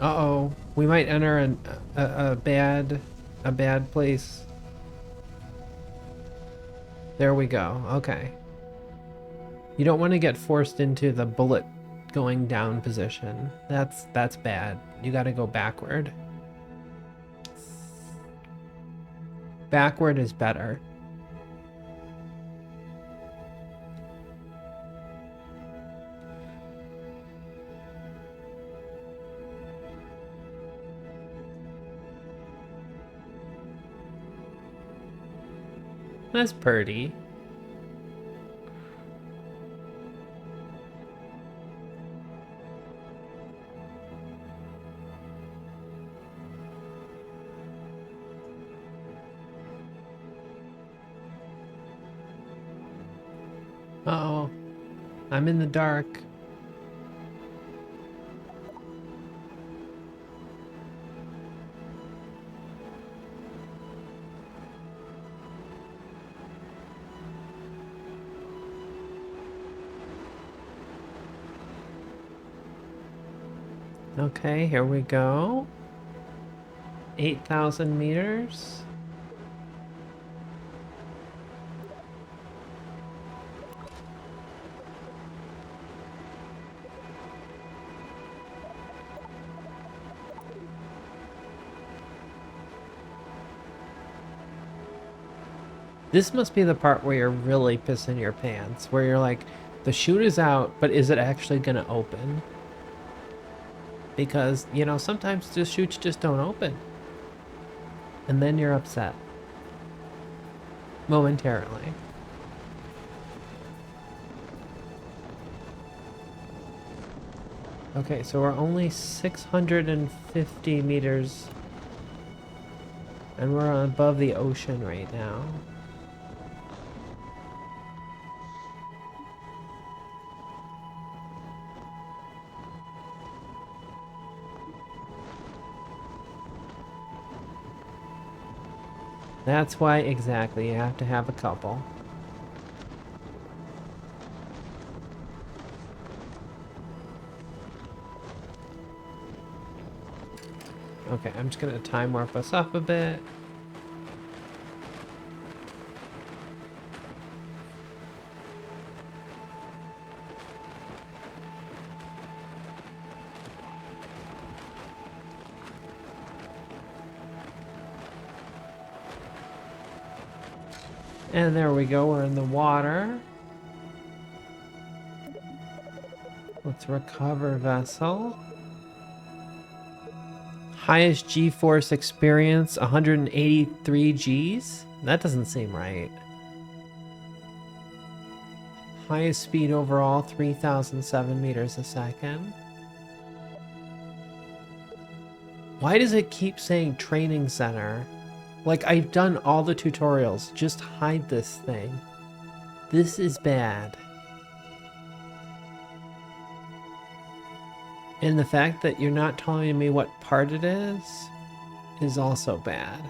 Uh-oh. We might enter a bad place. There we go. Okay. You don't want to get forced into the bullet going down position. That's bad. You got to go backward. Backward is better. That's pretty. Uh-oh. I'm in the dark. Okay, here we go. 8,000 meters. This must be the part where you're really pissing your pants, where you're like, the chute is out, but is it actually gonna open? Because, you know, sometimes the chutes just don't open. And then you're upset. Momentarily. Okay, so we're only 650 meters. And we're above the ocean right now. That's why exactly you have to have a couple. Okay, I'm just gonna time warp us up a bit. And there we go, we're in the water. Let's recover vessel. Highest G-force experience, 183 Gs? That doesn't seem right. Highest speed overall, 3,007 meters a second. Why does it keep saying training center? Like, I've done all the tutorials. Just hide this thing. This is bad. And the fact that you're not telling me what part it is also bad.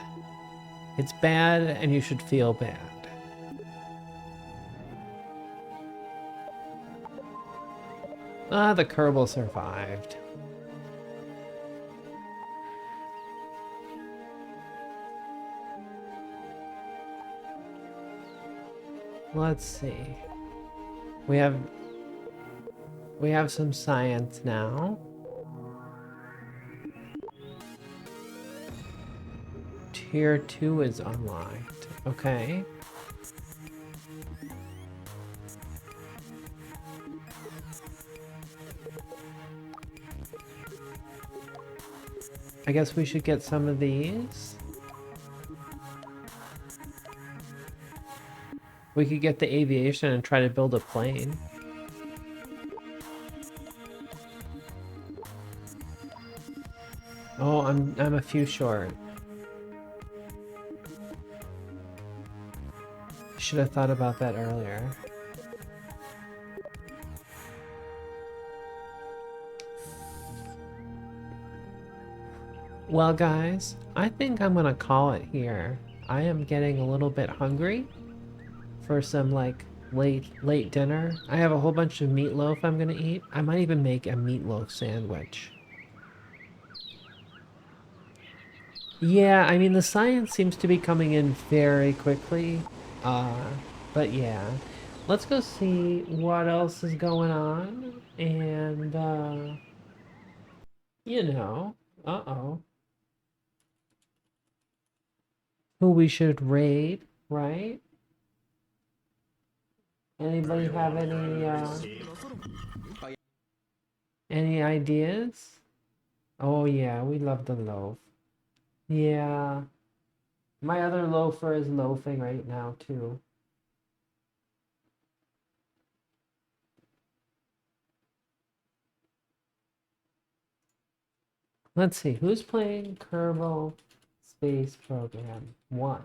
It's bad and you should feel bad. Ah, the Kerbal survived. Let's see. We have some science now. Tier 2 is unlocked. Okay. I guess we should get some of these. We could get the aviation and try to build a plane. Oh, I'm a few short. Should have thought about that earlier. Well, guys, I think I'm gonna call it here. I am getting a little bit hungry for some like late dinner. I have a whole bunch of meatloaf I'm gonna eat. I might even make a meatloaf sandwich. Yeah, I mean the science seems to be coming in very quickly. But yeah. Let's go see what else is going on and you know, who we should raid, right? Anybody have any ideas? Oh yeah, we love the loaf. Yeah. My other loafer is loafing right now too. Let's see, who's playing Kerbal Space Program 1?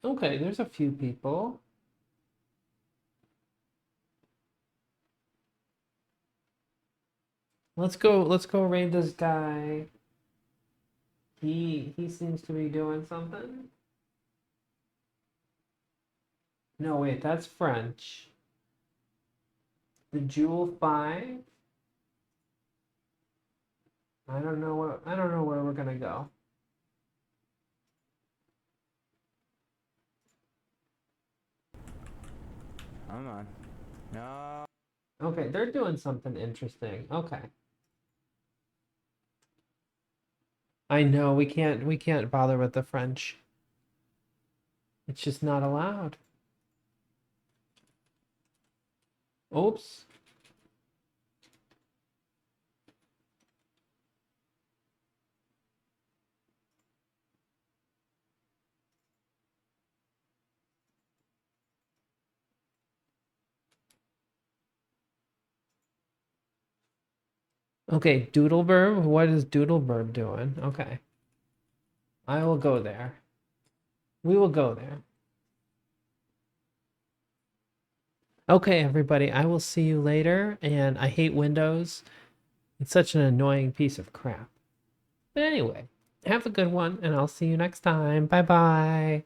Okay, there's a few people. Let's go raid this guy. He seems to be doing something. No, wait, that's French. The Jewel 5. I don't know where we're gonna go. Come on. No. Okay, they're doing something interesting. Okay. I know we can't bother with the French. It's just not allowed. Oops. Okay, Doodleburb. What is Doodleburb doing? Okay. I will go there. We will go there. Okay, everybody, I will see you later, and I hate Windows. It's such an annoying piece of crap. But anyway, have a good one, and I'll see you next time. Bye-bye.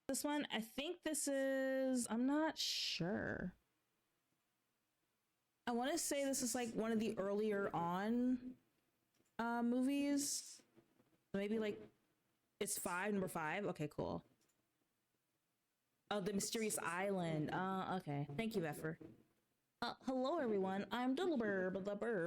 This one, I think this is, I'm not sure. I want to say this is like one of the earlier on movies. Maybe like it's number 5. Okay, cool. Oh, the Mysterious Island. Okay. Thank you, Effer. Hello everyone. I'm Doodleburb, the Burb.